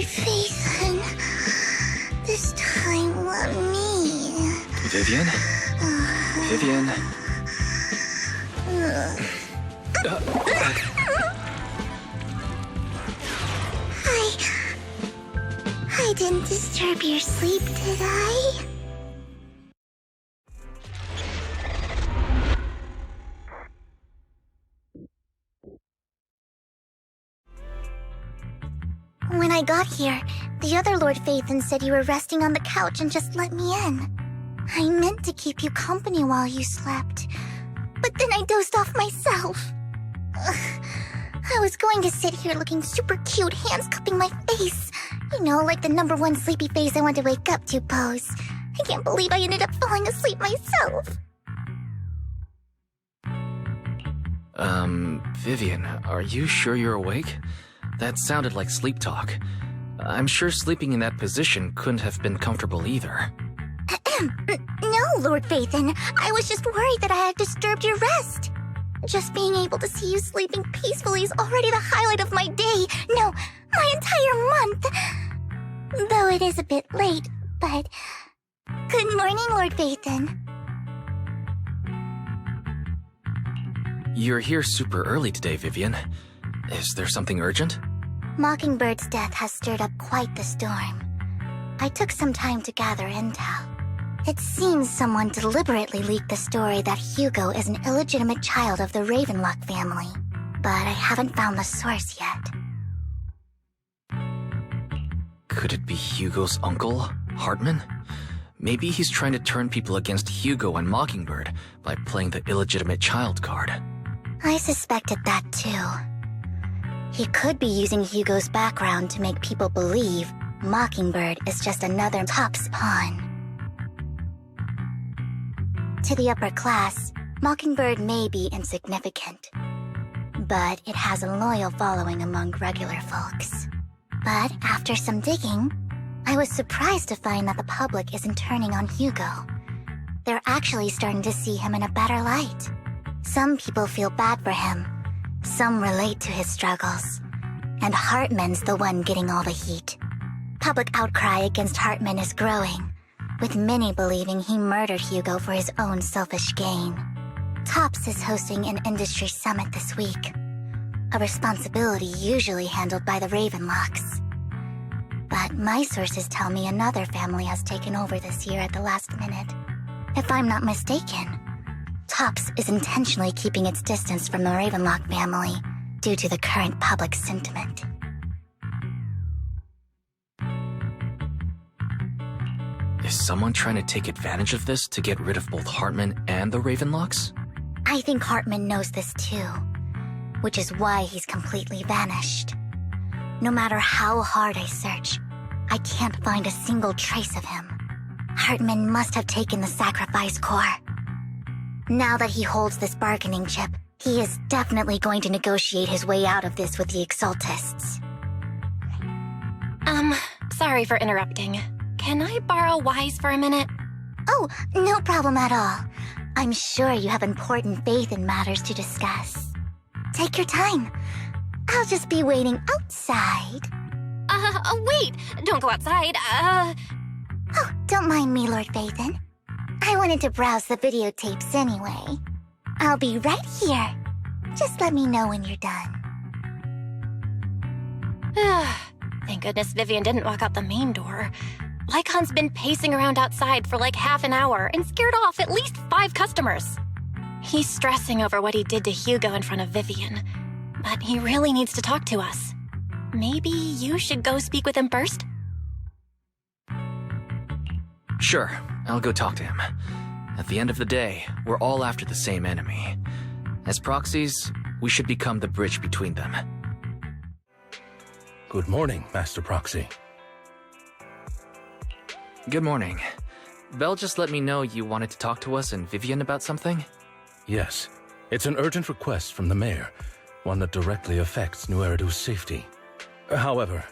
Lord Phaethon, this time let me. Vivian? Vivian? I didn't disturb your sleep, did I? When I got here, the other Lord Phaethon said you were resting on the couch and just let me in. I meant to keep you company while you slept, but then I dozed off myself. I was going to sit here looking super cute, hands cupping my face. You know, like the #1 sleepy face I want to wake up to pose. I can't believe I ended up falling asleep myself. Vivian, are you sure you're awake? That sounded like sleep talk. I'm sure sleeping in that position couldn't have been comfortable either. No, Lord Phaethon. I was just worried that I had disturbed your rest. Just being able to see you sleeping peacefully is already the highlight of my day. No, my entire month. Though it is a bit late, but... Good morning, Lord Phaethon. You're here super early today, Vivian. Is there something urgent? Mockingbird's death has stirred up quite the storm. I took some time to gather intel. It seems someone deliberately leaked the story that Hugo is an illegitimate child of the Ravenlock family, but I haven't found the source yet. Could it be Hugo's uncle, Hartman? Maybe he's trying to turn people against Hugo and Mockingbird by playing the illegitimate child card. I suspected that too. He could be using Hugo's background to make people believe Mockingbird is just another Top's pawn. To the upper class, Mockingbird may be insignificant, but it has a loyal following among regular folks. But after some digging, I was surprised to find that the public isn't turning on Hugo. They're actually starting to see him in a better light. Some people feel bad for him. Some relate to his struggles. And Hartman's the one getting all the heat. Public outcry against Hartman is growing, with many believing he murdered Hugo for his own selfish gain. Tops is hosting an industry summit this week, a responsibility usually handled by the Ravenlocks. But my sources tell me another family has taken over this year at the last minute. If I'm not mistaken, Tops is intentionally keeping its distance from the Ravenlock family due to the current public sentiment. Is someone trying to take advantage of this to get rid of both Hartman and the Ravenlocks? I think Hartman knows this too, which is why he's completely vanished. No matter how hard I search, I can't find a single trace of him. Hartman must have taken the sacrifice core. Now that he holds this bargaining chip, he is definitely going to negotiate his way out of this with the Exaltists. Sorry for interrupting. Can I borrow Wise for a minute? Oh, no problem at all. I'm sure you have important faith in matters to discuss. Take your time. I'll just be waiting outside. Wait! Don't go outside, Oh, don't mind me, Lord Phaethon. I wanted to browse the videotapes anyway. I'll be right here. Just let me know when you're done. Thank goodness Vivian didn't walk out the main door. Lycon's been pacing around outside for like half an hour and scared off at least 5 customers. He's stressing over what he did to Hugo in front of Vivian, but he really needs to talk to us. Maybe you should go speak with him first? Sure, I'll go talk to him. At the end of the day, we're all after the same enemy. As proxies, we should become the bridge between them. Good morning, Master Proxy. Good morning. Belle just let me know you wanted to talk to us and Vivian about something? Yes, it's an urgent request from the mayor, one that directly affects New Eridu's safety. However,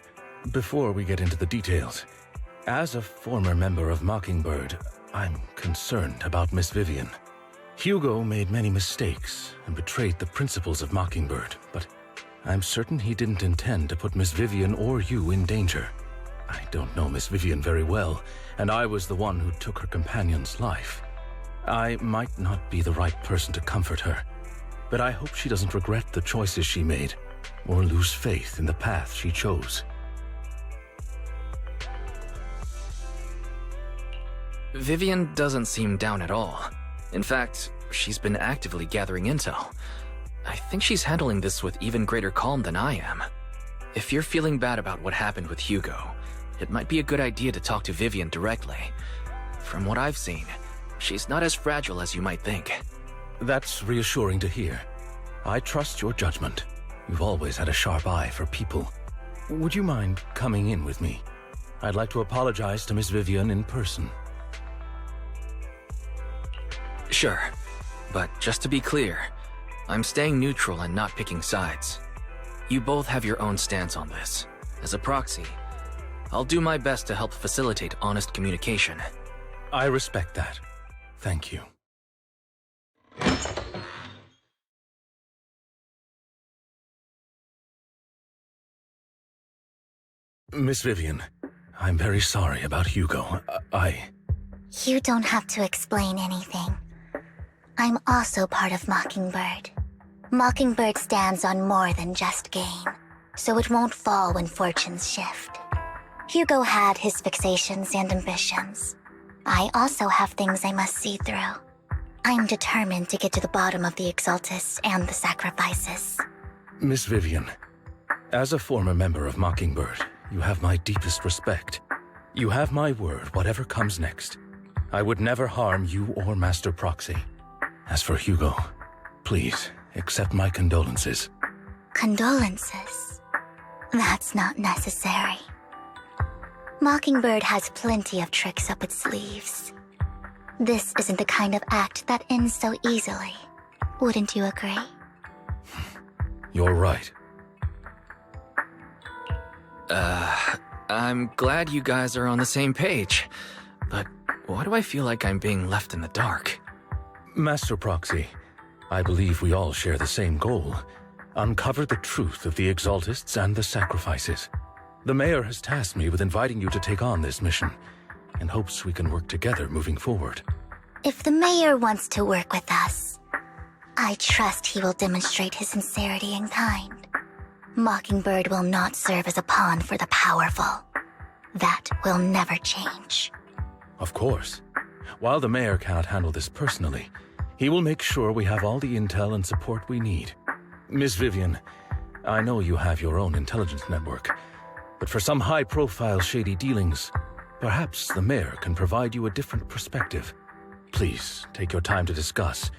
before we get into the details, as a former member of Mockingbird, I'm concerned about Miss Vivian. Hugo made many mistakes and betrayed the principles of Mockingbird, but I'm certain he didn't intend to put Miss Vivian or you in danger. I don't know Miss Vivian very well, and I was the one who took her companion's life. I might not be the right person to comfort her, but I hope she doesn't regret the choices she made or lose faith in the path she chose. Vivian doesn't seem down at all. In fact, she's been actively gathering intel. I think she's handling this with even greater calm than I am. If you're feeling bad about what happened with Hugo, it might be a good idea to talk to Vivian directly. From what I've seen, she's not as fragile as you might think. That's reassuring to hear. I trust your judgment. You've always had a sharp eye for people. Would you mind coming in with me? I'd like to apologize to Miss Vivian in person. Sure, but just to be clear, I'm staying neutral and not picking sides. You both have your own stance on this. As a proxy, I'll do my best to help facilitate honest communication. I respect that. Thank you. Miss Vivian, I'm very sorry about Hugo. You don't have to explain anything. I'm also part of Mockingbird. Mockingbird stands on more than just gain, so it won't fall when fortunes shift. Hugo had his fixations and ambitions. I also have things I must see through. I'm determined to get to the bottom of the Exaltists and the sacrifices. Miss Vivian, as a former member of Mockingbird, you have my deepest respect. You have my word, whatever comes next. I would never harm you or Master Proxy. As for Hugo, please accept my condolences. Condolences? That's not necessary. Mockingbird has plenty of tricks up its sleeves. This isn't the kind of act that ends so easily. Wouldn't you agree? You're right. I'm glad you guys are on the same page, but why do I feel like I'm being left in the dark? Master Proxy, I believe we all share the same goal. Uncover the truth of the Exaltists and the sacrifices. The Mayor has tasked me with inviting you to take on this mission, and hopes we can work together moving forward. If the Mayor wants to work with us, I trust he will demonstrate his sincerity in kind. Mockingbird will not serve as a pawn for the powerful. That will never change. Of course. While the Mayor cannot handle this personally, he will make sure we have all the intel and support we need. Miss Vivian, I know you have your own intelligence network, but for some high-profile shady dealings, perhaps the Mayor can provide you a different perspective. Please, take your time to discuss.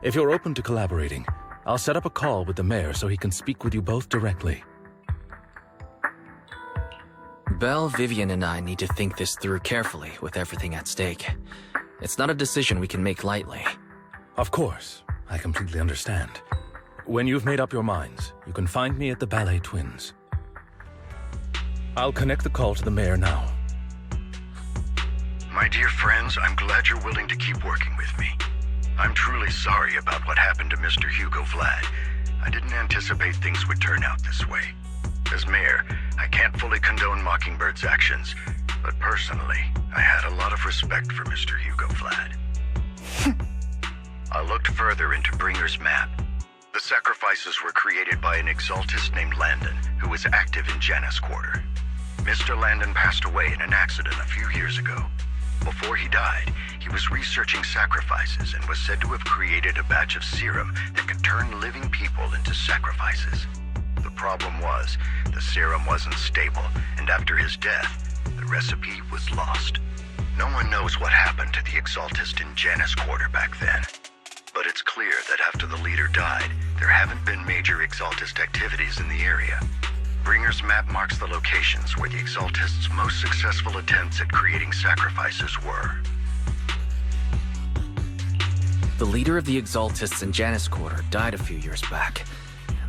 If you're open to collaborating, I'll set up a call with the Mayor so he can speak with you both directly. Belle, Vivian, and I need to think this through carefully with everything at stake. It's not a decision we can make lightly. Of course, I completely understand. When you've made up your minds, you can find me at the Ballet Twins. I'll connect the call to the Mayor now. My dear friends, I'm glad you're willing to keep working with me. I'm truly sorry about what happened to Mr. Hugo Vlad. I didn't anticipate things would turn out this way. As Mayor, I can't fully condone Mockingbird's actions, but personally, I had a lot of respect for Mr. Hugo Vlad. I looked further into Bringer's map. The sacrifices were created by an Exaltist named Landon, who was active in Janus Quarter. Mr. Landon passed away in an accident a few years ago. Before he died, he was researching sacrifices and was said to have created a batch of serum that could turn living people into sacrifices. The problem was, the serum wasn't stable, and after his death, the recipe was lost. No one knows what happened to the Exaltist in Janus Quarter back then. But it's clear that after the leader died, there haven't been major Exaltist activities in the area. Bringer's map marks the locations where the Exaltists' most successful attempts at creating sacrifices were. The leader of the Exaltists in Janus Quarter died a few years back.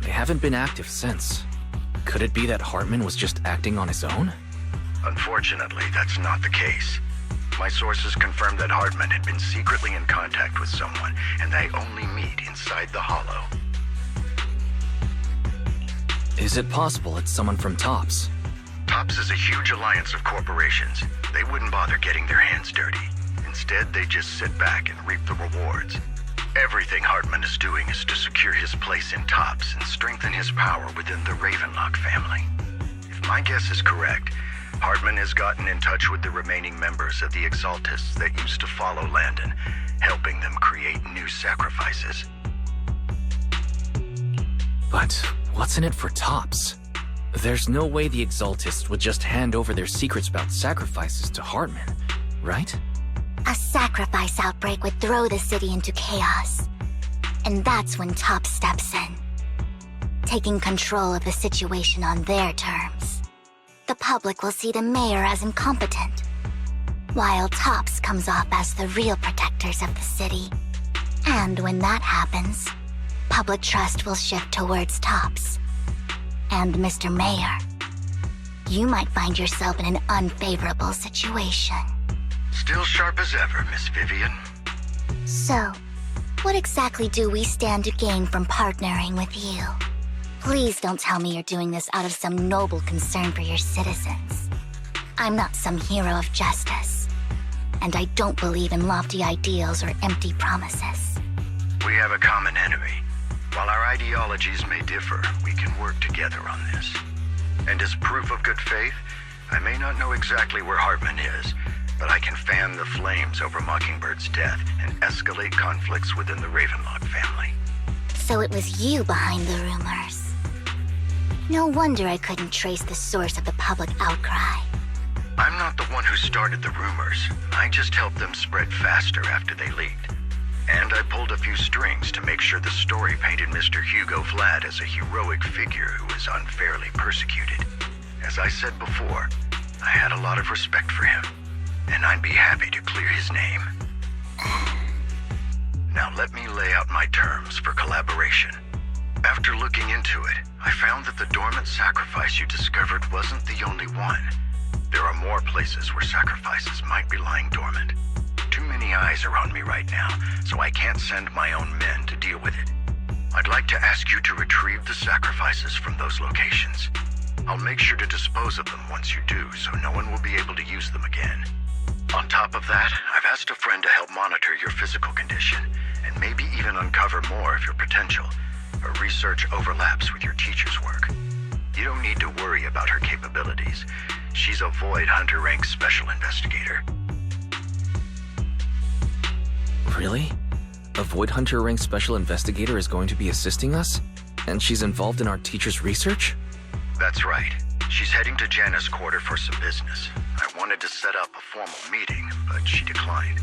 They haven't been active since. Could it be that Hartman was just acting on his own? Unfortunately, that's not the case. My sources confirmed that Hartman had been secretly in contact with someone, and they only meet inside the Hollow. Is it possible it's someone from TOPS? TOPS is a huge alliance of corporations. They wouldn't bother getting their hands dirty. Instead, they just sit back and reap the rewards. Everything Hartman is doing is to secure his place in TOPS and strengthen his power within the Ravenlock family. If my guess is correct, Hartman has gotten in touch with the remaining members of the Exaltists that used to follow Landon, helping them create new sacrifices. But what's in it for TOPS? There's no way the Exaltists would just hand over their secrets about sacrifices to Hartman, right? A sacrifice outbreak would throw the city into chaos. And that's when TOPS steps in, taking control of the situation on their terms. The public will see the mayor as incompetent, while TOPS comes off as the real protectors of the city. And when that happens, public trust will shift towards TOPS. And Mr. Mayor, you might find yourself in an unfavorable situation. Still sharp as ever, Miss Vivian. So, what exactly do we stand to gain from partnering with you? Please don't tell me you're doing this out of some noble concern for your citizens. I'm not some hero of justice, and I don't believe in lofty ideals or empty promises. We have a common enemy. While our ideologies may differ, we can work together on this. And as proof of good faith, I may not know exactly where Hartman is, but I can fan the flames over Mockingbird's death and escalate conflicts within the Ravenlock family. So it was you behind the rumors. No wonder I couldn't trace the source of the public outcry. I'm not the one who started the rumors. I just helped them spread faster after they leaked. And I pulled a few strings to make sure the story painted Mr. Hugo Vlad as a heroic figure who was unfairly persecuted. As I said before, I had a lot of respect for him, and I'd be happy to clear his name. Now let me lay out my terms for collaboration. After looking into it, I found that the dormant sacrifice you discovered wasn't the only one. There are more places where sacrifices might be lying dormant. Too many eyes are on me right now, so I can't send my own men to deal with it. I'd like to ask you to retrieve the sacrifices from those locations. I'll make sure to dispose of them once you do, so no one will be able to use them again. On top of that, I've asked a friend to help monitor your physical condition, and maybe even uncover more of your potential. Her research overlaps with your teacher's work. You don't need to worry about her capabilities. She's a Void Hunter rank special investigator. Really? A Void Hunter rank special investigator is going to be assisting us? And she's involved in our teacher's research? That's right. She's heading to Janus Quarter for some business. I wanted to set up a formal meeting, but she declined.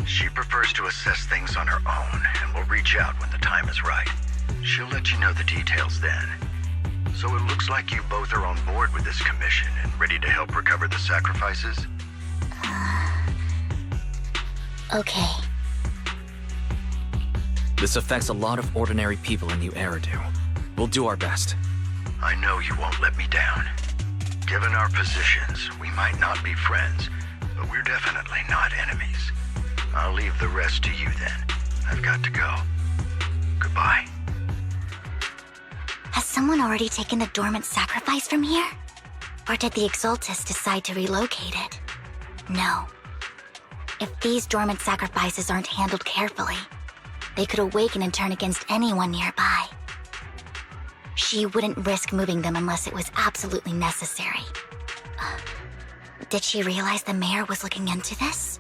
She prefers to assess things on her own and will reach out when the time is right. She'll let you know the details then. So it looks like you both are on board with this commission and ready to help recover the sacrifices? Okay. This affects a lot of ordinary people in New Eridu. We'll do our best. I know you won't let me down. Given our positions, we might not be friends, but we're definitely not enemies. I'll leave the rest to you then. I've got to go. Goodbye. Has someone already taken the dormant sacrifice from here? Or did the Exaltists decide to relocate it? No. If these dormant sacrifices aren't handled carefully, they could awaken and turn against anyone nearby. She wouldn't risk moving them unless it was absolutely necessary. Did she realize the mayor was looking into this?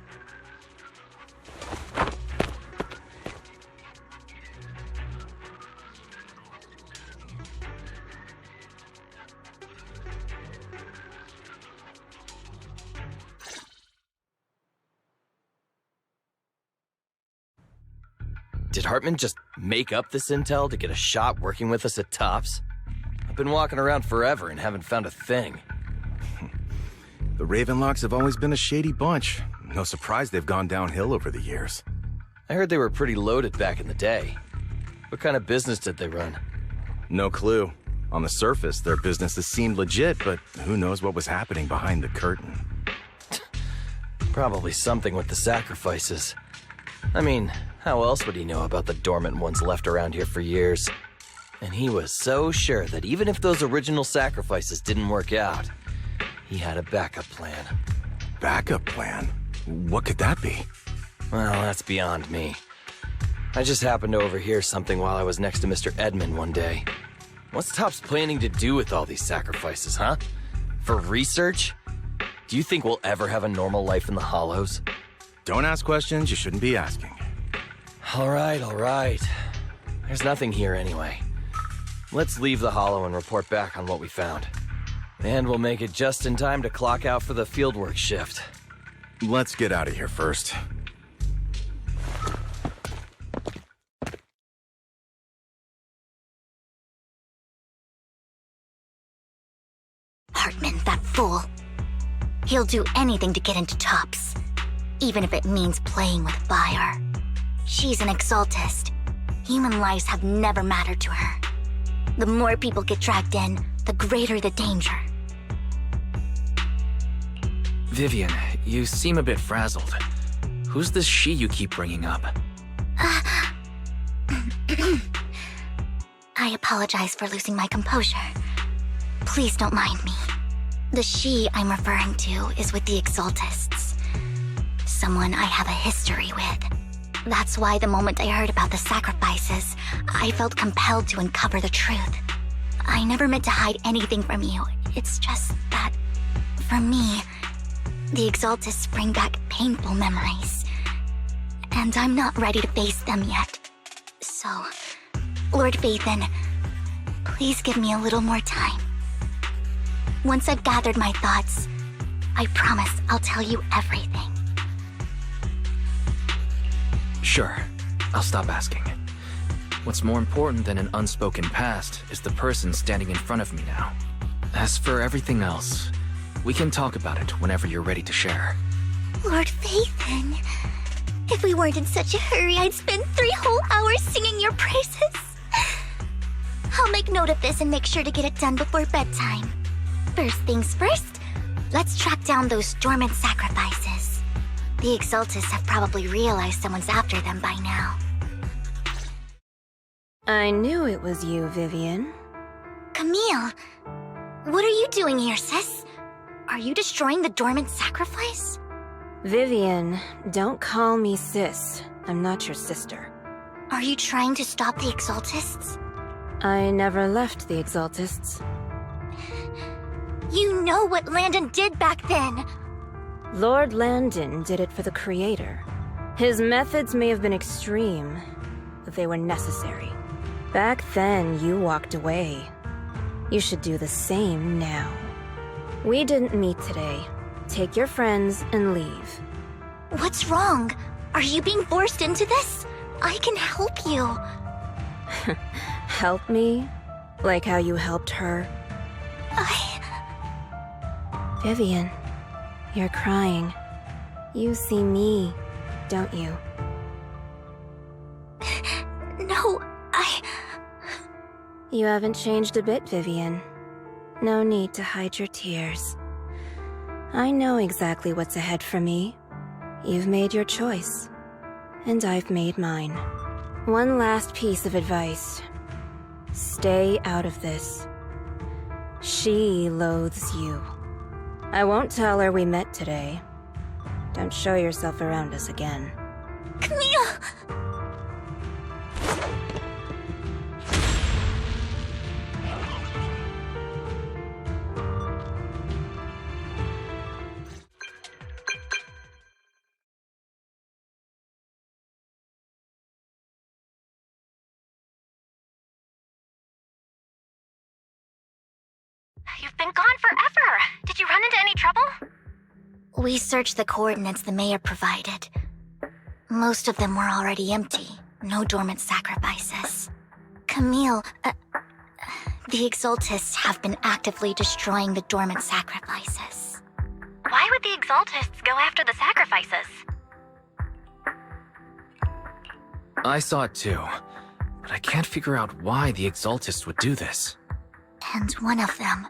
Did Hartman just make up this intel to get a shot working with us at TOPS? I've been walking around forever and haven't found a thing. The Ravenlocks have always been a shady bunch. No surprise they've gone downhill over the years. I heard they were pretty loaded back in the day. What kind of business did they run? No clue. On the surface, their businesses seemed legit, but who knows what was happening behind the curtain. Probably something with the sacrifices. I mean, how else would he know about the dormant ones left around here for years? And he was so sure that even if those original sacrifices didn't work out, he had a backup plan. Backup plan? What could that be? Well, that's beyond me. I just happened to overhear something while I was next to Mr. Edmund one day. What's Topps planning to do with all these sacrifices, huh? For research? Do you think we'll ever have a normal life in the Hollows? Don't ask questions you shouldn't be asking. All right. There's nothing here anyway. Let's leave the Hollow and report back on what we found. And we'll make it just in time to clock out for the fieldwork shift. Let's get out of here first. Hartman, that fool. He'll do anything to get into Topps, even if it means playing with fire. She's an exaltist. Human lives have never mattered to her. The more people get dragged in, the greater the danger. Vivian, you seem a bit frazzled. Who's this she you keep bringing up? I apologize for losing my composure. Please don't mind me. The she I'm referring to is with the exaltists. Someone I have a history with. That's why the moment I heard about the sacrifices, I felt compelled to uncover the truth. I never meant to hide anything from you. It's just that, for me, the exaltists bring back painful memories. And I'm not ready to face them yet. So, Lord Vathan, please give me a little more time. Once I've gathered my thoughts, I promise I'll tell you everything. Sure, I'll stop asking. What's more important than an unspoken past is the person standing in front of me now. As for everything else, we can talk about it whenever you're ready to share. Lord Vathan, if we weren't in such a hurry, I'd spend 3 whole hours singing your praises. I'll make note of this and make sure to get it done before bedtime. First things first, let's track down those dormant sacrifices. The exaltists have probably realized someone's after them by now. I knew it was you, Vivian. Camille, what are you doing here, sis? Are you destroying the dormant sacrifice? Vivian, don't call me sis. I'm not your sister. Are you trying to stop the exaltists? I never left the exaltists. You know what Landon did back then! Lord Landon did it for the Creator. His methods may have been extreme, but they were necessary. Back then, you walked away. You should do the same now. We didn't meet today. Take your friends and leave. What's wrong? Are you being forced into this? I can help you. Help me? Like how you helped her? Vivian, you're crying. You see me, don't you? No, You haven't changed a bit, Vivian. No need to hide your tears. I know exactly what's ahead for me. You've made your choice, and I've made mine. One last piece of advice. Stay out of this. She loathes you. I won't tell her we met today. Don't show yourself around us again. Camille! You've been gone forever. Did you run into any trouble? We searched the coordinates the mayor provided. Most of them were already empty. No dormant sacrifices. Camille, the exaltists have been actively destroying the dormant sacrifices. Why would the exaltists go after the sacrifices? I saw it too, but I can't figure out why the exaltists would do this. And one of them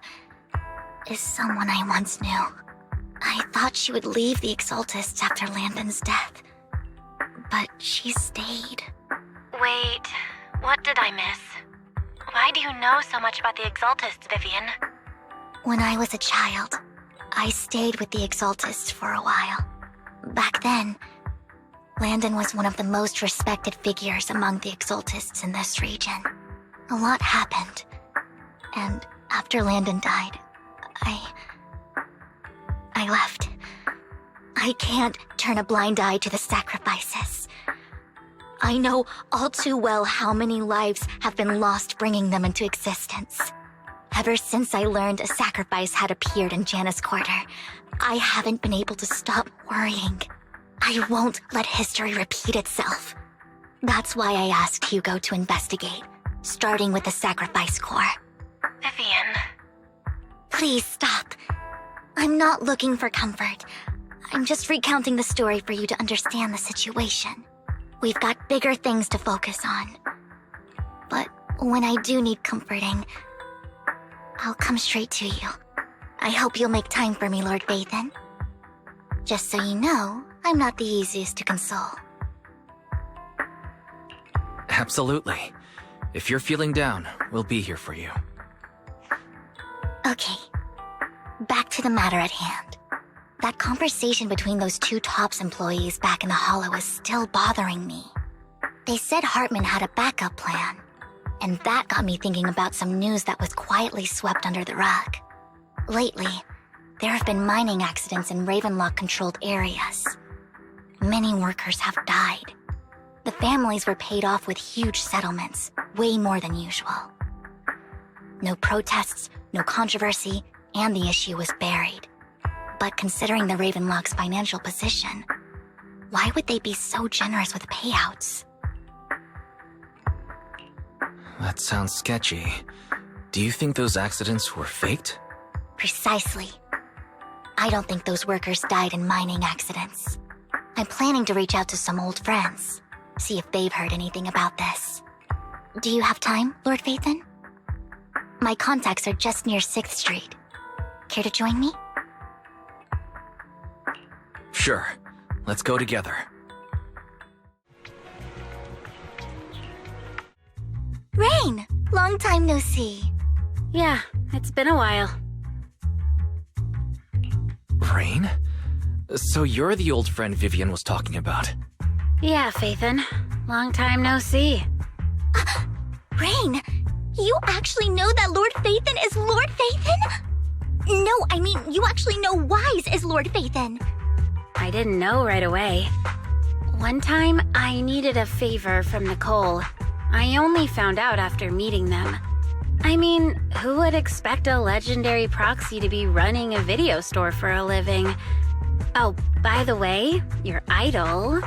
is someone I once knew. I thought she would leave the exaltists after Landon's death, but she stayed. Wait, what did I miss? Why do you know so much about the exaltists, Vivian? When I was a child, I stayed with the Exaltists for a while. Back then, Landon was one of the most respected figures among the Exaltists in this region. A lot happened, and after Landon died, I left. I can't turn a blind eye to the sacrifices. I know all too well how many lives have been lost bringing them into existence. Ever since I learned a sacrifice had appeared in Janus Quarter, I haven't been able to stop worrying. I won't let history repeat itself. That's why I asked Hugo to investigate, starting with the Sacrifice Corps. Vivian. Please stop. I'm not looking for comfort. I'm just recounting the story for you to understand the situation. We've got bigger things to focus on. But when I do need comforting, I'll come straight to you. I hope you'll make time for me, Lord Vathan. Just so you know, I'm not the easiest to console. Absolutely. If you're feeling down, we'll be here for you. Okay. Back to the matter at hand. That conversation between those two TOPS employees back in the Hollow is still bothering me. They said Hartman had a backup plan, and that got me thinking about some news that was quietly swept under the rug. Lately, there have been mining accidents in Ravenlock-controlled areas. Many workers have died. The families were paid off with huge settlements, way more than usual. No protests, no controversy, and the issue was buried. But considering the Ravenlock's financial position, why would they be so generous with payouts? That sounds sketchy. Do you think those accidents were faked? Precisely. I don't think those workers died in mining accidents. I'm planning to reach out to some old friends, see if they've heard anything about this. Do you have time, Lord Vathan? My contacts are just near 6th Street. Care to join me? Sure. Let's go together. Rain! Long time no see. Yeah, it's been a while. Rain? So you're the old friend Vivian was talking about. Yeah, Phaethon. Long time no see. Rain! You actually know that Lord Vathan is Lord Vathan? No, I mean, you actually know Wise is Lord Vathan. I didn't know right away. One time, I needed a favor from Nicole. I only found out after meeting them. I mean, who would expect a legendary proxy to be running a video store for a living? Oh, by the way, your idol...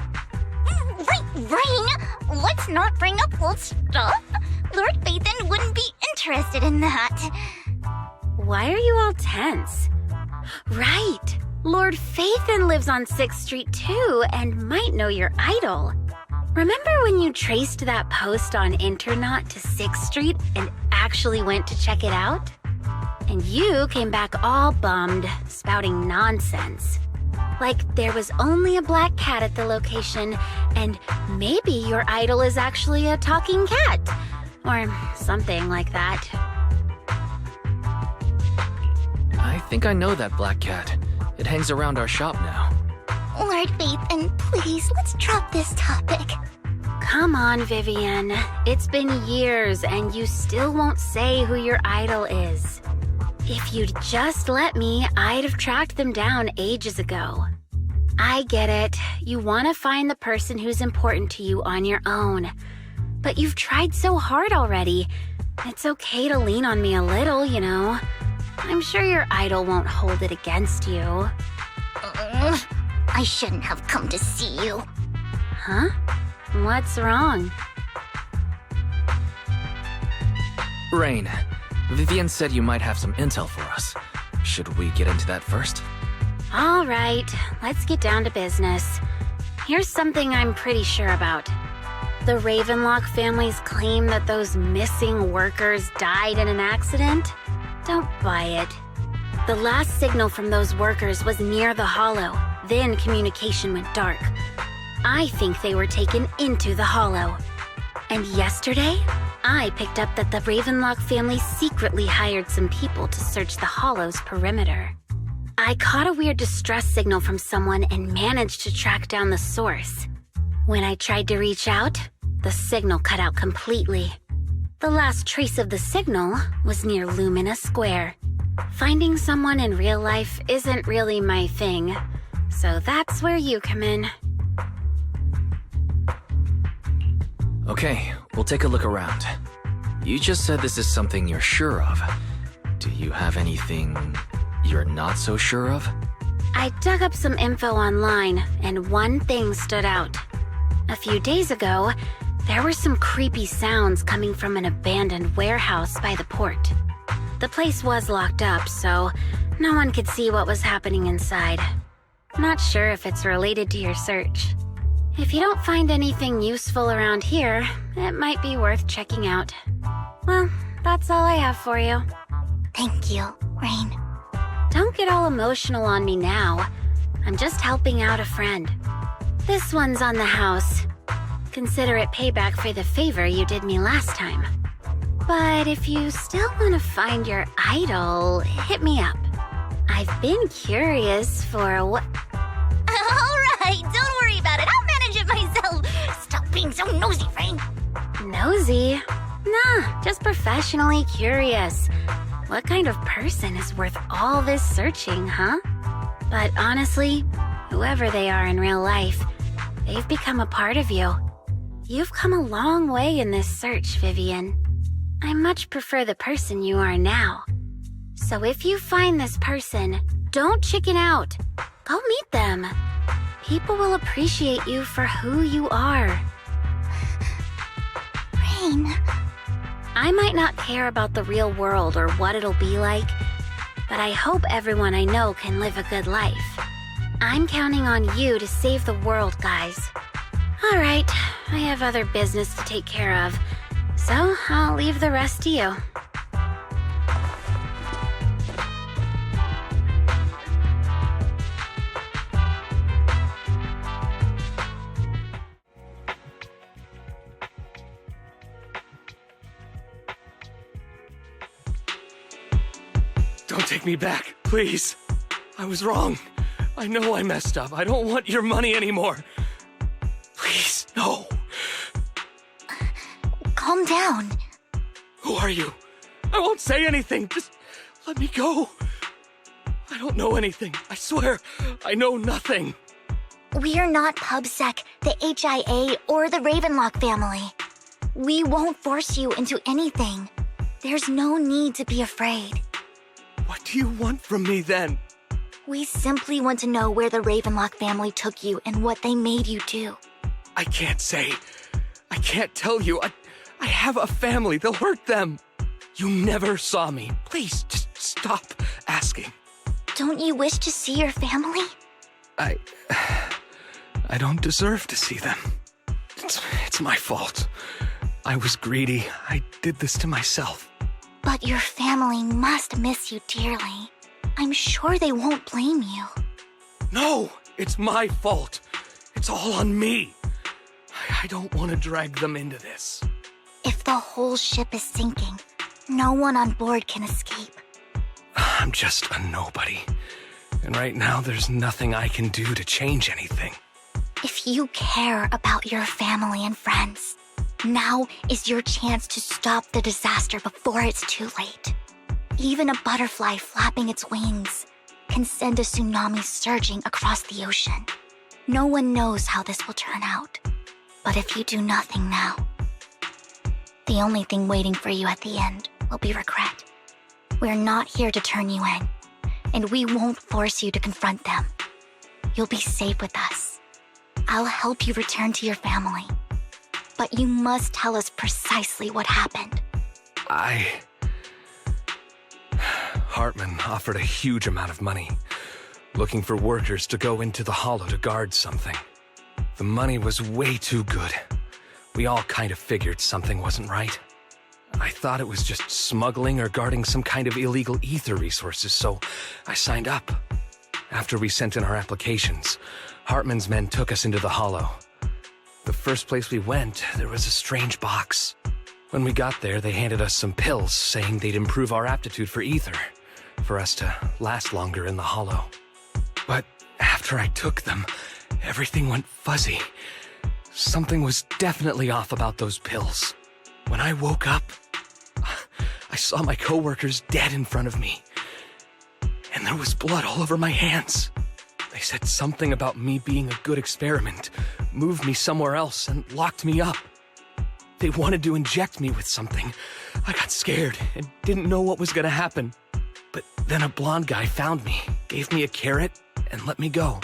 Rain, let's not bring up old stuff. Lord Vathan wouldn't be interested in that. Why are you all tense? Right! Lord Vathan lives on 6th Street too, and might know your idol. Remember when you traced that post on Internaut to 6th Street and actually went to check it out? And you came back all bummed, spouting nonsense. Like there was only a black cat at the location, and maybe your idol is actually a talking cat. Or something like that. I think I know that black cat. It hangs around our shop now. Lord Vathan, please, let's drop this topic. Come on, Vivian. It's been years and you still won't say who your idol is. If you'd just let me, I'd have tracked them down ages ago. I get it. You want to find the person who's important to you on your own. But you've tried so hard already. It's okay to lean on me a little, you know. I'm sure your idol won't hold it against you. I shouldn't have come to see you. Huh? What's wrong? Rain, Vivian said you might have some intel for us. Should we get into that first? All right, let's get down to business. Here's something I'm pretty sure about. The Ravenlock family's claim that those missing workers died in an accident? Don't buy it. The last signal from those workers was near the Hollow. Then communication went dark. I think they were taken into the Hollow. And yesterday, I picked up that the Ravenlock family secretly hired some people to search the Hollow's perimeter. I caught a weird distress signal from someone and managed to track down the source. When I tried to reach out, the signal cut out completely. The last trace of the signal was near Lumina Square. Finding someone in real life isn't really my thing, so that's where you come in. Okay, we'll take a look around. You just said this is something you're sure of. Do you have anything you're not so sure of? I dug up some info online, and one thing stood out. A few days ago, there were some creepy sounds coming from an abandoned warehouse by the port. The place was locked up, so no one could see what was happening inside. Not sure if it's related to your search. If you don't find anything useful around here, it might be worth checking out. Well, that's all I have for you. Thank you, Rain. Don't get all emotional on me now. I'm just helping out a friend. This one's on the house. Consider it payback for the favor you did me last time. But if you still want to find your idol, hit me up. I've been curious for what... All right, don't worry about it. I'll manage it myself. Stop being so nosy, Rain. Nosy? Nah, just professionally curious. What kind of person is worth all this searching, huh? But honestly, whoever they are in real life, they've become a part of you. You've come a long way in this search, Vivian. I much prefer the person you are now. So if you find this person, don't chicken out. Go meet them. People will appreciate you for who you are. Rain. I might not care about the real world or what it'll be like, but I hope everyone I know can live a good life. I'm counting on you to save the world, guys. All right, I have other business to take care of, so I'll leave the rest to you. Don't take me back, please. I was wrong. I know I messed up. I don't want your money anymore. Please, no. Calm down. Who are you? I won't say anything. Just let me go. I don't know anything. I swear, I know nothing. We're not PubSec, the HIA, or the Ravenlock family. We won't force you into anything. There's no need to be afraid. What do you want from me then? We simply want to know where the Ravenlock family took you and what they made you do. I can't say. I can't tell you. I have a family. They'll hurt them. You never saw me. Please, just stop asking. Don't you wish to see your family? I don't deserve to see them. It's my fault. I was greedy. I did this to myself. But your family must miss you dearly. I'm sure they won't blame you. No, it's my fault. It's all on me. I don't want to drag them into this. If the whole ship is sinking, no one on board can escape. I'm just a nobody. And right now, there's nothing I can do to change anything. If you care about your family and friends, now is your chance to stop the disaster before it's too late. Even a butterfly flapping its wings can send a tsunami surging across the ocean. No one knows how this will turn out. But if you do nothing now, the only thing waiting for you at the end will be regret. We're not here to turn you in, and we won't force you to confront them. You'll be safe with us. I'll help you return to your family. But you must tell us precisely what happened. Hartman offered a huge amount of money, looking for workers to go into the hollow to guard something. The money was way too good. We all kind of figured something wasn't right. I thought it was just smuggling or guarding some kind of illegal ether resources, so I signed up. After we sent in our applications, Hartman's men took us into the hollow. The first place we went, there was a strange box. When we got there, they handed us some pills, saying they'd improve our aptitude for ether. for us to last longer in the hollow. But after I took them, everything went fuzzy. Something was definitely off about those pills. When I woke up, I saw my coworkers dead in front of me. And there was blood all over my hands. They said something about me being a good experiment, moved me somewhere else, and locked me up. They wanted to inject me with something. I got scared and didn't know what was gonna happen. But then a blonde guy found me, gave me a carrot, and let me go.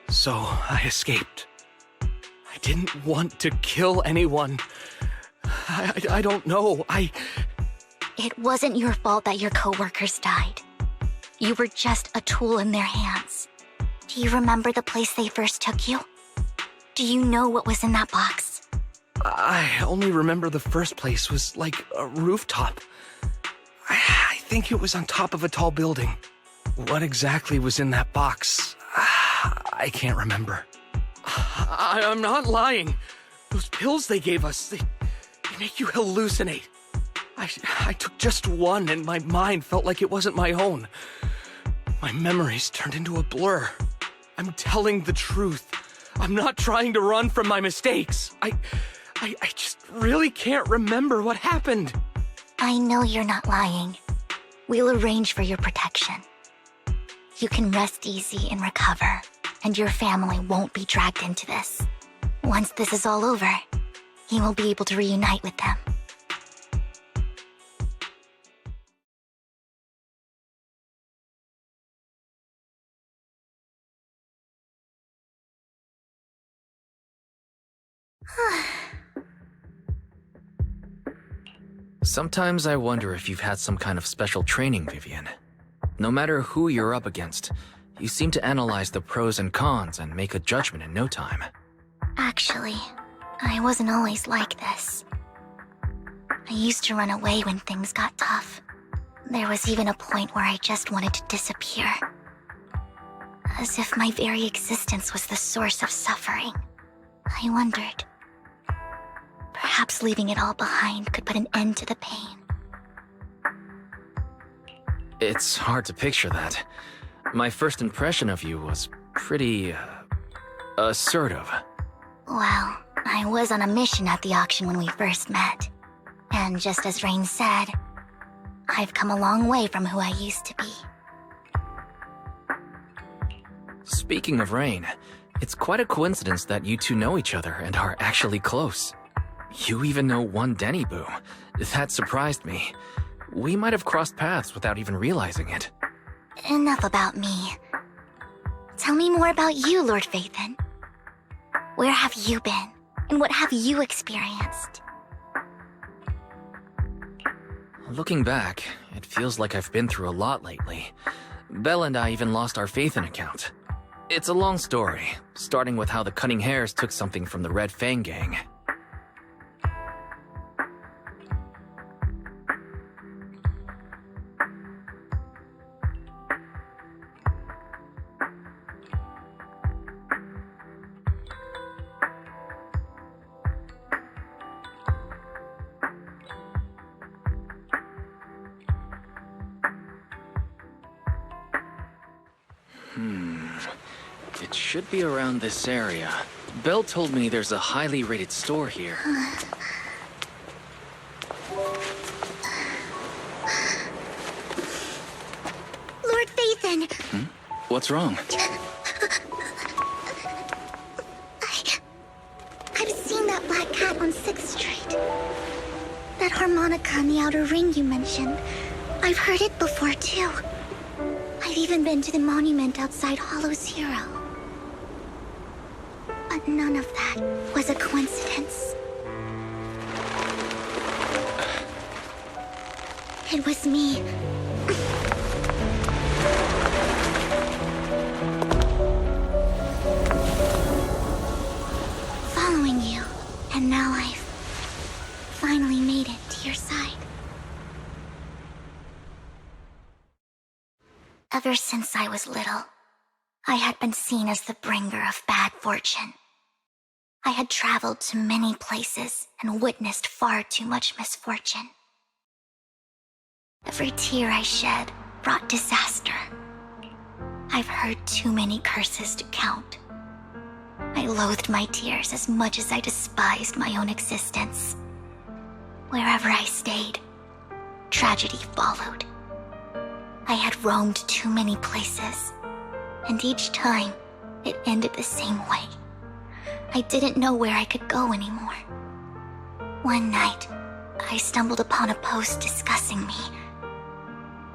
So I escaped. I didn't want to kill anyone. I don't know. It wasn't your fault that your coworkers died. You were just a tool in their hands. Do you remember the place they first took you? Do you know what was in that box? I only remember the first place was like a rooftop. I think it was on top of a tall building. What exactly was in that box? I can't remember. I'm not lying. Those pills they gave us, they make you hallucinate. I took just one and my mind felt like it wasn't my own. My memories turned into a blur. I'm telling the truth. I'm not trying to run from my mistakes. I just really can't remember what happened. I know you're not lying. We'll arrange for your protection. You can rest easy and recover, and your family won't be dragged into this. Once this is all over, you will be able to reunite with them. Sometimes I wonder if you've had some kind of special training, Vivian. No matter who you're up against, you seem to analyze the pros and cons and make a judgment in no time. Actually, I wasn't always like this. I used to run away when things got tough. There was even a point where I just wanted to disappear. As if my very existence was the source of suffering. I wondered. Perhaps leaving it all behind could put an end to the pain. It's hard to picture that. My first impression of you was pretty, assertive. Well, I was on a mission at the auction when we first met. And just as Rain said, I've come a long way from who I used to be. Speaking of Rain, it's quite a coincidence that you two know each other and are actually close. You even know one Denny Boo. That surprised me. We might have crossed paths without even realizing it. Enough about me. Tell me more about you, Lord Phaethon. Where have you been? And what have you experienced? Looking back, it feels like I've been through a lot lately. Belle and I even lost our Phaethon account. It's a long story, starting with how the Cunning Hares took something from the Red Fang gang. It should be around this area. Belle told me there's a highly rated store here. Lord Phaethon! What's wrong? I've seen that black cat on 6th Street. That harmonica in the outer ring you mentioned. I've heard it before, too. I've even been to the monument outside Hollow Zero. But none of that was a coincidence. It was me. Following you, and now I've finally made it to your side. Ever since I was little, I had been seen as the bringer of bad fortune. I had traveled to many places and witnessed far too much misfortune. Every tear I shed brought disaster. I've heard too many curses to count. I loathed my tears as much as I despised my own existence. Wherever I stayed, tragedy followed. I had roamed too many places, and each time it ended the same way. I didn't know where I could go anymore. One night, I stumbled upon a post discussing me.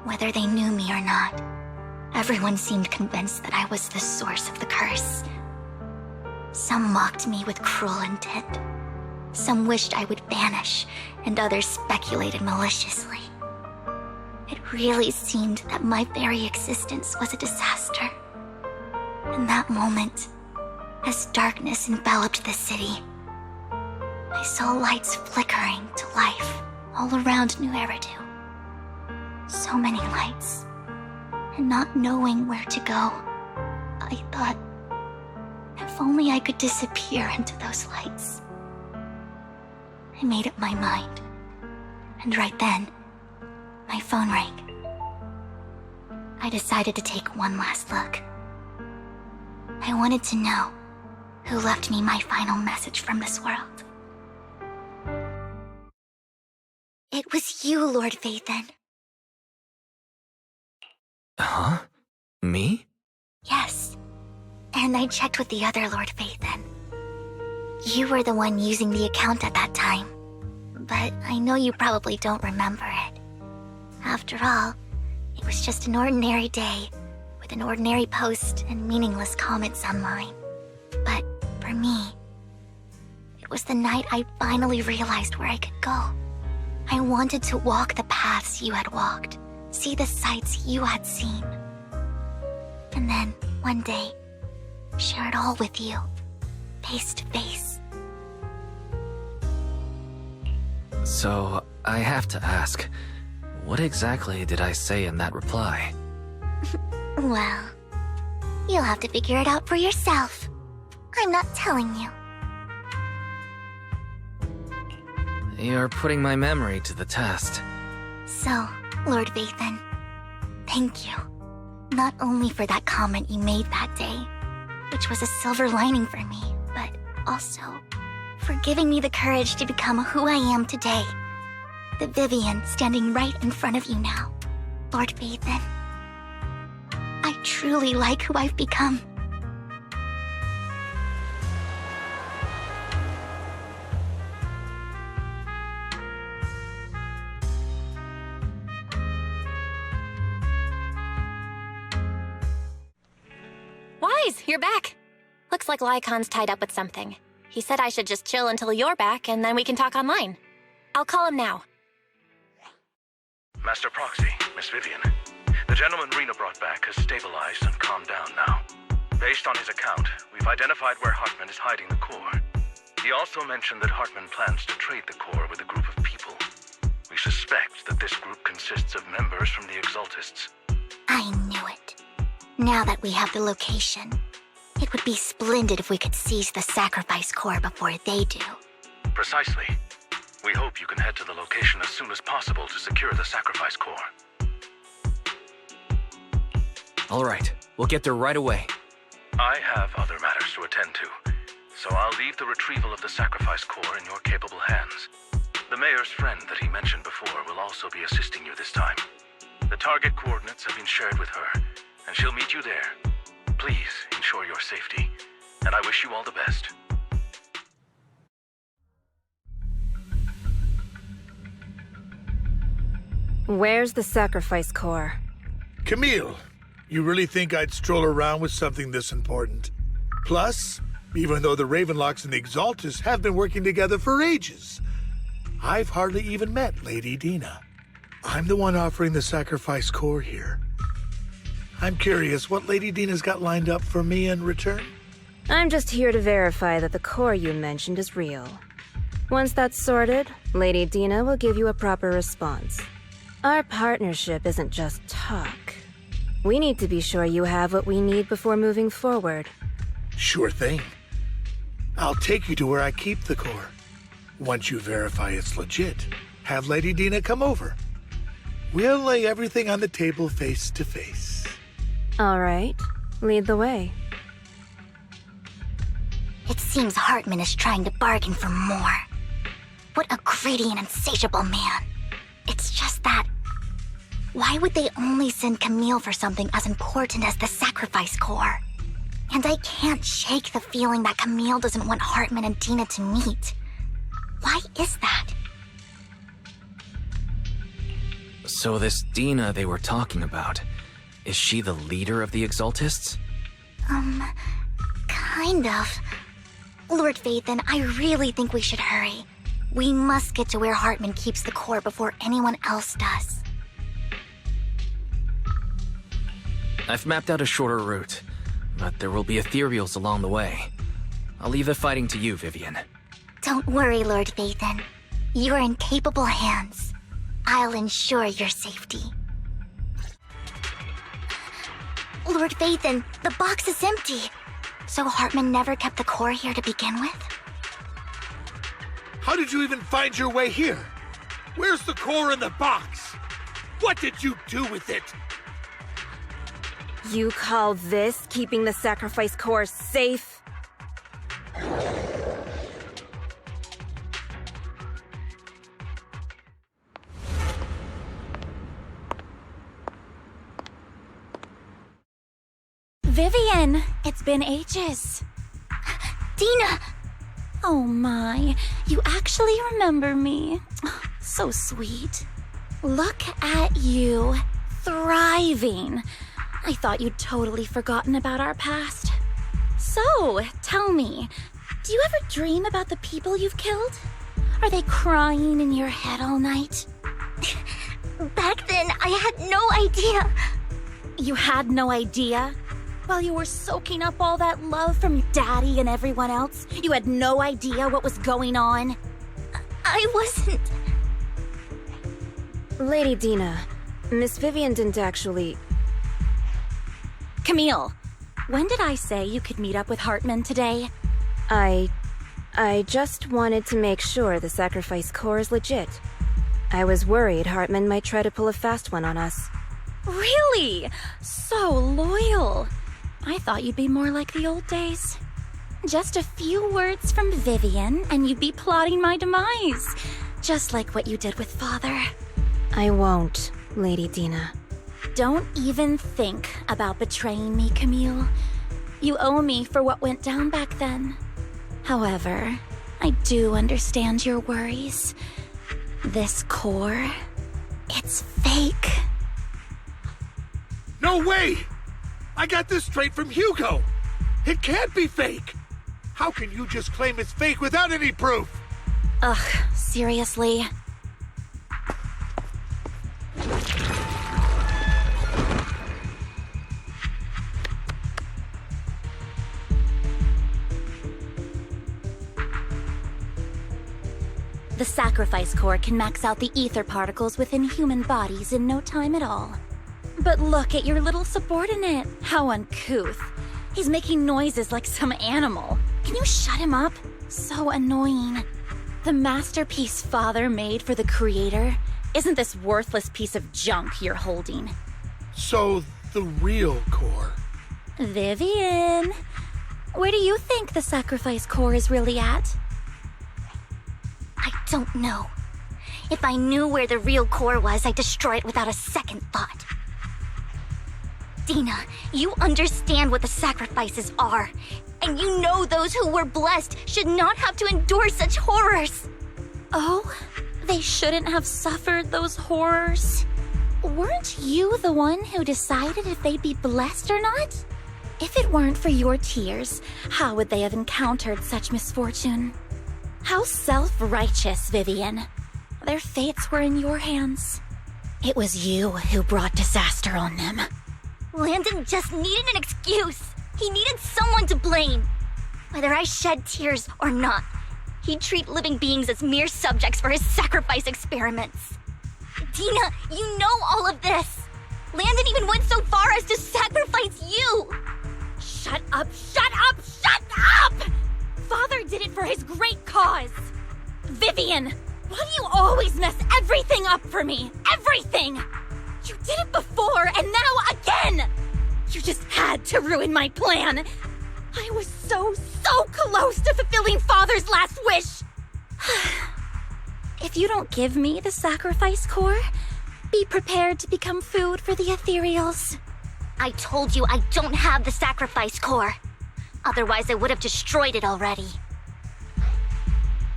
Whether they knew me or not, everyone seemed convinced that I was the source of the curse. Some mocked me with cruel intent. Some wished I would vanish, and others speculated maliciously. It really seemed that my very existence was a disaster. In that moment, as darkness enveloped the city, I saw lights flickering to life all around New Eridu. So many lights, and not knowing where to go, I thought, if only I could disappear into those lights. I made up my mind, and right then, my phone rang. I decided to take one last look. I wanted to know who left me my final message from this world. It was you, Lord Vathan. Huh? Me? Yes. And I checked with the other Lord Vathan. You were the one using the account at that time, but I know you probably don't remember it. After all, it was just an ordinary day with an ordinary post and meaningless comments online. But for me, it was the night I finally realized where I could go. I wanted to walk the paths you had walked, see the sights you had seen. And then, one day, share it all with you, face to face. So, I have to ask, what exactly did I say in that reply? Well, you'll have to figure it out for yourself. I'm not telling you. You're putting my memory to the test. So, Lord Vathan, thank you. Not only for that comment you made that day, which was a silver lining for me, but also for giving me the courage to become who I am today. The Vivian standing right in front of you now. Lord Vathan, I truly like who I've become. Wise, you're back. Looks like Lycon's tied up with something. He said I should just chill until you're back, and then we can talk online. I'll call him now. Master Proxy, Miss Vivian. The gentleman Rena brought back has stabilized and calmed down now. Based on his account, we've identified where Hartman is hiding the core. He also mentioned that Hartman plans to trade the core with a group of people. We suspect that this group consists of members from the Exaltists. I knew it. Now that we have the location, it would be splendid if we could seize the sacrifice core before they do. Precisely. We hope you can head to the location as soon as possible to secure the sacrifice core. All right, we'll get there right away. I have other matters to attend to, so I'll leave the retrieval of the sacrifice core in your capable hands. The mayor's friend that he mentioned before will also be assisting you this time. The target coordinates have been shared with her, and she'll meet you there. Please ensure your safety, and I wish you all the best. Where's the sacrifice core? Camille, you really think I'd stroll around with something this important? Plus, even though the Ravenlocks and the Exaltists have been working together for ages, I've hardly even met Lady Dina. I'm the one offering the sacrifice core here. I'm curious what Lady Dina's got lined up for me in return. I'm just here to verify that the core you mentioned is real. Once that's sorted, Lady Dina will give you a proper response. Our partnership isn't just talk. We need to be sure you have what we need before moving forward. Sure thing. I'll take you to where I keep the core. Once you verify it's legit, have Lady Dina come over. We'll lay everything on the table face to face. All right, lead the way. It seems Hartman is trying to bargain for more. What a greedy and insatiable man. It's just that... Why would they only send Camille for something as important as the sacrifice core? And I can't shake the feeling that Camille doesn't want Hartman and Dina to meet. Why is that? So this Dina they were talking about, is she the leader of the Exaltists? Kind of. Lord Phaethon, I really think we should hurry. We must get to where Hartman keeps the core before anyone else does. I've mapped out a shorter route, but there will be ethereals along the way. I'll leave the fighting to you, Vivian. Don't worry, Lord Phaethon. You're in capable hands. I'll ensure your safety. Lord Phaethon, the box is empty. So Hartman never kept the core here to begin with? How did you even find your way here? Where's the core in the box? What did you do with it? You call this keeping the sacrifice core safe? Vivian, it's been ages. Dina! Oh my, you actually remember me. So sweet. Look at you, thriving. I thought you'd totally forgotten about our past. So, tell me, do you ever dream about the people you've killed? Are they crying in your head all night? Back then, I had no idea. You had no idea? While you were soaking up all that love from Daddy and everyone else, you had no idea what was going on? I wasn't... Lady Dina, Miss Vivian didn't actually... Camille, when did I say you could meet up with Hartman today? I just wanted to make sure the sacrifice core is legit. I was worried Hartman might try to pull a fast one on us. Really? So loyal. I thought you'd be more like the old days. Just a few words from Vivian, and you'd be plotting my demise. Just like what you did with Father. I won't, Lady Dina. Don't even think about betraying me, Camille. You owe me for what went down back then. However, I do understand your worries. This core, it's fake. No way! I got this straight from Hugo! It can't be fake! How can you just claim it's fake without any proof? Ugh, seriously? The sacrifice core can max out the ether particles within human bodies in no time at all. But look at your little subordinate. How uncouth. He's making noises like some animal. Can you shut him up? So annoying. The masterpiece Father made for the Creator isn't this worthless piece of junk you're holding. So, the real core. Vivian, where do you think the sacrifice core is really at? I don't know. If I knew where the real core was, I'd destroy it without a second thought. Dina, you understand what the sacrifices are. And you know those who were blessed should not have to endure such horrors. Oh, they shouldn't have suffered those horrors. Weren't you the one who decided if they'd be blessed or not? If it weren't for your tears, how would they have encountered such misfortune? How self-righteous, Vivian. Their fates were in your hands. It was you who brought disaster on them. Landon just needed an excuse. He needed someone to blame. Whether I shed tears or not, he'd treat living beings as mere subjects for his sacrifice experiments. Dina, you know all of this. Landon even went so far as to sacrifice you. Shut up, shut up, shut up! Father did it for his great cause. Vivian, why do you always mess everything up for me? Everything! You did it before, and now again! You just had to ruin my plan. I was so close to fulfilling Father's last wish. If you don't give me the sacrifice core, be prepared to become food for the ethereals. I told you I don't have the sacrifice core. Otherwise, I would have destroyed it already.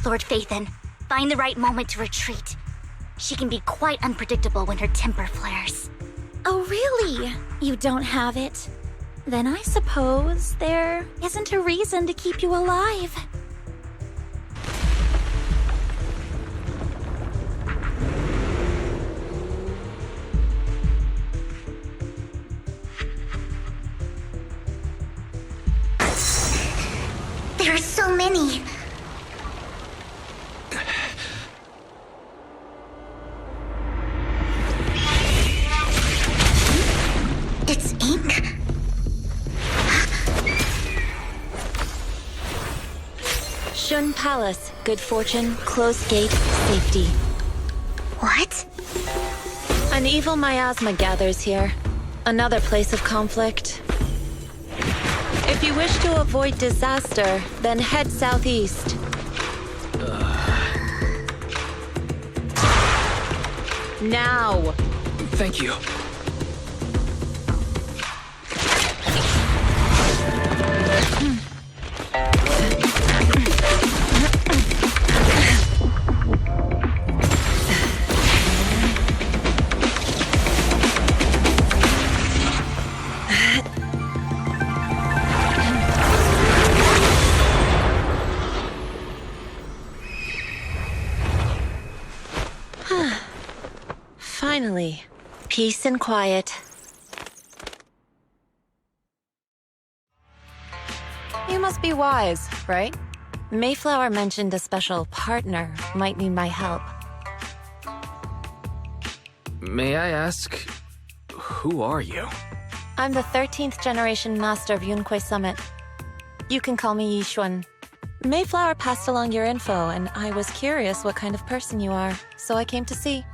Lord Phaethon, find the right moment to retreat. She can be quite unpredictable when her temper flares. Oh, really? You don't have it? Then I suppose there isn't a reason to keep you alive. There are so many. It's ink? Shun Palace, good fortune, closed gate, safety. What? An evil miasma gathers here. Another place of conflict. If you wish to avoid disaster, then head southeast. Now! Thank you. Finally, peace and quiet. You must be wise, right? Mayflower mentioned a special partner might need my help. May I ask, who are you? I'm the 13th generation master of Yunque Summit. You can call me Yixuan. Mayflower passed along your info, and I was curious what kind of person you are, so I came to see.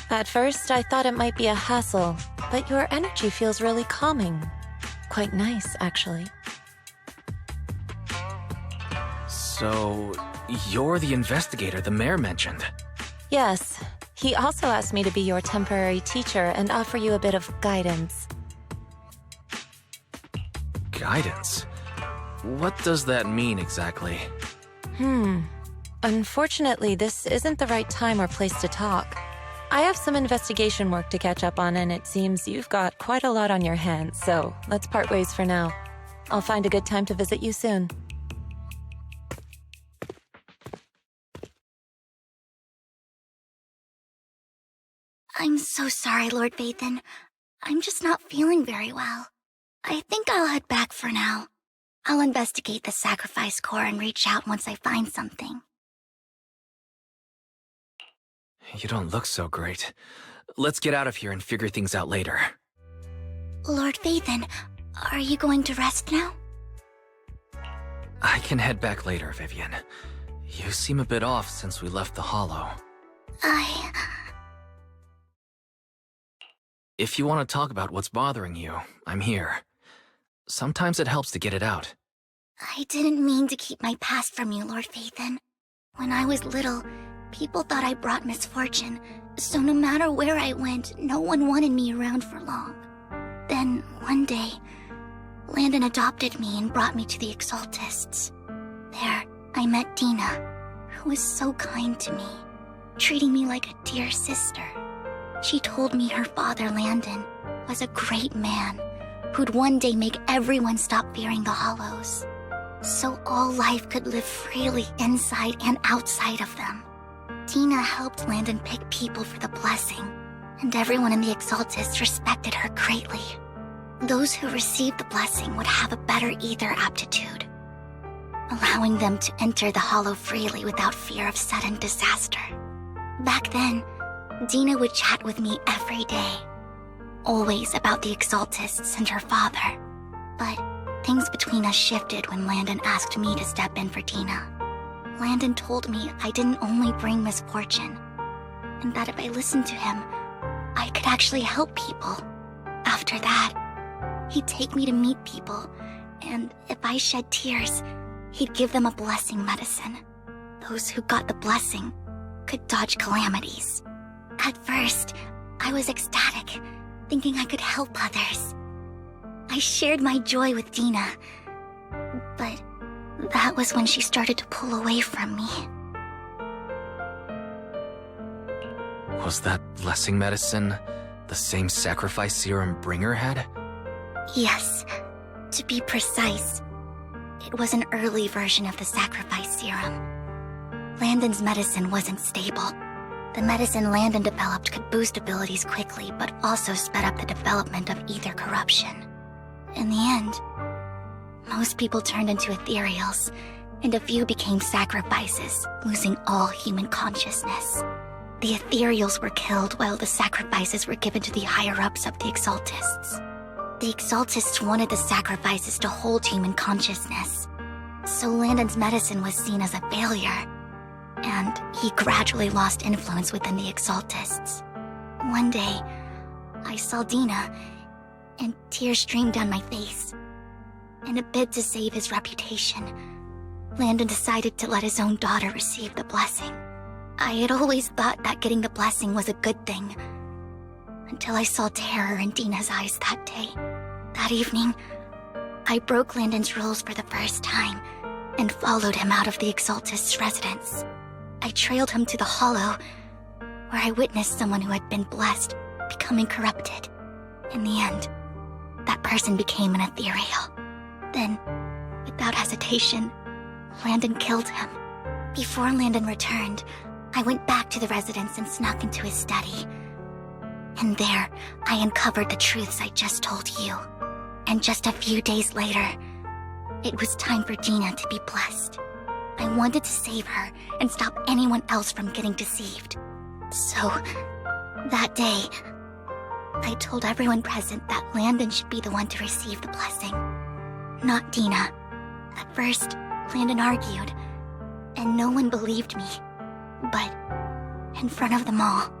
At first, I thought it might be a hassle, but your energy feels really calming. Quite nice, actually. So, you're the investigator the mayor mentioned? Yes. He also asked me to be your temporary teacher and offer you a bit of guidance. Guidance? What does that mean exactly? Unfortunately, this isn't the right time or place to talk. I have some investigation work to catch up on, and it seems you've got quite a lot on your hands, so let's part ways for now. I'll find a good time to visit you soon. I'm so sorry, Lord Phaethon. I'm just not feeling very well. I think I'll head back for now. I'll investigate the sacrifice core and reach out once I find something. You don't look so great. Let's get out of here and figure things out later. Lord Phaethon, are you going to rest now? I can head back later, Vivian. You seem a bit off since we left the Hollow. If you want to talk about what's bothering you, I'm here. Sometimes it helps to get it out. I didn't mean to keep my past from you, Lord Phaethon. When I was little, people thought I brought misfortune, so no matter where I went, no one wanted me around for long. Then, one day, Landon adopted me and brought me to the Exaltists. There, I met Dina, who was so kind to me, treating me like a dear sister. She told me her father, Landon, was a great man who'd one day make everyone stop fearing the Hollows, so all life could live freely inside and outside of them. Dina helped Landon pick people for the blessing, and everyone in the Exaltists respected her greatly. Those who received the blessing would have a better ether aptitude, allowing them to enter the Hollow freely without fear of sudden disaster. Back then, Dina would chat with me every day, always about the Exaltists and her father. But things between us shifted when Landon asked me to step in for Dina. Landon told me I didn't only bring misfortune, and that if I listened to him, I could actually help people. After that, he'd take me to meet people, and if I shed tears, he'd give them a blessing medicine. Those who got the blessing could dodge calamities. At first, I was ecstatic, thinking I could help others. I shared my joy with Dina, but that was when she started to pull away from me. Was that blessing medicine the same sacrifice serum Bringer had? Yes. To be precise, it was an early version of the sacrifice serum. Landon's medicine wasn't stable. The medicine Landon developed could boost abilities quickly, but also sped up the development of ether corruption. In the end, most people turned into ethereals, and a few became sacrifices, losing all human consciousness. The ethereals were killed while the sacrifices were given to the higher-ups of the Exaltists. The Exaltists wanted the sacrifices to hold human consciousness, so Landon's medicine was seen as a failure, and he gradually lost influence within the Exaltists. One day, I saw Dina, and tears streamed down my face. In a bid to save his reputation, Landon decided to let his own daughter receive the blessing. I had always thought that getting the blessing was a good thing, until I saw terror in Dina's eyes that day. That evening, I broke Landon's rules for the first time and followed him out of the Exaltist's residence. I trailed him to the Hollow, where I witnessed someone who had been blessed becoming corrupted. In the end, that person became an ethereal. Then, without hesitation, Landon killed him. Before Landon returned, I went back to the residence and snuck into his study. And there, I uncovered the truths I just told you. And just a few days later, it was time for Dina to be blessed. I wanted to save her and stop anyone else from getting deceived. So, that day, I told everyone present that Landon should be the one to receive the blessing, not Dina. At first, Landon argued, and no one believed me. But, in front of them all,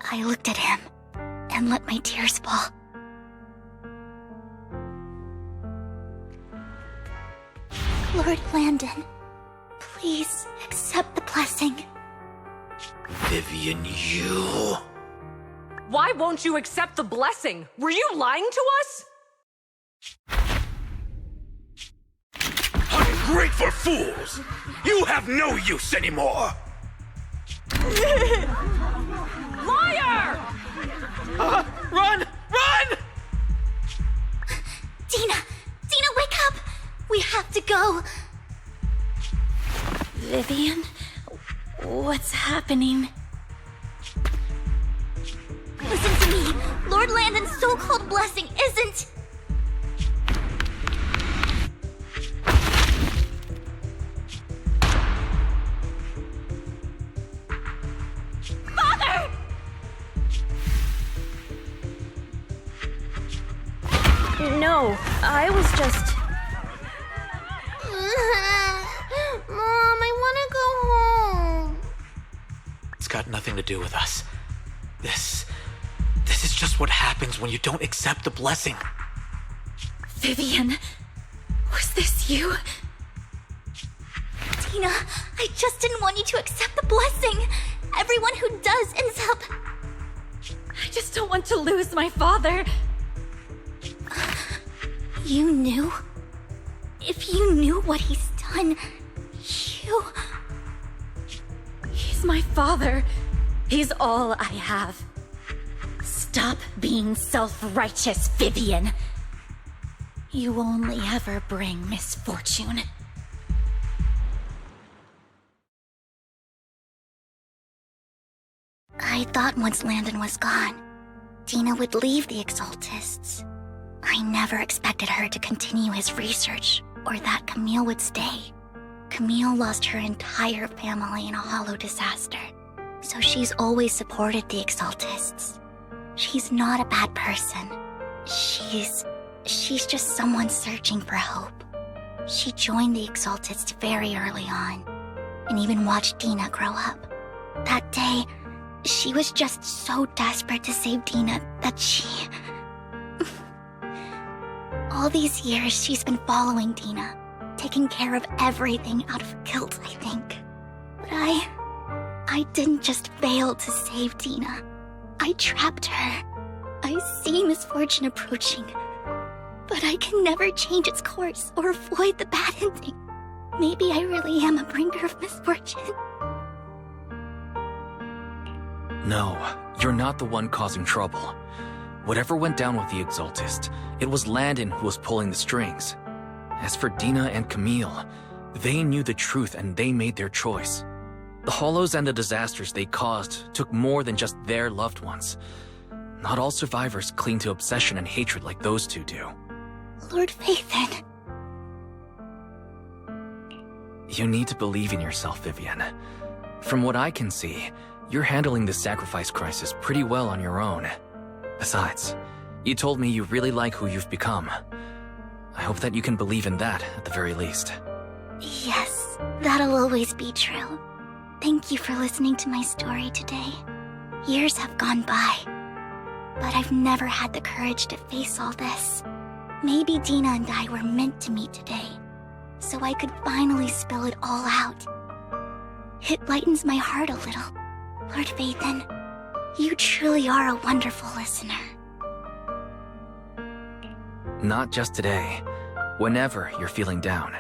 I looked at him and let my tears fall. Lord Landon, please accept the blessing. Vivian, you... Why won't you accept the blessing? Were you lying to us? Ungrateful fools! You have no use anymore! Liar! Run! Run! Dina, wake up! We have to go. Vivian, what's happening? Listen to me. Lord Landon's so-called blessing isn't... Father! No, I was just... Mom, I want to go home. It's got nothing to do with us. This is just what happens when you don't accept the blessing. Vivian, was this you? Dina, I just didn't want you to accept the blessing. Everyone who does ends up... I just don't want to lose my father. You knew? If you knew what he's done, you... He's my father. He's all I have. Stop being self-righteous, Vivian. You only ever bring misfortune. I thought once Landon was gone, Dina would leave the Exaltists. I never expected her to continue his research, or that Camille would stay. Camille lost her entire family in a hollow disaster, so she's always supported the Exaltists. She's not a bad person. She's just someone searching for hope. She joined the Exaltists very early on, and even watched Dina grow up. That day, She was just so desperate to save Dina that she... All these years, she's been following Dina, taking care of everything out of guilt, I think. But I didn't just fail to save Dina. I trapped her. I see misfortune approaching, but I can never change its course or avoid the bad ending. Maybe I really am a bringer of misfortune. No, you're not the one causing trouble. Whatever went down with the Exaltist, it was Landon who was pulling the strings. As for Dina and Camille, they knew the truth and they made their choice. The Hollows and the disasters they caused took more than just their loved ones. Not all survivors cling to obsession and hatred like those two do. Lord Phaethon. You need to believe in yourself, Vivian. From what I can see, you're handling this sacrifice crisis pretty well on your own. Besides, you told me you really like who you've become. I hope that you can believe in that at the very least. Yes, that'll always be true. Thank you for listening to my story today. Years have gone by, but I've never had the courage to face all this. Maybe Dina and I were meant to meet today, so I could finally spill it all out. It lightens my heart a little. Lord Phaethon, you truly are a wonderful listener. Not just today. Whenever you're feeling down,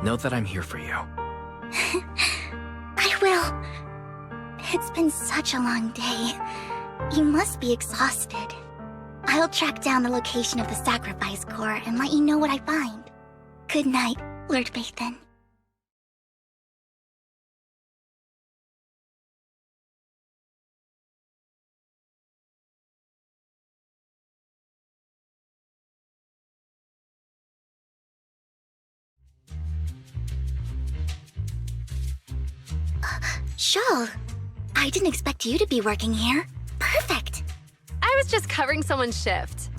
know that I'm here for you. I will. It's been such a long day. You must be exhausted. I'll track down the location of the sacrifice core and let you know what I find. Good night, Lord Phaethon. Shawl, I didn't expect you to be working here. Perfect. I was just covering someone's shift.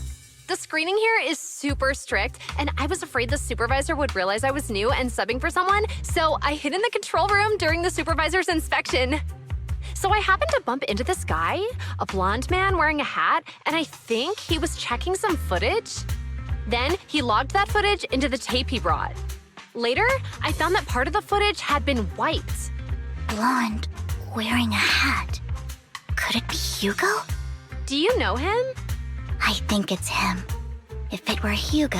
The screening here is super strict, and I was afraid the supervisor would realize I was new and subbing for someone, so I hid in the control room during the supervisor's inspection. So I happened to bump into this guy, a blonde man wearing a hat, and I think he was checking some footage. Then he logged that footage into the tape he brought. Later, I found that part of the footage had been wiped. Blonde, wearing a hat. Could it be Hugo? Do you know him? I think it's him. If it were Hugo...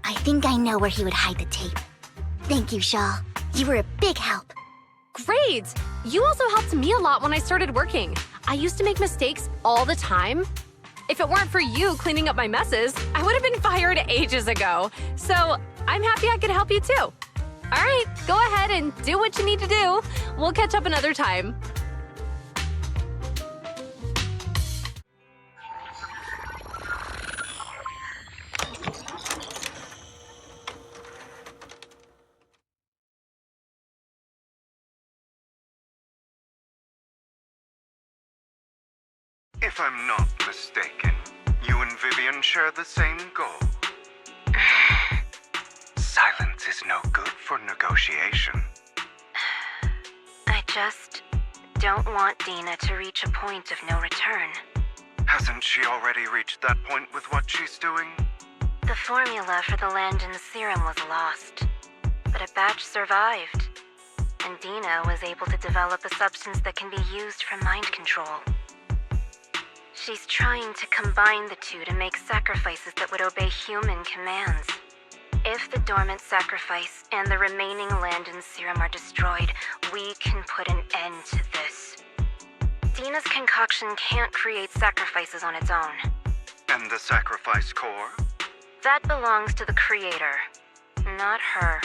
I think I know where he would hide the tape. Thank you, Shaw. You were a big help. Great! You also helped me a lot when I started working. I used to make mistakes all the time. If it weren't for you cleaning up my messes, I would have been fired ages ago. So I'm happy I could help you too. All right, go ahead and do what you need to do. We'll catch up another time. If I'm not mistaken, you and Vivian share the same goal. Silence is no good for negotiation. I just don't want Dina to reach a point of no return. Hasn't she already reached that point with what she's doing? The formula for the Landon serum was lost, but a batch survived, and Dina was able to develop a substance that can be used for mind control. She's trying to combine the two to make sacrifices that would obey human commands. If the dormant sacrifice and the remaining Landon serum are destroyed, we can put an end to this. Dina's concoction can't create sacrifices on its own. And the sacrifice core? That belongs to the creator, not her.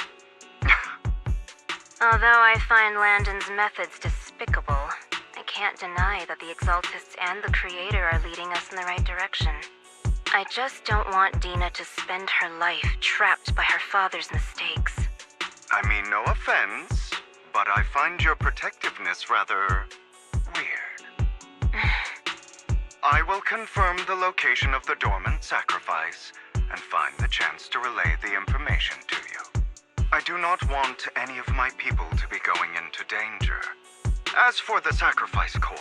Although I find Landon's methods despicable, I can't deny that the Exaltists and the creator are leading us in the right direction. I just don't want Dina to spend her life trapped by her father's mistakes. I mean, no offense, but I find your protectiveness rather weird. I will confirm the location of the dormant sacrifice and find the chance to relay the information to you. I do not want any of my people to be going into danger. As for the sacrifice core,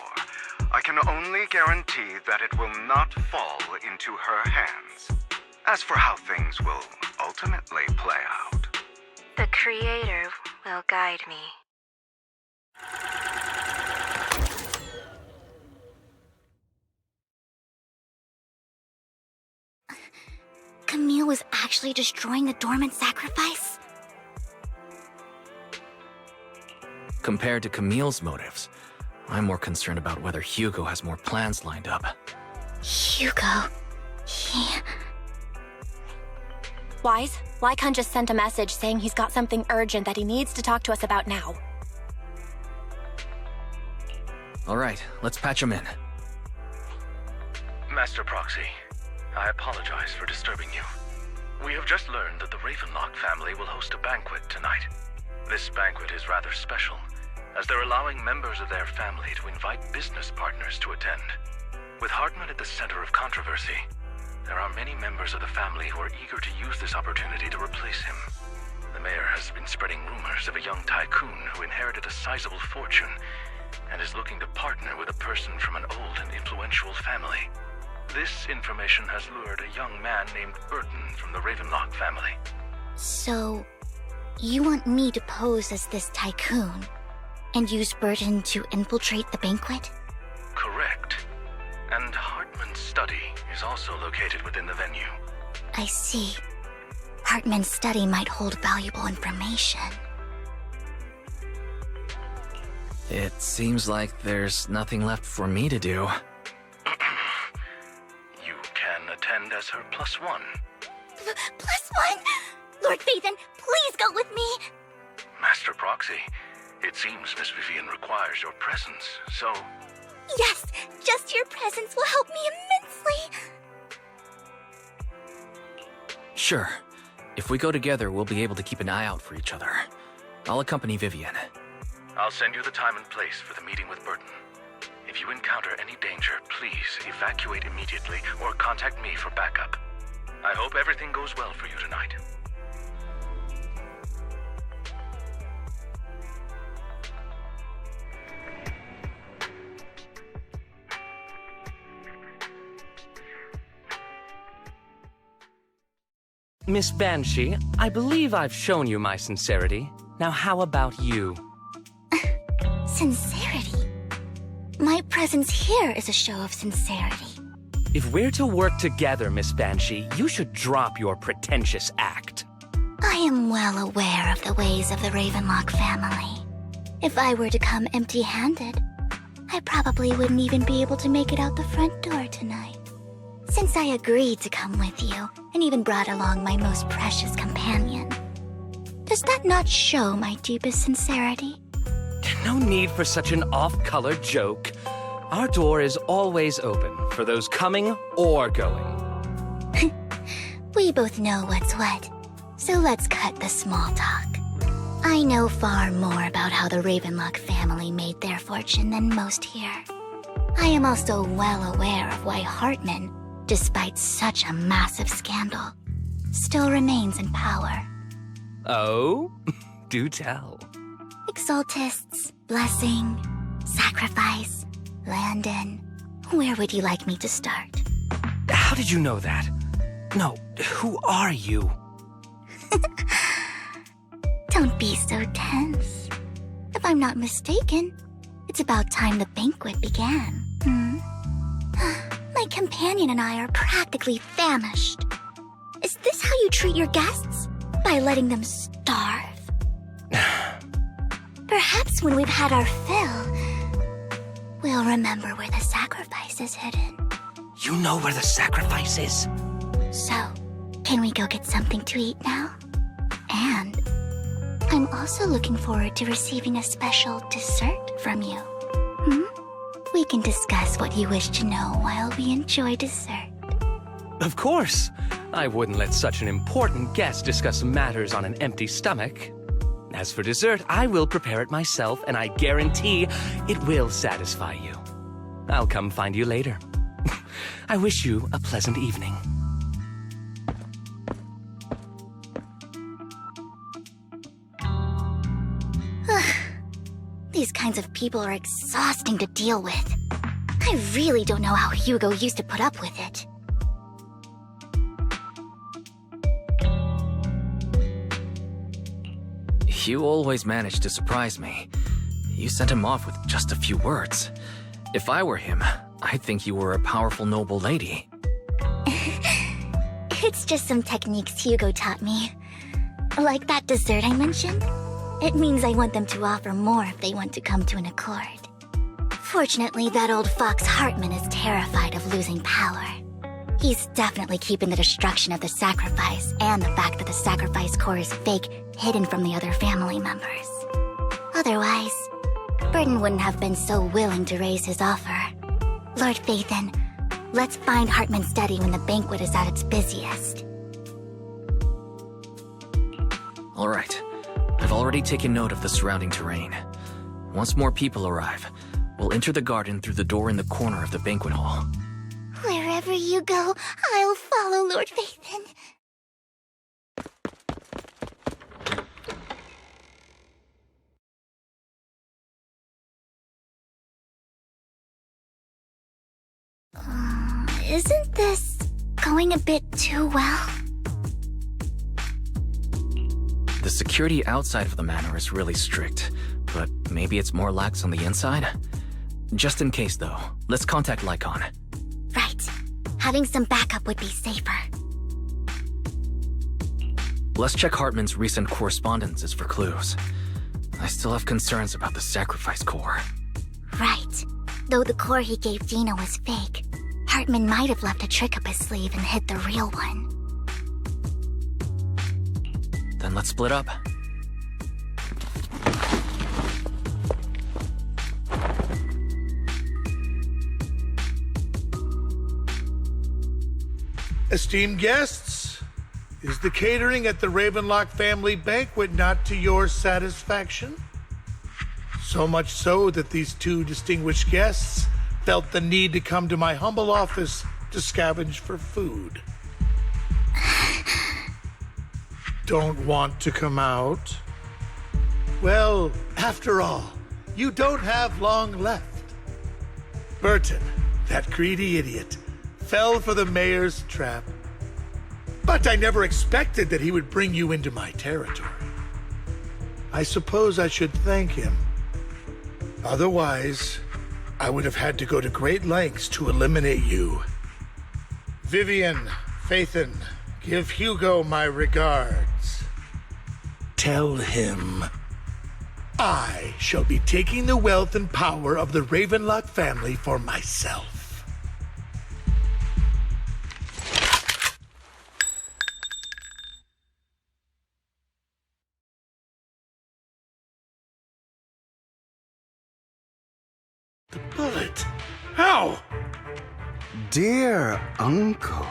I can only guarantee that it will not fall into her hands. As for how things will ultimately play out, The Creator will guide me. Camille was actually destroying the dormant sacrifice? Compared to Camille's motives, I'm more concerned about whether Hugo has more plans lined up. Hugo... he... Wise, Lycon just sent a message saying he's got something urgent that he needs to talk to us about now. All right, let's patch him in. Master Proxy, I apologize for disturbing you. We have just learned that the Ravenlock family will host a banquet tonight. This banquet is rather special, as they're allowing members of their family to invite business partners to attend. With Hartman at the center of controversy, there are many members of the family who are eager to use this opportunity to replace him. The mayor has been spreading rumors of a young tycoon who inherited a sizable fortune and is looking to partner with a person from an old and influential family. This information has lured a young man named Burton from the Ravenlock family. So, you want me to pose as this tycoon and use Burton to infiltrate the banquet? Correct. And Hartman's study is also located within the venue. I see. Hartman's study might hold valuable information. It seems like there's nothing left for me to do. You can attend as her +1. +1? Lord Phaethon, please go with me! Master Proxy, it seems Miss Vivian requires your presence, so... Yes, just your presence will help me immensely! Sure. If we go together, we'll be able to keep an eye out for each other. I'll accompany Vivian. I'll send you the time and place for the meeting with Burton. If you encounter any danger, please evacuate immediately or contact me for backup. I hope everything goes well for you tonight. Miss Banshee, I believe I've shown you my sincerity. Now how about you? Sincerity? My presence here is a show of sincerity. If we're to work together, Miss Banshee, you should drop your pretentious act. I am well aware of the ways of the Ravenlock family. If I were to come empty-handed, I probably wouldn't even be able to make it out the front door tonight. Since I agreed to come with you, and even brought along my most precious companion, does that not show my deepest sincerity? No need for such an off-color joke. Our door is always open for those coming or going. We both know what's what, so let's cut the small talk. I know far more about how the Ravenlock family made their fortune than most here. I am also well aware of why Hartman, despite such a massive scandal, still remains in power. Oh? Do tell. Exaltists, blessing, sacrifice, Landon. Where would you like me to start? How did you know that? No, who are you? Don't be so tense. If I'm not mistaken, it's about time the banquet began. My companion and I are practically famished. Is this how you treat your guests? By letting them starve? Perhaps when we've had our fill, we'll remember where the sacrifice is hidden. You know where the sacrifice is? So, can we go get something to eat now? And I'm also looking forward to receiving a special dessert from you. We can discuss what you wish to know while we enjoy dessert. Of course. I wouldn't let such an important guest discuss matters on an empty stomach. As for dessert, I will prepare it myself, and I guarantee it will satisfy you. I'll come find you later. I wish you a pleasant evening. these kinds of people are exhausting to deal with. I really don't know how Hugo used to put up with it. You always managed to surprise me. You sent him off with just a few words. If I were him, I'd think you were a powerful noble lady. It's just some techniques Hugo taught me. Like that dessert I mentioned. It means I want them to offer more if they want to come to an accord. Fortunately, that old fox Hartman is terrified of losing power. He's definitely keeping the destruction of the sacrifice and the fact that the sacrifice core is fake hidden from the other family members. Otherwise, Burton wouldn't have been so willing to raise his offer. Lord Phaethon, let's find Hartman's study when the banquet is at its busiest. All right. I've already taken note of the surrounding terrain. Once more people arrive, we'll enter the garden through the door in the corner of the banquet hall. Wherever you go, I'll follow, Lord Phaethon. Isn't this going a bit too well? The security outside of the manor is really strict, but maybe it's more lax on the inside? Just in case, though, let's contact Lycon. Right. Having some backup would be safer. Let's check Hartman's recent correspondences for clues. I still have concerns about the sacrifice core. Right. Though the core he gave Dina was fake, Hartman might have left a trick up his sleeve and hid the real one. Then let's split up. Esteemed guests, is the catering at the Ravenlock family banquet not to your satisfaction? So much so that these two distinguished guests felt the need to come to my humble office to scavenge for food. Don't want to come out? Well, after all, you don't have long left. Burton, that greedy idiot, fell for the mayor's trap. But I never expected that he would bring you into my territory. I suppose I should thank him. Otherwise, I would have had to go to great lengths to eliminate you. Vivian, Phaethon, give Hugo my regards. Tell him I shall be taking the wealth and power of the Ravenlock family for myself. The bullet? How? Dear Uncle,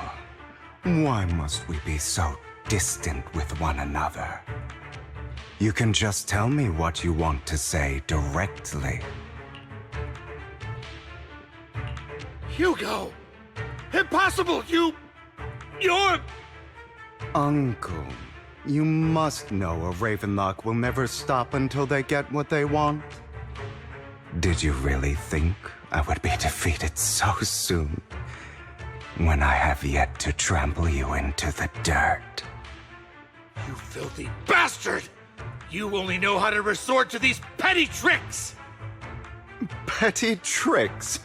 why must we be so distant with one another? You can just tell me what you want to say directly. Hugo! Impossible! You're... Uncle, you must know a Ravenlock will never stop until they get what they want. Did you really think I would be defeated so soon, when I have yet to trample you into the dirt? You filthy bastard! You only know how to resort to these petty tricks! Petty tricks?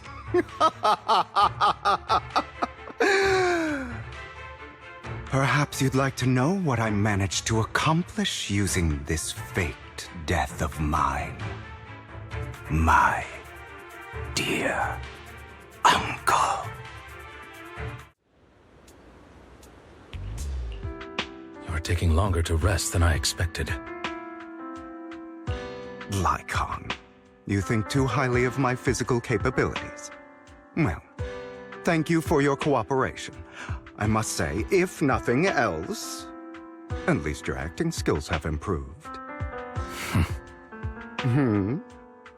Perhaps you'd like to know what I managed to accomplish using this faked death of mine. My dear Uncle. You're taking longer to rest than I expected. Lycon, you think too highly of my physical capabilities. Well, thank you for your cooperation. I must say, if nothing else, at least your acting skills have improved.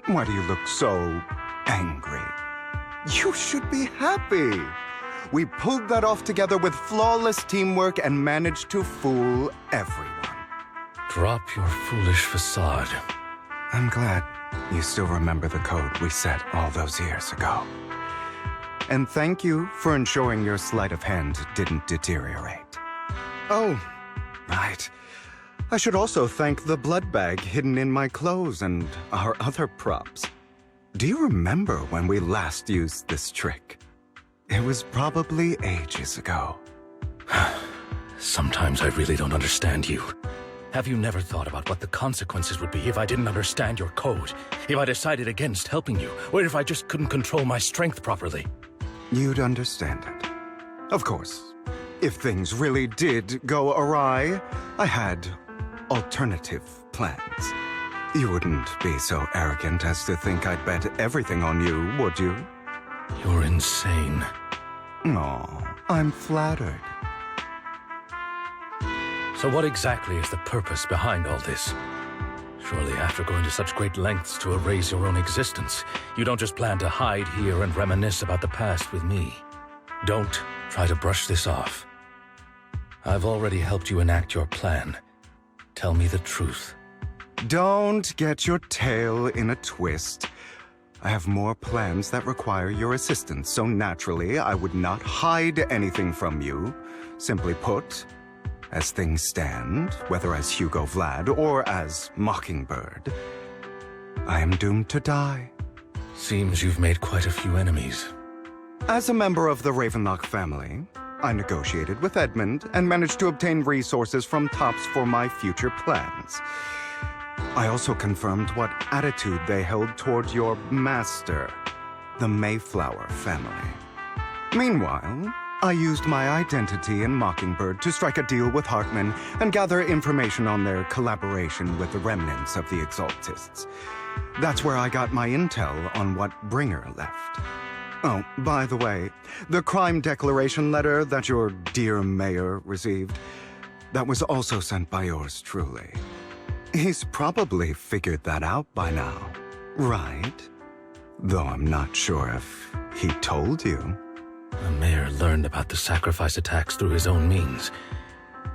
Why do you look so angry? You should be happy. We pulled that off together with flawless teamwork and managed to fool everyone. Drop your foolish facade. I'm glad You still remember the code we set all those years ago. And thank you for ensuring your sleight of hand didn't deteriorate. Oh, right. I should also thank the blood bag hidden in my clothes and our other props. Do you remember when we last used this trick? It was probably ages ago. Sometimes I really don't understand you. Have you never thought about what the consequences would be if I didn't understand your code? If I decided against helping you? Or if I just couldn't control my strength properly? You'd understand it. Of course, if things really did go awry, I had alternative plans. You wouldn't be so arrogant as to think I'd bet everything on you, would you? You're insane. Aw, I'm flattered. So what exactly is the purpose behind all this? Surely after going to such great lengths to erase your own existence, you don't just plan to hide here and reminisce about the past with me. Don't try to brush this off. I've already helped you enact your plan. Tell me the truth. Don't get your tail in a twist. I have more plans that require your assistance, so naturally I would not hide anything from you. Simply put, as things stand, whether as Hugo Vlad or as Mockingbird, I am doomed to die. Seems you've made quite a few enemies. As a member of the Ravenlock family, I negotiated with Edmund and managed to obtain resources from Tops for my future plans. I also confirmed what attitude they held toward your master, the Mayflower family. Meanwhile, I used my identity in Mockingbird to strike a deal with Hartman and gather information on their collaboration with the remnants of the Exaltists. That's where I got my intel on what Bringer left. Oh, by the way, the crime declaration letter that your dear mayor received, that was also sent by yours truly. He's probably figured that out by now, right? Though I'm not sure if he told you. The mayor learned about the sacrifice attacks through his own means,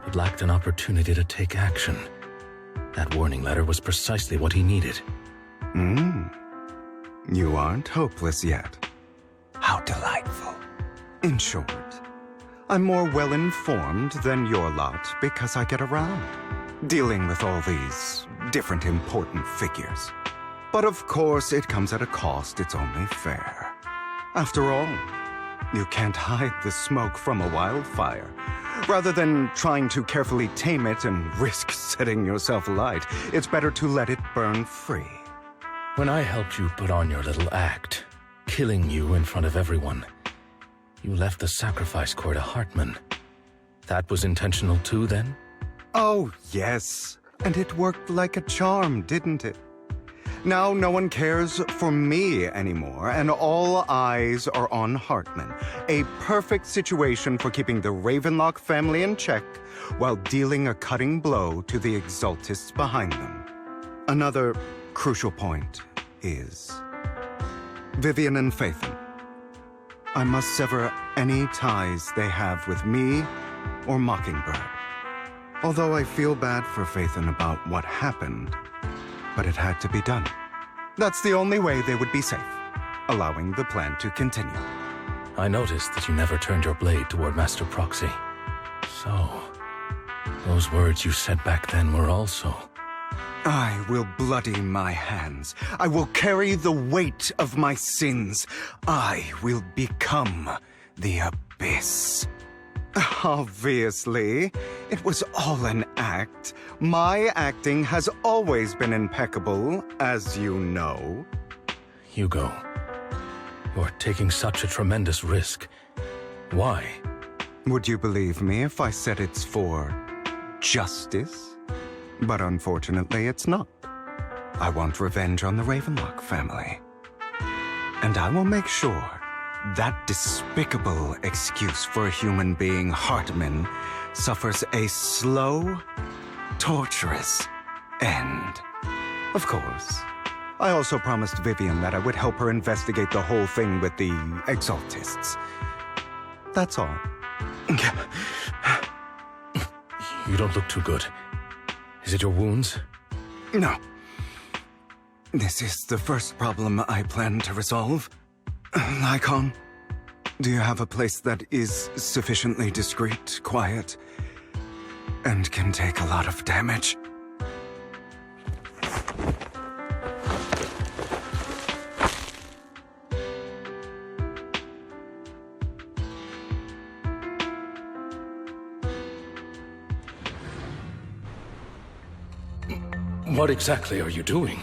but lacked an opportunity to take action. That warning letter was precisely what he needed. You aren't hopeless yet. How delightful. In short, I'm more well-informed than your lot because I get around, dealing with all these different important figures. But of course, it comes at a cost. It's only fair. After all, you can't hide the smoke from a wildfire. Rather than trying to carefully tame it and risk setting yourself alight, it's better to let it burn free. When I helped you put on your little act, killing you in front of everyone, you left the sacrifice core to Hartman. That was intentional too, then? Oh, yes. And it worked like a charm, didn't it? Now no one cares for me anymore, and all eyes are on Hartman. A perfect situation for keeping the Ravenlock family in check while dealing a cutting blow to the Exaltists behind them. Another crucial point is Vivian and Phaethon. I must sever any ties they have with me or Mockingbird. Although I feel bad for Phaethon about what happened, but it had to be done. That's the only way they would be safe, allowing the plan to continue. I noticed that you never turned your blade toward Master Proxy. So, those words you said back then were also... I will bloody my hands. I will carry the weight of my sins. I will become the Abyss. Obviously, it was all an act. My acting has always been impeccable, as you know. Hugo, you're taking such a tremendous risk. Why? Would you believe me if I said it's for justice? But unfortunately, it's not. I want revenge on the Ravenlock family. And I will make sure that despicable excuse for a human being, Hartman, suffers a slow, torturous end. Of course, I also promised Vivian that I would help her investigate the whole thing with the Exaltists. That's all. You don't look too good. Is it your wounds? No. This is the first problem I plan to resolve. Lycon, do you have a place that is sufficiently discreet, quiet, and can take a lot of damage? What exactly are you doing?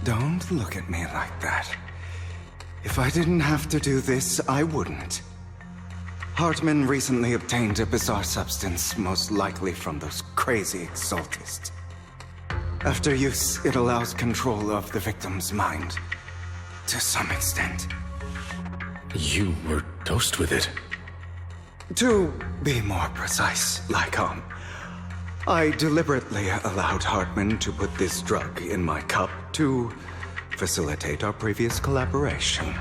Don't look at me like that. If I didn't have to do this, I wouldn't. Hartman recently obtained a bizarre substance, most likely from those crazy exaltists. After use, it allows control of the victim's mind. To some extent. You were dosed with it? To be more precise, Lycon, I deliberately allowed Hartman to put this drug in my cup to facilitate our previous collaboration.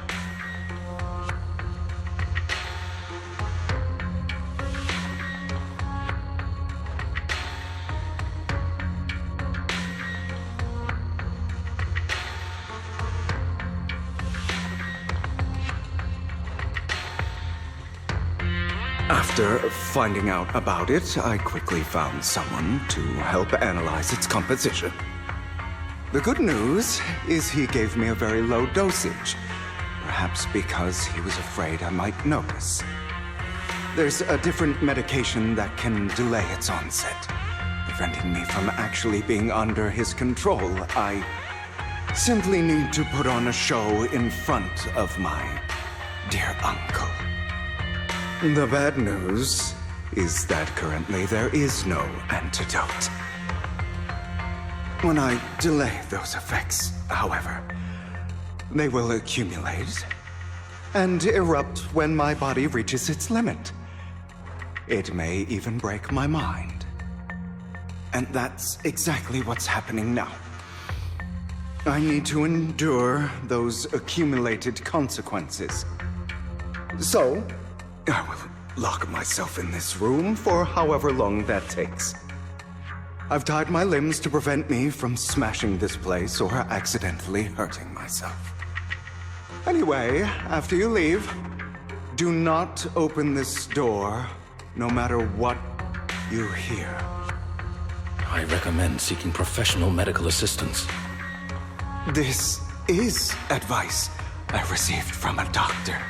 After finding out about it, I quickly found someone to help analyze its composition. The good news is he gave me a very low dosage, perhaps because he was afraid I might notice. There's a different medication that can delay its onset, preventing me from actually being under his control. I simply need to put on a show in front of my dear uncle. The bad news is that currently there is no antidote. When I delay those effects, however, they will accumulate and erupt when my body reaches its limit. It may even break my mind. And that's exactly what's happening now. I need to endure those accumulated consequences. So, I will lock myself in this room for however long that takes. I've tied my limbs to prevent me from smashing this place or accidentally hurting myself. Anyway, after you leave, do not open this door, no matter what you hear. I recommend seeking professional medical assistance. This is advice I received from a doctor.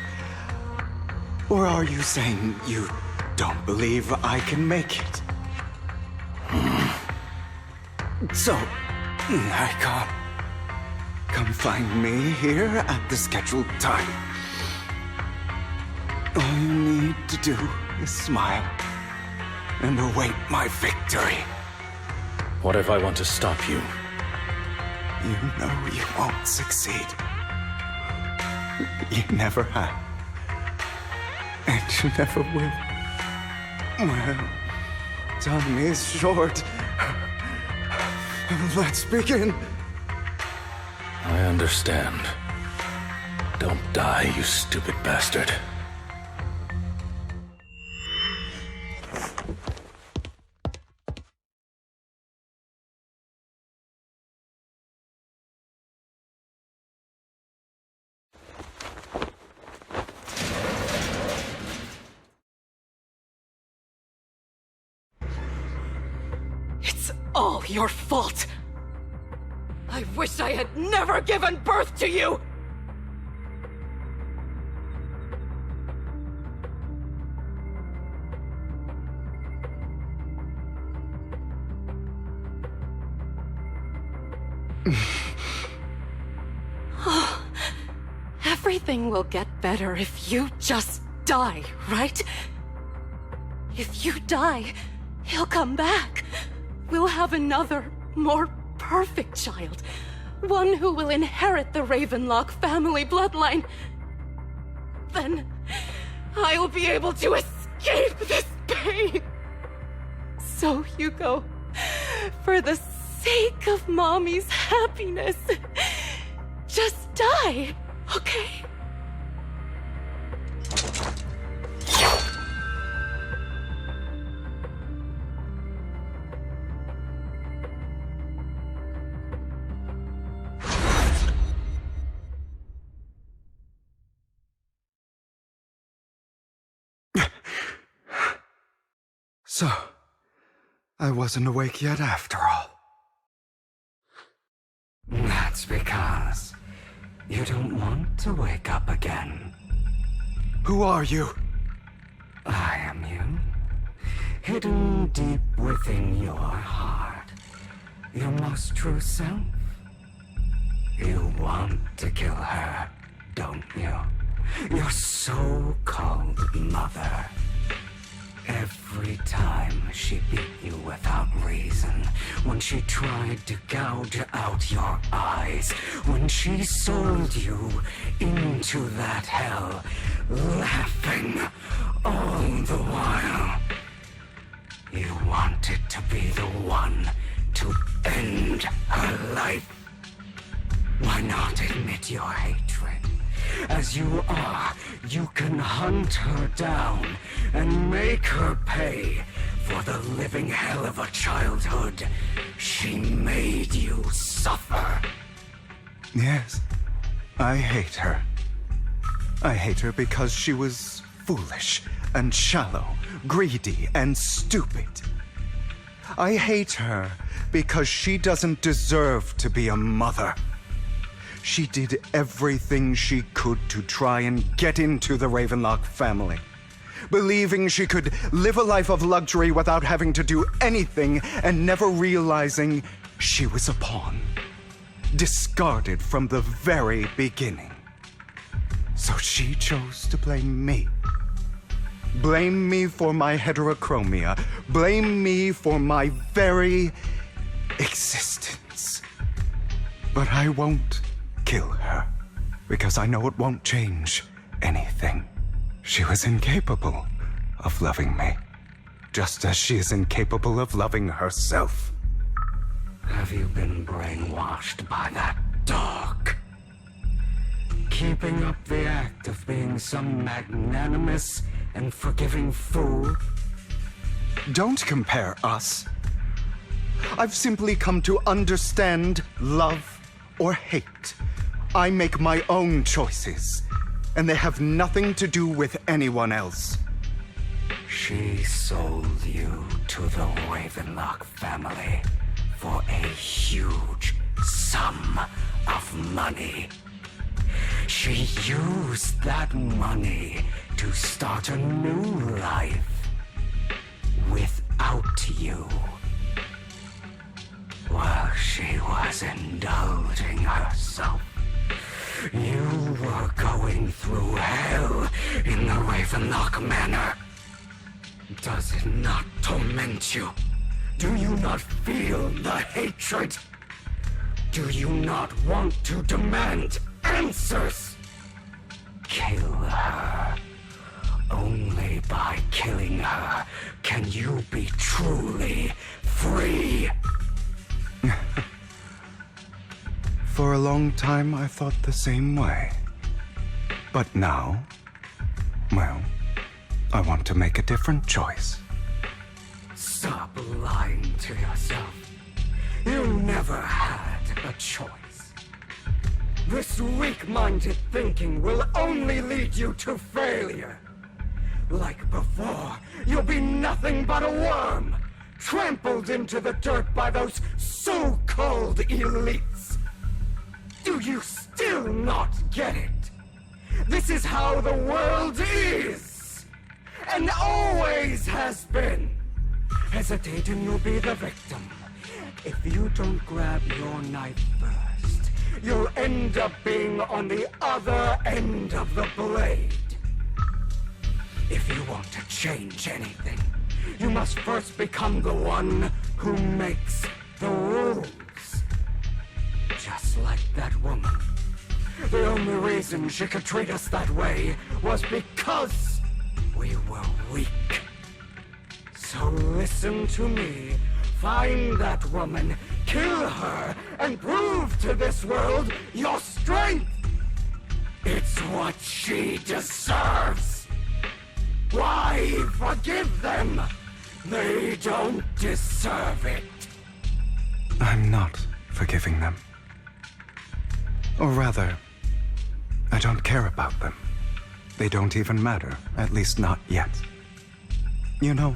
Or are you saying you don't believe I can make it? So, Lycon, come find me here at the scheduled time. All you need to do is smile and await my victory. What if I want to stop you? You know you won't succeed. You never have. And you never will. Well, time is short. Let's begin. I understand. Don't die, you stupid bastard. All your fault. I wish I had never given birth to you! Oh, everything will get better if you just die, right? If you die, he'll come back. We'll have another, more perfect child. One who will inherit the Ravenlock family bloodline. Then I'll be able to escape this pain. So, Hugo, for the sake of Mommy's happiness, just die, okay? So, I wasn't awake yet after all. That's because you don't want to wake up again. Who are you? I am you. Hidden deep within your heart. Your most true self. You want to kill her, don't you? Your so-called mother. Every time she beat you without reason, when she tried to gouge out your eyes, when she sold you into that hell, laughing all the while. You wanted to be the one to end her life. Why not admit your hatred? As you are, you can hunt her down and make her pay for the living hell of a childhood she made you suffer. Yes, I hate her. I hate her because she was foolish and shallow, greedy and stupid. I hate her because she doesn't deserve to be a mother. She did everything she could to try and get into the Ravenlock family, believing she could live a life of luxury without having to do anything and never realizing she was a pawn, discarded from the very beginning. So she chose to blame me. Blame me for my heterochromia. Blame me for my very existence. But I won't kill her, because I know it won't change anything. She was incapable of loving me, just as she is incapable of loving herself. Have you been brainwashed by that dog? Keeping up the act of being some magnanimous and forgiving fool? Don't compare us. I've simply come to understand love or hate. I make my own choices, and they have nothing to do with anyone else. She sold you to the Ravenlock family for a huge sum of money. She used that money to start a new life without you. While she was indulging herself, you were going through hell in the Ravenlock Manor. Does it not torment you? Do you not feel the hatred? Do you not want to demand answers? Kill her. Only by killing her can you be truly free. For a long time, I thought the same way. But now, well, I want to make a different choice. Stop lying to yourself. You never had a choice. This weak-minded thinking will only lead you to failure. Like before, you'll be nothing but a worm, trampled into the dirt by those so-called elites. Do you still not get it? This is how the world is, and always has been. Hesitate and you'll be the victim. If you don't grab your knife first, you'll end up being on the other end of the blade. If you want to change anything, you must first become the one who makes the rules. Just like that woman. The only reason she could treat us that way was because we were weak. So listen to me. Find that woman, kill her, and prove to this world your strength. It's what she deserves. Why forgive them? They don't deserve it. I'm not forgiving them. Or rather, I don't care about them. They don't even matter, at least not yet. You know,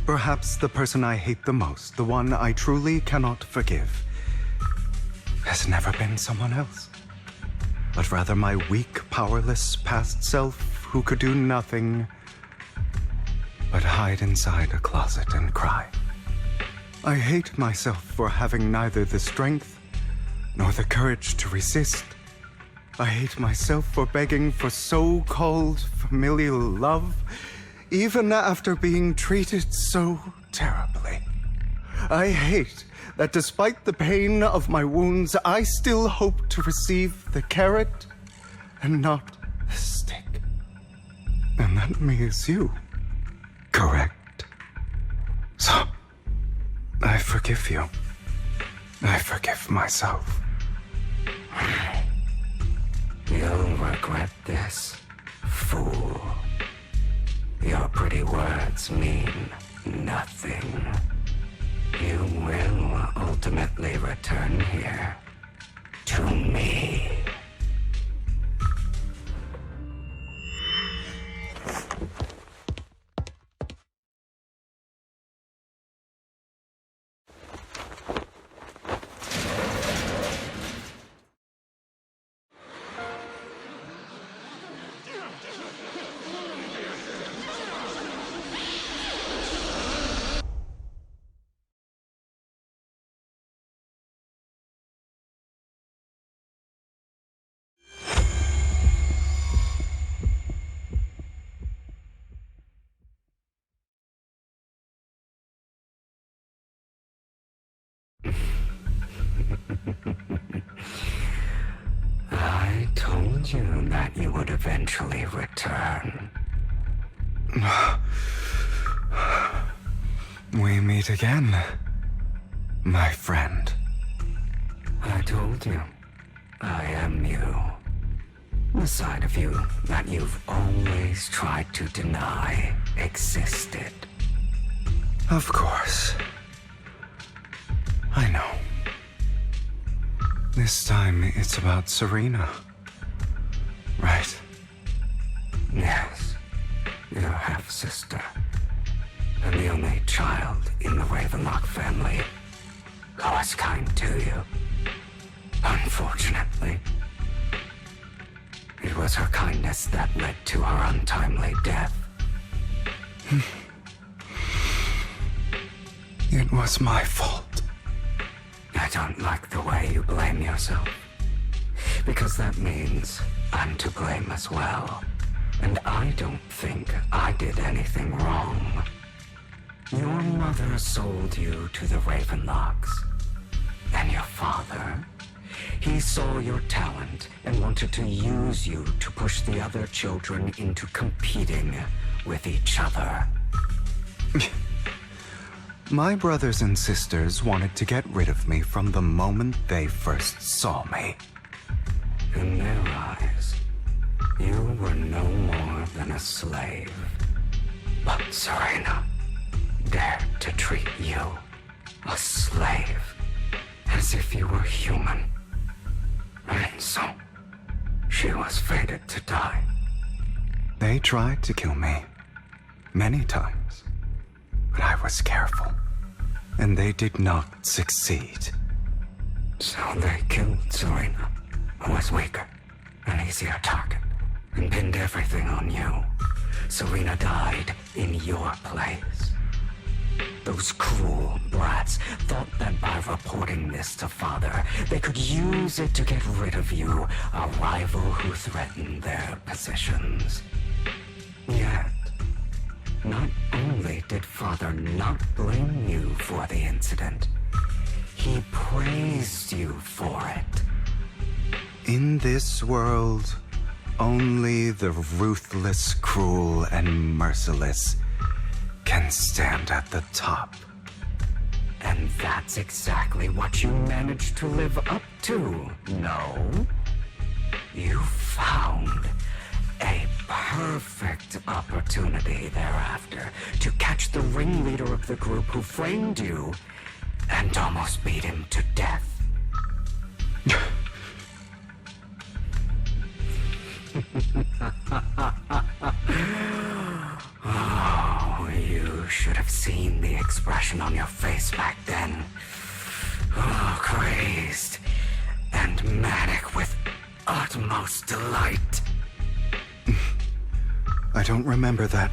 Perhaps the person I hate the most, the one I truly cannot forgive, has never been someone else, but rather my weak, powerless past self who could do nothing but hide inside a closet and cry. I hate myself for having neither the strength nor the courage to resist. I hate myself for begging for so-called familial love, even after being treated so terribly. I hate that despite the pain of my wounds, I still hope to receive the carrot and not the stick. And that means you, correct? So, I forgive you. I forgive myself. You'll regret this, fool. Your pretty words mean nothing. You will ultimately return here to me. I told you that you would eventually return. We meet again, my friend. I told you, I am you. The side of you that you've always tried to deny existed. Of course. I know. This time it's about Serena, right? Yes, your half-sister, and the only child in the Ravenlock family who was kind to you. Unfortunately, it was her kindness that led to her untimely death. It was my fault. I don't like the way you blame yourself, because that means I'm to blame as well. And I don't think I did anything wrong. Your mother sold you to the Ravenlocks. And your father, he saw your talent and wanted to use you to push the other children into competing with each other. My brothers and sisters wanted to get rid of me from the moment they first saw me. In their eyes, you were no more than a slave. But Serena dared to treat you, a slave, as if you were human. And so, she was fated to die. They tried to kill me many times, but I was careful, and they did not succeed. So they killed Serena, who was weaker, an easier target, and pinned everything on you. Serena died in your place. Those cruel brats thought that by reporting this to Father, they could use it to get rid of you, a rival who threatened their positions. Yet, not only did Father not blame you for the incident, he praised you for it. In this world, only the ruthless, cruel, and merciless can stand at the top. And that's exactly what you managed to live up to, no? You found a perfect opportunity thereafter to catch the ringleader of the group who framed you and almost beat him to death. Oh, you should have seen the expression on your face back then. Oh, crazed and manic with utmost delight. I don't remember that.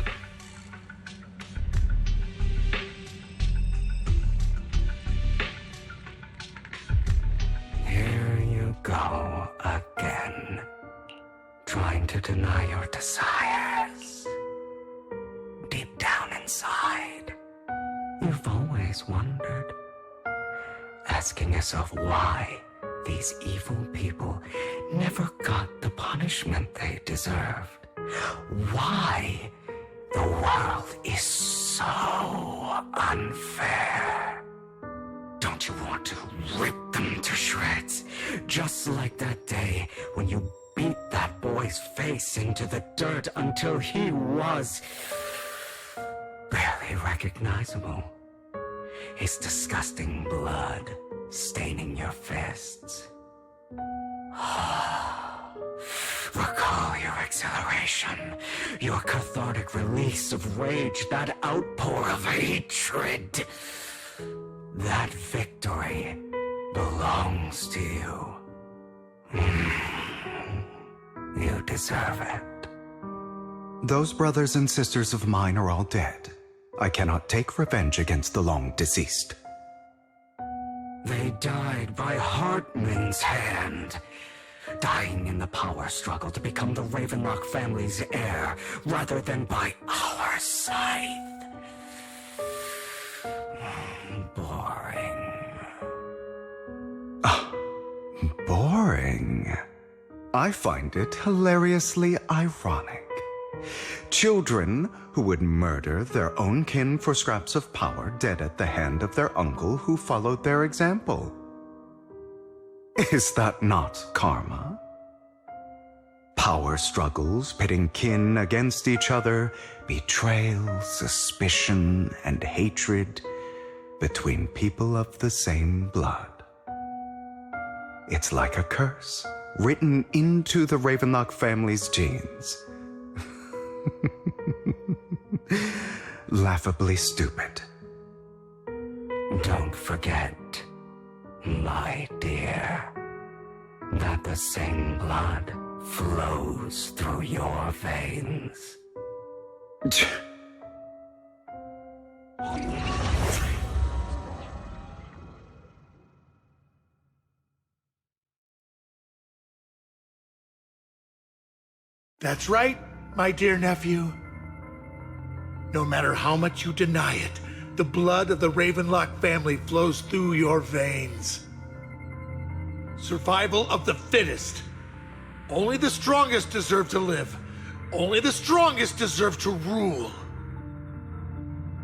Here you go again, trying to deny your desires. Deep down inside, you've always wondered, asking yourself why these evil people never got the punishment they deserved. Why the world is so unfair. Don't you want to rip them to shreds? Just like that day when you beat that boy's face into the dirt until he was barely recognizable. His disgusting blood staining your fists. Recall your exhilaration, your cathartic release of rage, that outpour of hatred. That victory belongs to you. You deserve it. Those brothers and sisters of mine are all dead. I cannot take revenge against the long deceased. They died by Hartman's hand, dying in the power struggle to become the Ravenlock family's heir, rather than by our scythe. Boring. Boring. I find it hilariously ironic. Children who would murder their own kin for scraps of power dead at the hand of their uncle who followed their example. Is that not karma? Power struggles pitting kin against each other, betrayal, suspicion, and hatred between people of the same blood. It's like a curse written into the Ravenlock family's genes. Laughably stupid. Don't forget, my dear, that the same blood flows through your veins. That's right, my dear nephew. No matter how much you deny it, the blood of the Ravenlock family flows through your veins. Survival of the fittest. Only the strongest deserve to live. Only the strongest deserve to rule.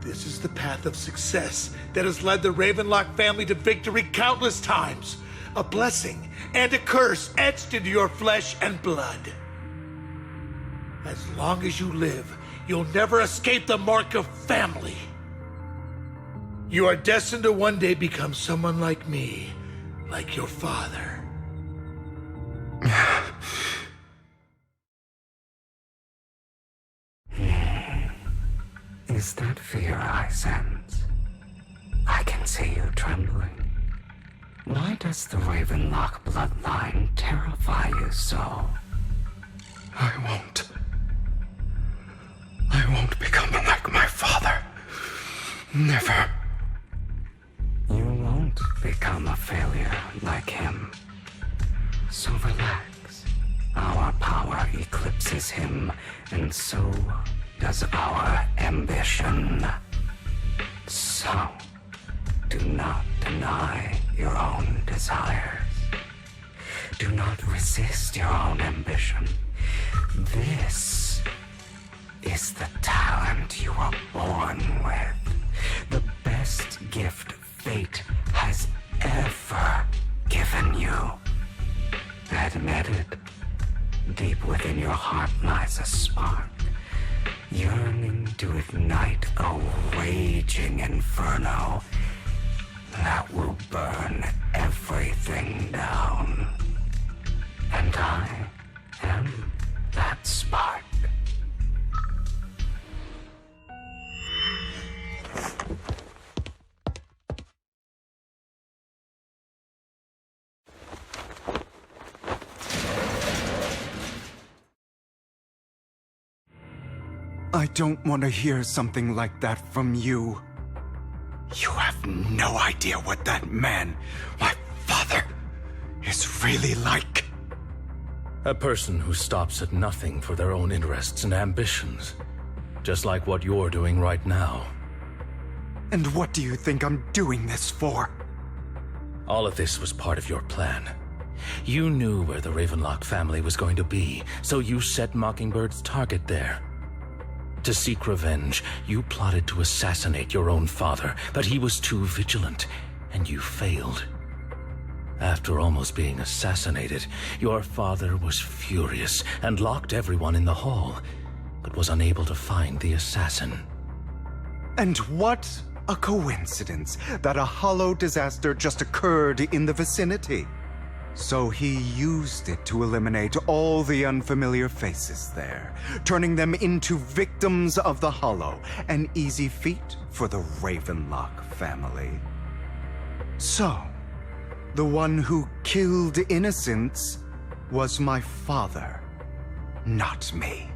This is the path of success that has led the Ravenlock family to victory countless times. A blessing and a curse etched into your flesh and blood. As long as you live, you'll never escape the mark of family. You are destined to one day become someone like me, like your father. Is that fear I sense? I can see you trembling. Why does the Ravenlock bloodline terrify you so? I won't become like my father. Never. You won't become a failure like him. So relax. Our power eclipses him, and so does our ambition. So, do not deny your own desires. Do not resist your own ambition. This is the talent you were born with. The best gift fate has ever given you. Admit it. Deep within your heart lies a spark, yearning to ignite a raging inferno that will burn everything down. And I am that spark. I don't want to hear something like that from you. You have no idea what that man, my father, is really like. A person who stops at nothing for their own interests and ambitions. Just like what you're doing right now. And what do you think I'm doing this for? All of this was part of your plan. You knew where the Ravenlock family was going to be, so you set Mockingbird's target there. To seek revenge, you plotted to assassinate your own father, but he was too vigilant, and you failed. After almost being assassinated, your father was furious and locked everyone in the hall, but was unable to find the assassin. And what a coincidence that a hollow disaster just occurred in the vicinity. So he used it to eliminate all the unfamiliar faces there, turning them into victims of the hollow, an easy feat for the Ravenlock family. So, the one who killed innocents was my father, not me.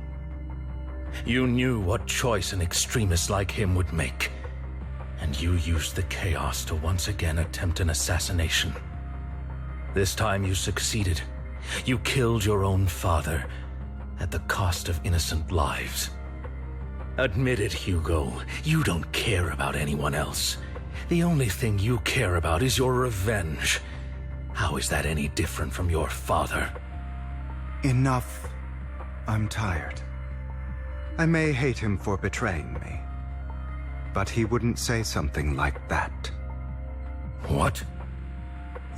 You knew what choice an extremist like him would make, and you used the chaos to once again attempt an assassination. This time you succeeded. You killed your own father at the cost of innocent lives. Admit it, Hugo. You don't care about anyone else. The only thing you care about is your revenge. How is that any different from your father? Enough. I'm tired. I may hate him for betraying me, but he wouldn't say something like that. What?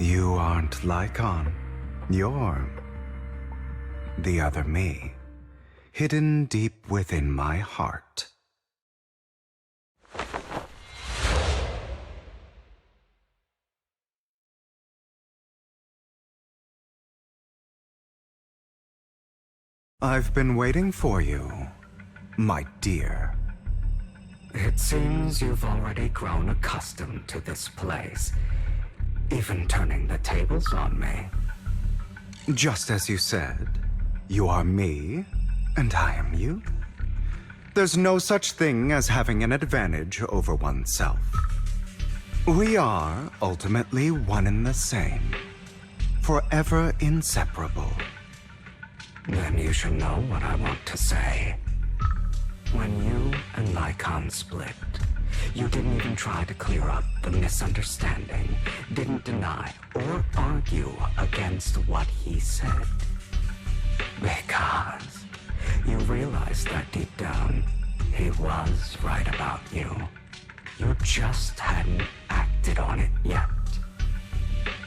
You aren't Lycon. You're the other me, hidden deep within my heart. I've been waiting for you, my dear. It seems you've already grown accustomed to this place, even turning the tables on me. Just as you said, you are me, and I am you. There's no such thing as having an advantage over oneself. We are ultimately one and the same, forever inseparable. Then you should know what I want to say. When you and Lycon split, you didn't even try to clear up the misunderstanding, didn't deny or argue against what he said. Because you realized that deep down, he was right about you. You just hadn't acted on it yet.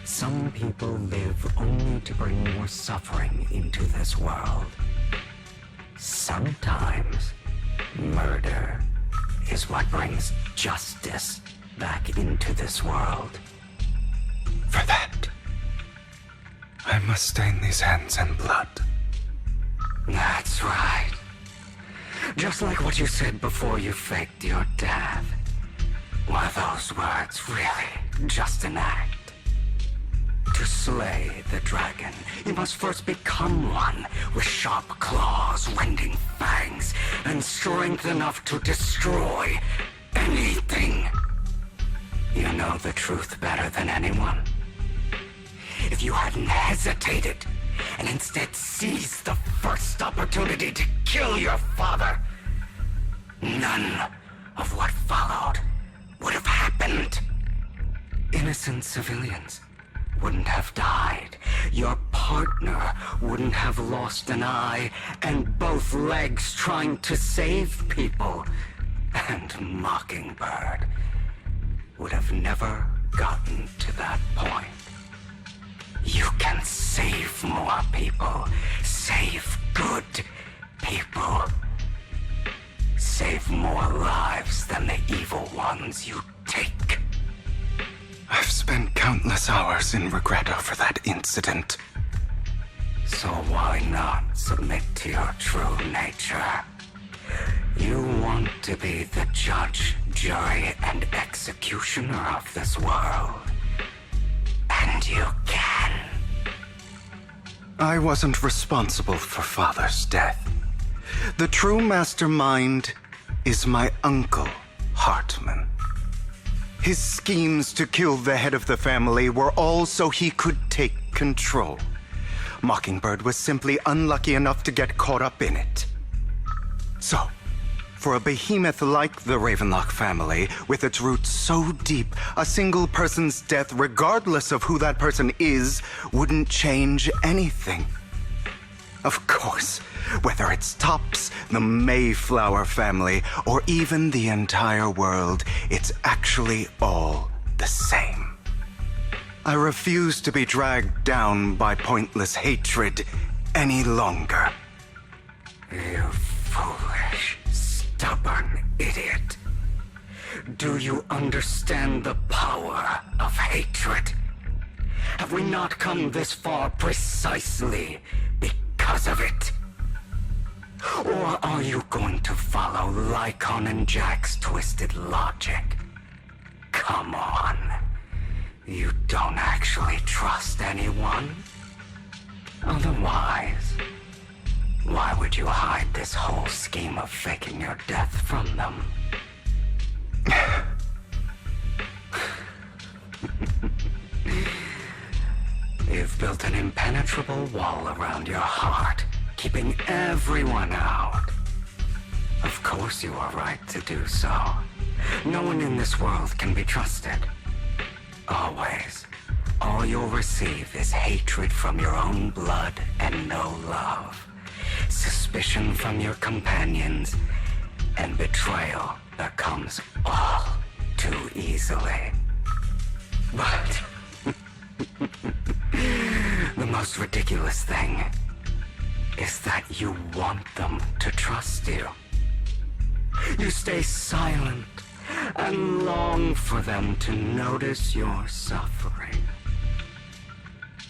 Some people live only to bring more suffering into this world. Sometimes, murder is what brings justice back into this world. For that, I must stain these hands in blood. That's right. Just like what you said before you faked your death. Were those words really just an act? To slay the dragon, you must first become one with sharp claws, winding fangs, and strength enough to destroy anything. You know the truth better than anyone. If you hadn't hesitated and instead seized the first opportunity to kill your father, none of what followed would have happened. Innocent civilians wouldn't have died. Your partner wouldn't have lost an eye and both legs trying to save people. And Mockingbird would have never gotten to that point. You can save more people. Save good people. Save more lives than the evil ones you take. I've spent countless hours in regret over that incident. So why not submit to your true nature? You want to be the judge, jury, and executioner of this world. And you can. I wasn't responsible for Father's death. The true mastermind is my uncle, Hartman. His schemes to kill the head of the family were all so he could take control. Mockingbird was simply unlucky enough to get caught up in it. So, for a behemoth like the Ravenlock family, with its roots so deep, a single person's death, regardless of who that person is, wouldn't change anything. Of course, whether it's Tops, the Mayflower family, or even the entire world, it's actually all the same. I refuse to be dragged down by pointless hatred any longer. You foolish, stubborn idiot. Do you understand the power of hatred? Have we not come this far precisely because of it? Or are you going to follow Lycon and Jack's twisted logic? Come on. You don't actually trust anyone? Otherwise, why would you hide this whole scheme of faking your death from them? You've built an impenetrable wall around your heart, keeping everyone out. Of course you are right to do so. No one in this world can be trusted. Always. All you'll receive is hatred from your own blood and no love. Suspicion from your companions, and betrayal that comes all too easily. But the most ridiculous thing is that you want them to trust you. You stay silent and long for them to notice your suffering.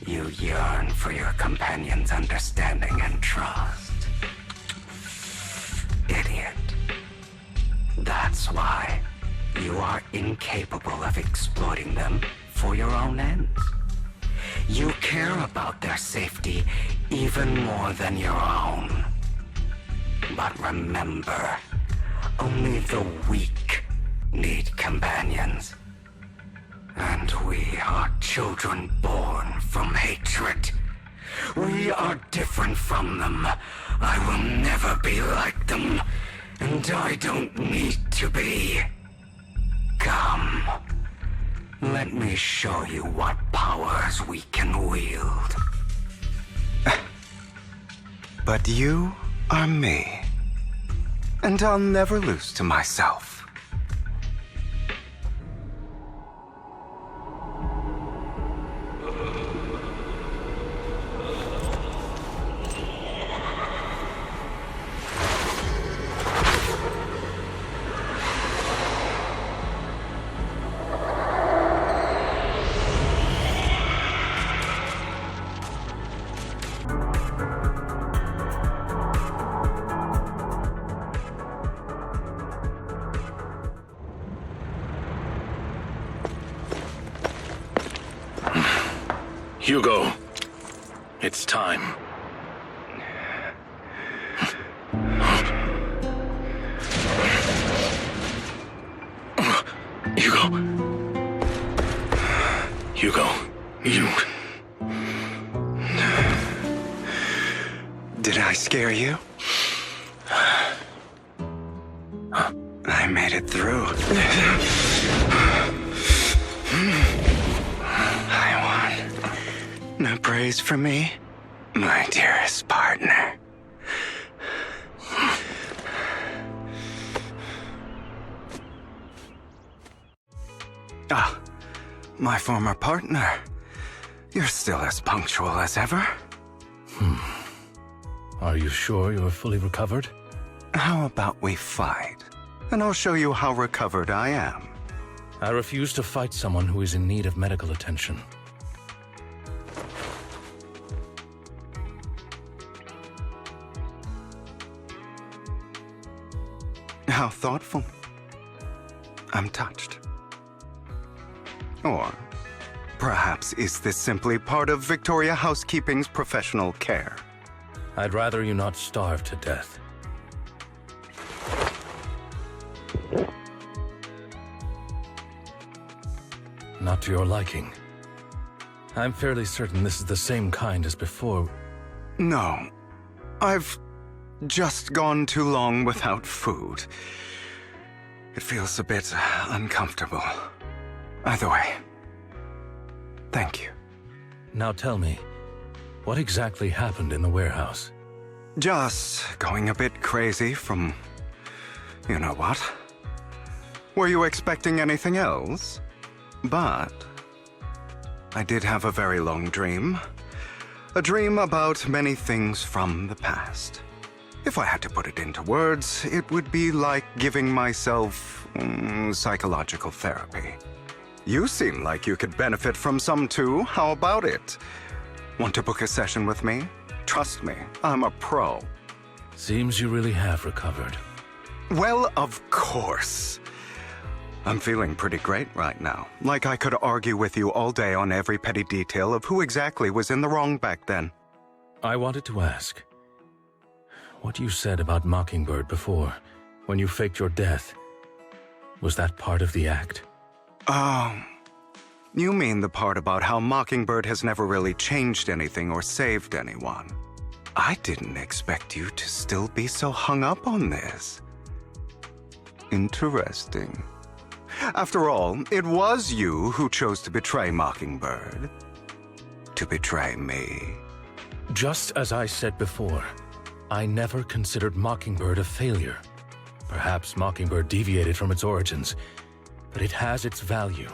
You yearn for your companion's understanding and trust. Idiot. That's why you are incapable of exploiting them for your own ends. You care about their safety even more than your own. But remember, only the weak need companions. And we are children born from hatred. We are different from them. I will never be like them, and I don't need to be. Come, let me show you what powers we can wield. But you are me, and I'll never lose to myself. Hugo, it's time. Hugo, you... Did I scare you? I made it through. No praise for me, my dearest partner. Ah, my former partner. You're still as punctual as ever. Are you sure you're fully recovered? How about we fight, and I'll show you how recovered I am. I refuse to fight someone who is in need of medical attention. How thoughtful. I'm touched. Or perhaps is this simply part of Victoria Housekeeping's professional care? I'd rather you not starve to death. Not to your liking. I'm fairly certain this is the same kind as before. No. I've just gone too long without food. It feels a bit uncomfortable. Either way, thank you. Now tell me, what exactly happened in the warehouse? Just going a bit crazy from... you know what? Were you expecting anything else? But I did have a very long dream. A dream about many things from the past. If I had to put it into words, it would be like giving myself psychological therapy. You seem like you could benefit from some too. How about it? Want to book a session with me? Trust me, I'm a pro. Seems you really have recovered. Well, of course. I'm feeling pretty great right now. Like I could argue with you all day on every petty detail of who exactly was in the wrong back then. I wanted to ask, what you said about Mockingbird before, when you faked your death, was that part of the act? You mean the part about how Mockingbird has never really changed anything or saved anyone. I didn't expect you to still be so hung up on this. Interesting. After all, it was you who chose to betray Mockingbird. To betray me. Just as I said before, I never considered Mockingbird a failure. Perhaps Mockingbird deviated from its origins, but it has its value.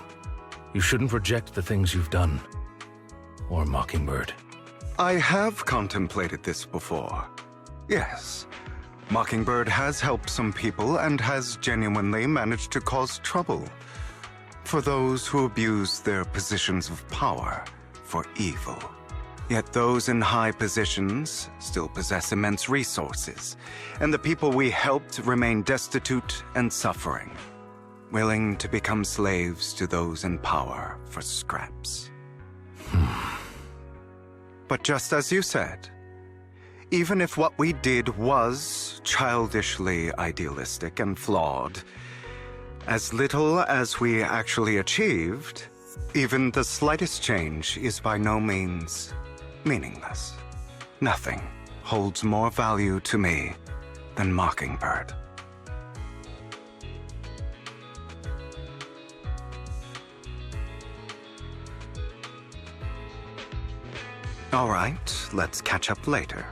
You shouldn't reject the things you've done. Or Mockingbird. I have contemplated this before. Yes. Mockingbird has helped some people and has genuinely managed to cause trouble for those who abuse their positions of power for evil. Yet those in high positions still possess immense resources, and the people we helped remain destitute and suffering, willing to become slaves to those in power for scraps. But just as you said, even if what we did was childishly idealistic and flawed, as little as we actually achieved, even the slightest change is by no means meaningless. Nothing holds more value to me than Mockingbird. All right, let's catch up later.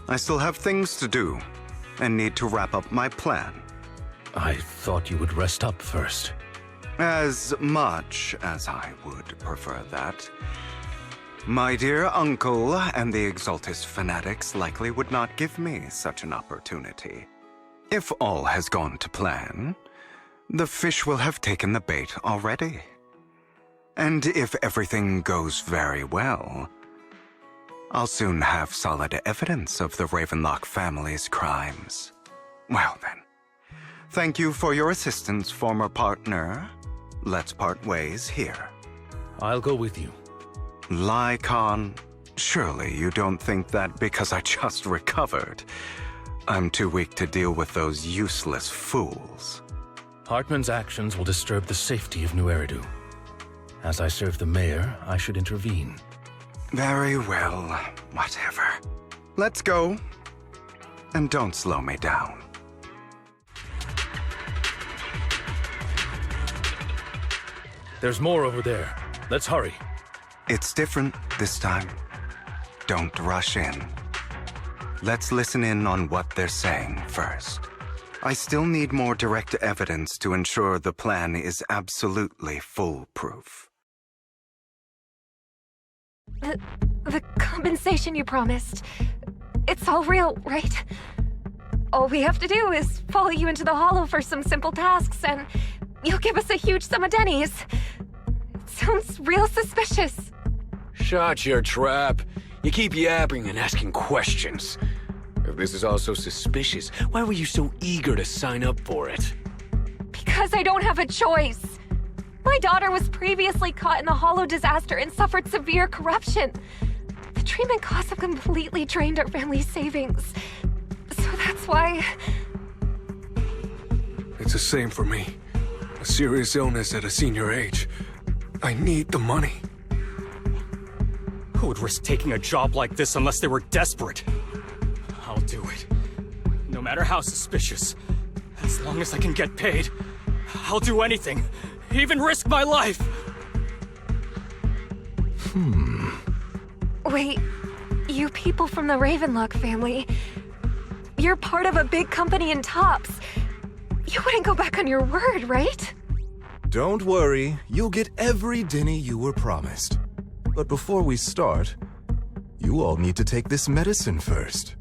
I still have things to do and need to wrap up my plan. I thought you would rest up first. As much as I would prefer that. My dear uncle and the Exaltus fanatics likely would not give me such an opportunity. If all has gone to plan, the fish will have taken the bait already. And if everything goes very well, I'll soon have solid evidence of the Ravenlock family's crimes. Well then, thank you for your assistance, former partner. Let's part ways here. I'll go with you. Lycon, surely you don't think that because I just recovered, I'm too weak to deal with those useless fools. Hartman's actions will disturb the safety of New Eridu. As I serve the mayor, I should intervene. Very well, whatever. Let's go. And don't slow me down. There's more over there. Let's hurry. It's different this time. Don't rush in. Let's listen in on what they're saying first. I still need more direct evidence to ensure the plan is absolutely foolproof. The compensation you promised, it's all real, right? All we have to do is follow you into the hollow for some simple tasks and you'll give us a huge sum of dennies. It sounds real suspicious. Shut your trap. You keep yapping and asking questions. If this is all so suspicious, why were you so eager to sign up for it? Because I don't have a choice. My daughter was previously caught in the hollow disaster and suffered severe corruption. The treatment costs have completely drained our family's savings. So that's why... It's the same for me. A serious illness at a senior age. I need the money. Who would risk taking a job like this unless they were desperate? I'll do it. No matter how suspicious. As long as I can get paid, I'll do anything. Even risk my life. Wait, you people from the Ravenlock family, you're part of a big company in Tops. You wouldn't go back on your word, right? Don't worry, you'll get every dinny you were promised. But before we start, you all need to take this medicine first.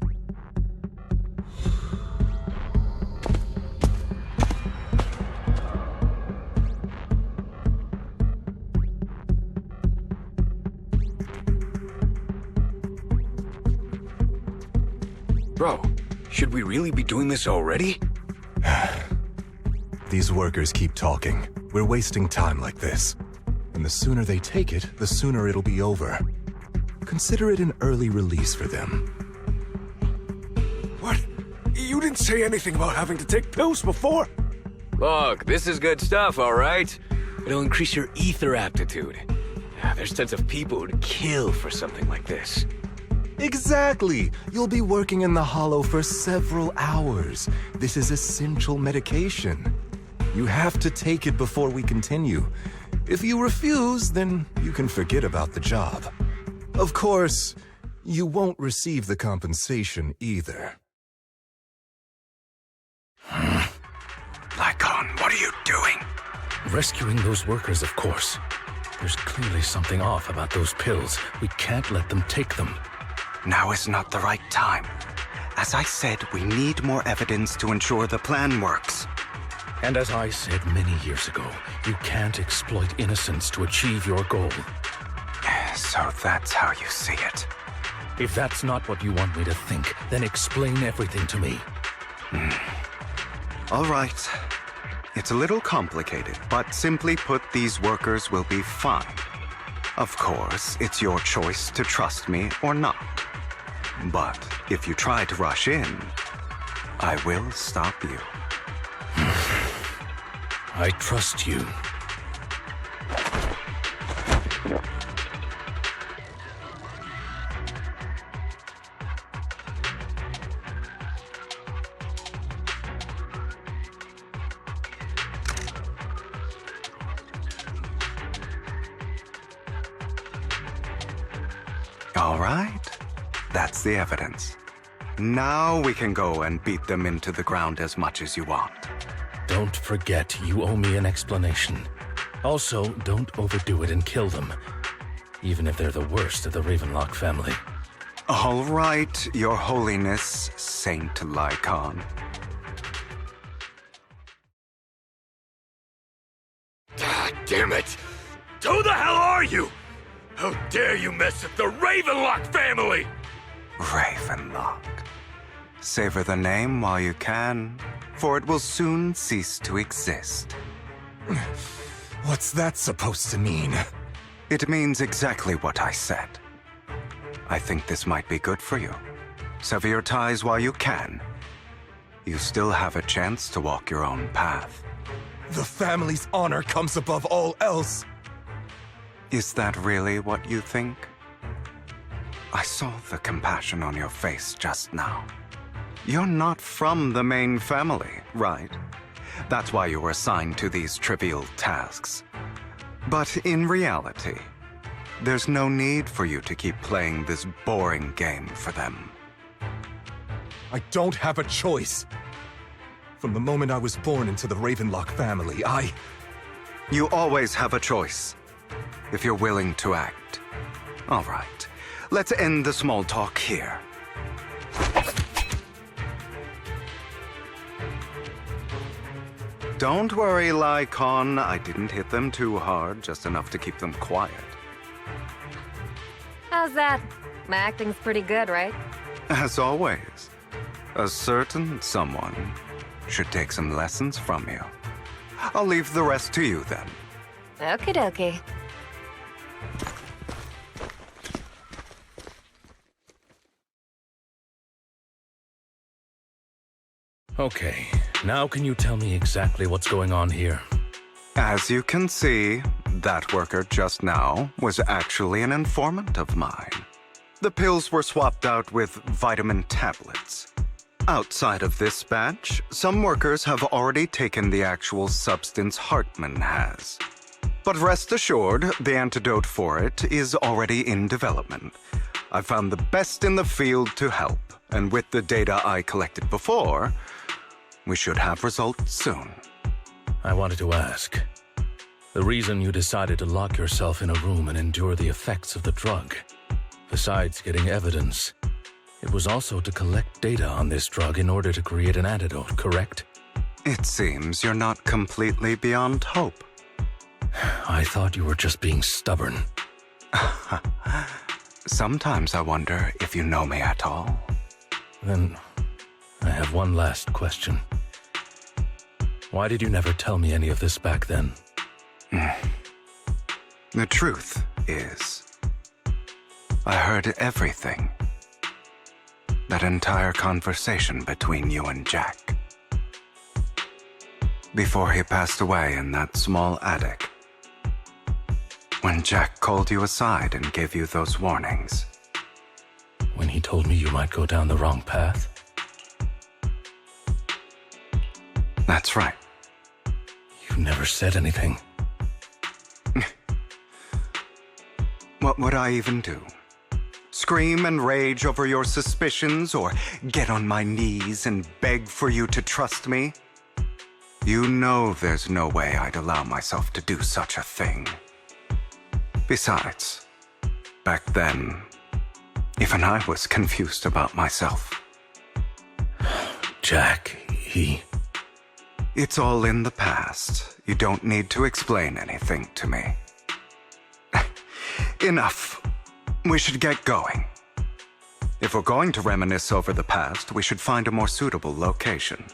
Bro, should we really be doing this already? These workers keep talking. We're wasting time like this. And the sooner they take it, the sooner it'll be over. Consider it an early release for them. What? You didn't say anything about having to take pills before. Look, this is good stuff, all right? It'll increase your ether aptitude. There's tons of people who'd kill for something like this. Exactly! You'll be working in the Hollow for several hours. This is essential medication. You have to take it before we continue. If you refuse, then you can forget about the job. Of course, you won't receive the compensation either. Lycon, what are you doing? Rescuing those workers, of course. There's clearly something off about those pills. We can't let them take them. Now is not the right time. As I said, we need more evidence to ensure the plan works. And as I said many years ago, you can't exploit innocence to achieve your goal. So that's how you see it. If that's not what you want me to think, then explain everything to me. All right. It's a little complicated, but simply put, these workers will be fine. Of course, it's your choice to trust me or not. But if you try to rush in, I will stop you. I trust you. All right. That's the evidence. Now we can go and beat them into the ground as much as you want. Don't forget, you owe me an explanation. Also, don't overdo it and kill them, even if they're the worst of the Ravenlock family. All right, Your Holiness, Saint Lycon. Damn it! Who the hell are you? How dare you mess with the Ravenlock family? Ravenlock. Savor the name while you can, for it will soon cease to exist. What's that supposed to mean? It means exactly what I said. I think this might be good for you. Sever your ties while you can. You still have a chance to walk your own path. The family's honor comes above all else. Is that really what you think? I saw the compassion on your face just now. You're not from the main family, right? That's why you were assigned to these trivial tasks. But in reality, there's no need for you to keep playing this boring game for them. I don't have a choice. From the moment I was born into the Ravenlock family, You always have a choice, if you're willing to act. All right, let's end the small talk here. Don't worry, Lycon. I didn't hit them too hard, just enough to keep them quiet. How's that? My acting's pretty good, right? As always, a certain someone should take some lessons from you. I'll leave the rest to you then. Okie dokie. Okay, now can you tell me exactly what's going on here? As you can see, that worker just now was actually an informant of mine. The pills were swapped out with vitamin tablets. Outside of this batch, some workers have already taken the actual substance Hartman has. But rest assured, the antidote for it is already in development. I found the best in the field to help, and with the data I collected before, we should have results soon. I wanted to ask, the reason you decided to lock yourself in a room and endure the effects of the drug, besides getting evidence, it was also to collect data on this drug in order to create an antidote, correct? It seems you're not completely beyond hope. I thought you were just being stubborn. Sometimes I wonder if you know me at all. Then I have one last question. Why did you never tell me any of this back then? The truth is, I heard everything. That entire conversation between you and Jack. Before he passed away in that small attic. When Jack called you aside and gave you those warnings. When he told me you might go down the wrong path? That's right. You never said anything. What would I even do? Scream and rage over your suspicions, or get on my knees and beg for you to trust me? You know there's no way I'd allow myself to do such a thing. Besides, back then, even I was confused about myself. Jack, he... It's all in the past. You don't need to explain anything to me. Enough. We should get going. If we're going to reminisce over the past, we should find a more suitable location.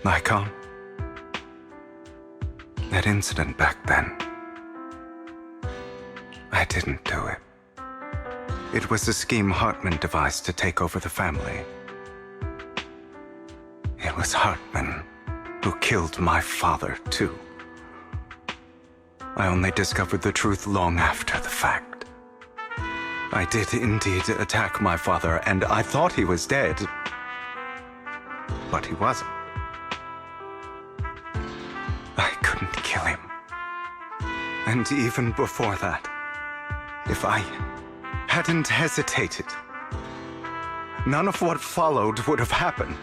Icon, that incident back then, I didn't do it. It was a scheme Hartman devised to take over the family. It was Hartman who killed my father, too. I only discovered the truth long after the fact. I did indeed attack my father, and I thought he was dead. But he wasn't. I couldn't kill him. And even before that, if I hadn't hesitated, none of what followed would have happened.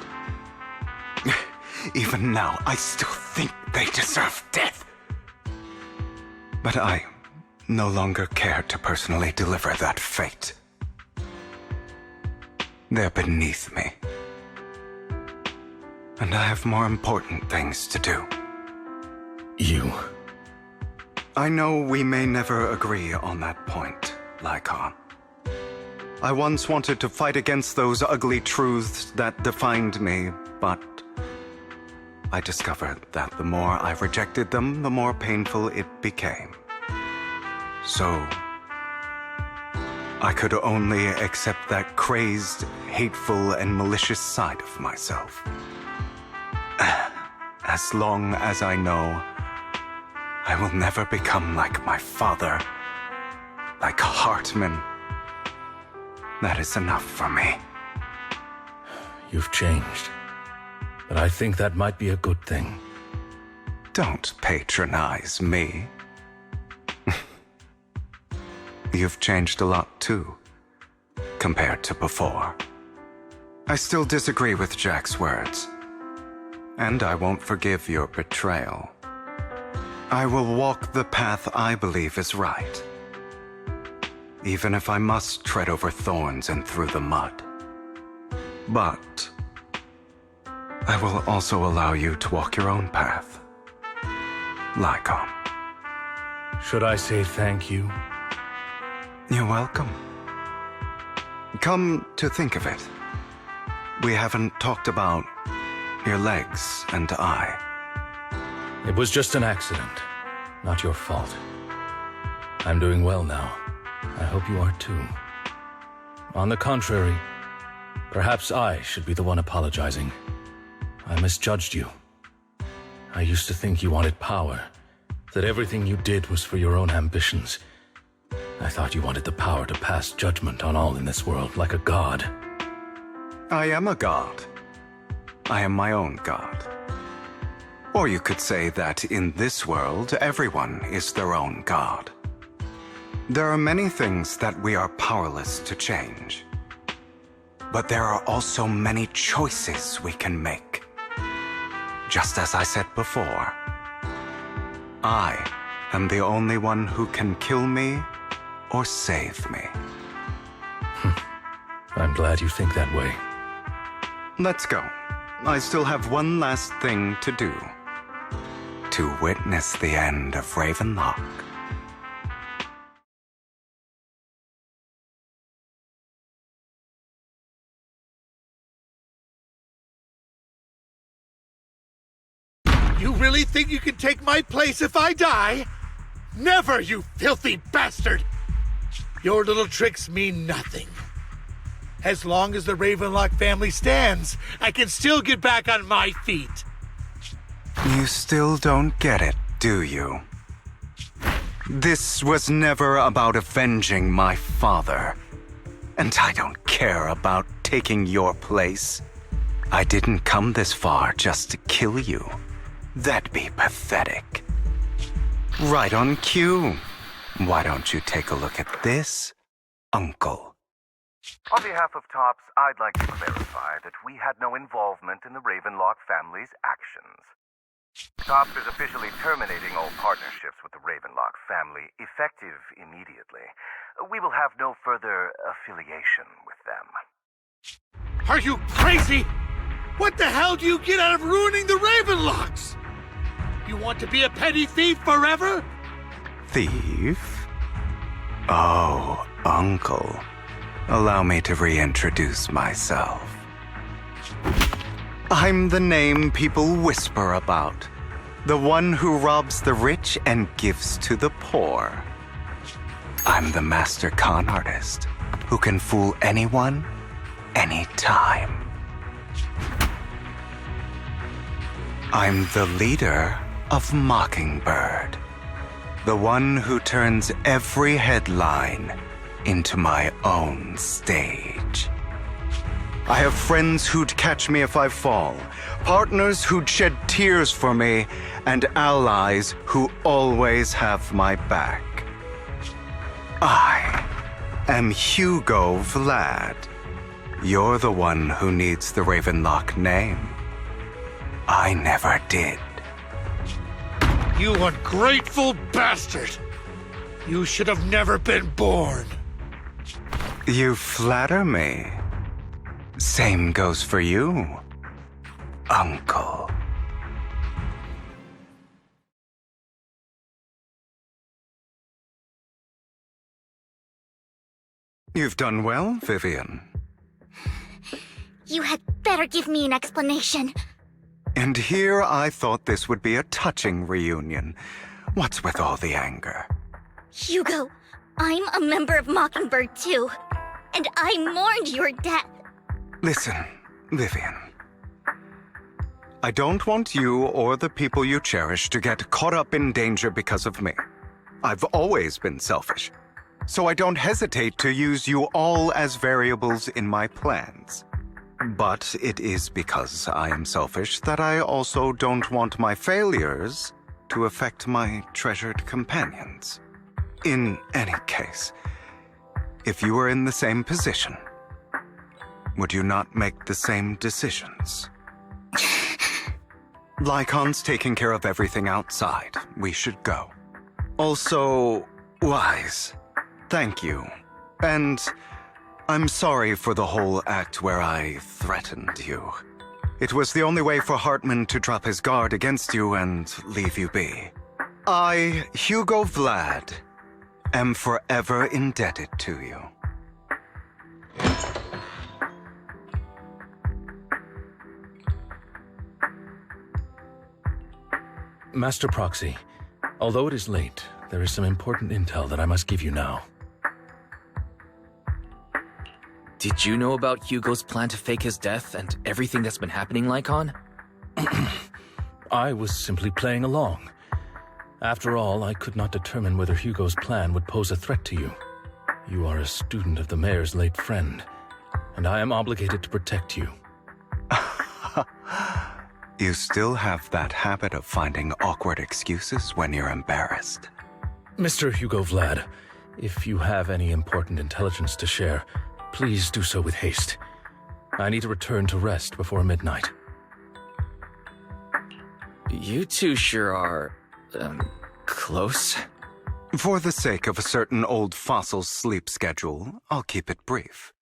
Even now, I still think they deserve death. But I no longer care to personally deliver that fate. They're beneath me. And I have more important things to do. You... I know we may never agree on that point, Lycon. I once wanted to fight against those ugly truths that defined me, but I discovered that the more I rejected them, the more painful it became. So, I could only accept that crazed, hateful, and malicious side of myself. As long as I know I will never become like my father, like Hartman, that is enough for me. You've changed. But I think that might be a good thing. Don't patronize me. You've changed a lot too, compared to before. I still disagree with Jack's words, and I won't forgive your betrayal. I will walk the path I believe is right, even if I must tread over thorns and through the mud. But I will also allow you to walk your own path, Lycon. Should I say thank you? You're welcome. Come to think of it, we haven't talked about your legs and eye. It was just an accident, not your fault. I'm doing well now. I hope you are too. On the contrary, perhaps I should be the one apologizing. I misjudged you. I used to think you wanted power, that everything you did was for your own ambitions. I thought you wanted the power to pass judgment on all in this world like a god. I am a god. I am my own god. Or you could say that in this world, everyone is their own god. There are many things that we are powerless to change. But there are also many choices we can make. Just as I said before, I am the only one who can kill me or save me. I'm glad you think that way. Let's go. I still have one last thing to do. To witness the end of Ravenlock. You really think you can take my place if I die? Never, you filthy bastard! Your little tricks mean nothing. As long as the Ravenlock family stands, I can still get back on my feet. You still don't get it, do you? This was never about avenging my father. And I don't care about taking your place. I didn't come this far just to kill you. That'd be pathetic. Right on cue. Why don't you take a look at this, Uncle? On behalf of TOPS, I'd like to clarify that we had no involvement in the Ravenlock family's actions. TOPS is officially terminating all partnerships with the Ravenlock family, effective immediately. We will have no further affiliation with them. Are you crazy? What the hell do you get out of ruining the Ravenlocks? You want to be a petty thief forever? Thief? Oh, Uncle. Allow me to reintroduce myself. I'm the name people whisper about. The one who robs the rich and gives to the poor. I'm the master con artist who can fool anyone, anytime. I'm the leader of Mockingbird. The one who turns every headline into my own stage. I have friends who'd catch me if I fall, partners who'd shed tears for me, and allies who always have my back. I am Hugo Vlad. You're the one who needs the Ravenlock name. I never did. You ungrateful bastard! You should have never been born. You flatter me. Same goes for you, Uncle. You've done well, Vivian. You had better give me an explanation. And here I thought this would be a touching reunion. What's with all the anger? Hugo, I'm a member of Mockingbird too, and I mourned your death. Listen, Vivian. I don't want you or the people you cherish to get caught up in danger because of me. I've always been selfish, so I don't hesitate to use you all as variables in my plans. But it is because I am selfish that I also don't want my failures to affect my treasured companions. In any case, if you were in the same position, would you not make the same decisions? Lycon's taking care of everything outside. We should go. Also, Wise, thank you. And I'm sorry for the whole act where I threatened you. It was the only way for Hartman to drop his guard against you and leave you be. I, Hugo Vlad, am forever indebted to you. Master Proxy, although it is late, there is some important intel that I must give you now. Did you know about Hugo's plan to fake his death and everything that's been happening, Lycon? I was simply playing along. After all, I could not determine whether Hugo's plan would pose a threat to you. You are a student of the mayor's late friend, and I am obligated to protect you. You still have that habit of finding awkward excuses when you're embarrassed. Mr. Hugo Vlad, if you have any important intelligence to share, please do so with haste. I need to return to rest before midnight. You two sure are, close? For the sake of a certain old fossil's sleep schedule, I'll keep it brief.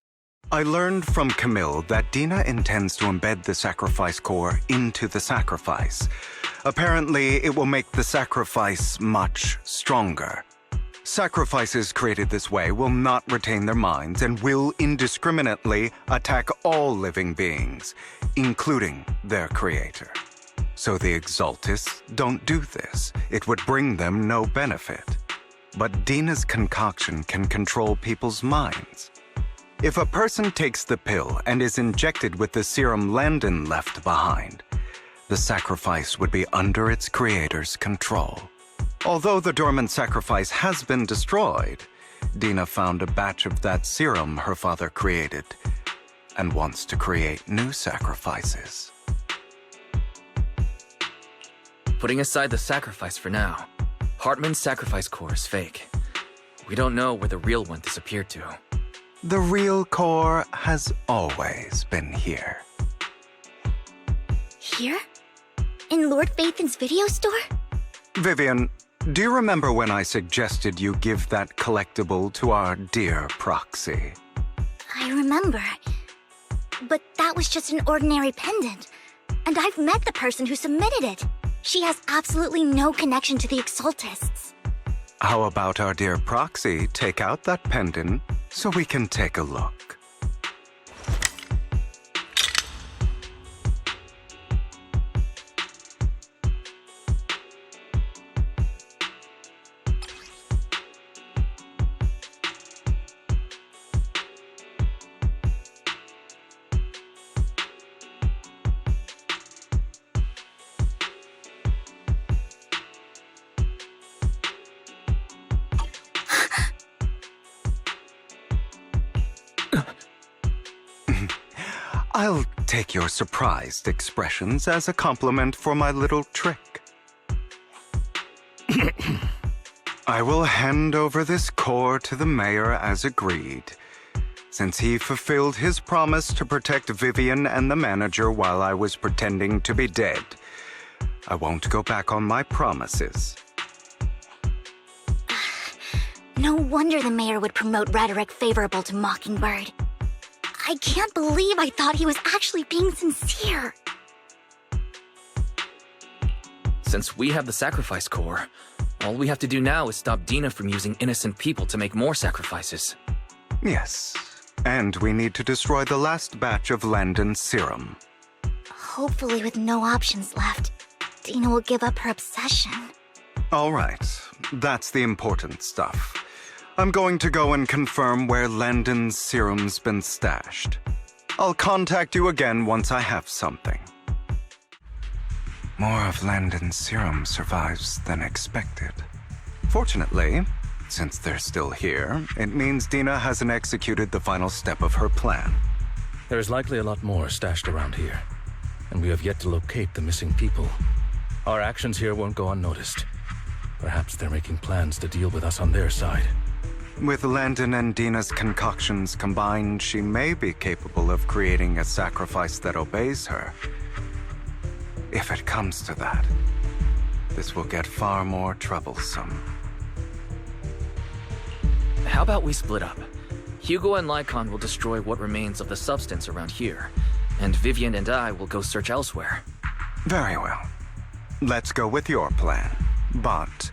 I learned from Camille that Dina intends to embed the sacrifice core into the sacrifice. Apparently, it will make the sacrifice much stronger. Sacrifices created this way will not retain their minds and will indiscriminately attack all living beings, including their creator. So the Exaltists don't do this. It would bring them no benefit. But Dina's concoction can control people's minds. If a person takes the pill and is injected with the serum Landon left behind, the sacrifice would be under its creator's control. Although the dormant sacrifice has been destroyed, Dina found a batch of that serum her father created and wants to create new sacrifices. Putting aside the sacrifice for now, Hartman's sacrifice core is fake. We don't know where the real one disappeared to. The real core has always been here. Here? In Lord Phaethan's video store? Vivian, do you remember when I suggested you give that collectible to our dear proxy? I remember. But that was just an ordinary pendant. And I've met the person who submitted it. She has absolutely no connection to the Exaltists. How about our dear proxy take out that pendant so we can take a look? I'll take your surprised expressions as a compliment for my little trick. I will hand over this core to the mayor as agreed, since he fulfilled his promise to protect Vivian and the manager while I was pretending to be dead. I won't go back on my promises. No wonder the mayor would promote rhetoric favorable to Mockingbird. I can't believe I thought he was actually being sincere. Since we have the sacrifice core, all we have to do now is stop Dina from using innocent people to make more sacrifices. Yes, and we need to destroy the last batch of Landon's serum. Hopefully with no options left, Dina will give up her obsession. All right, that's the important stuff. I'm going to go and confirm where Landon's serum's been stashed. I'll contact you again once I have something. More of Landon's serum survives than expected. Fortunately, since they're still here, it means Dina hasn't executed the final step of her plan. There's likely a lot more stashed around here, and we have yet to locate the missing people. Our actions here won't go unnoticed. Perhaps they're making plans to deal with us on their side. With Landon and Dina's concoctions combined, she may be capable of creating a sacrifice that obeys her. If it comes to that, this will get far more troublesome. How about we split up? Hugo and Lycon will destroy what remains of the substance around here, and Vivian and I will go search elsewhere. Very well. Let's go with your plan, but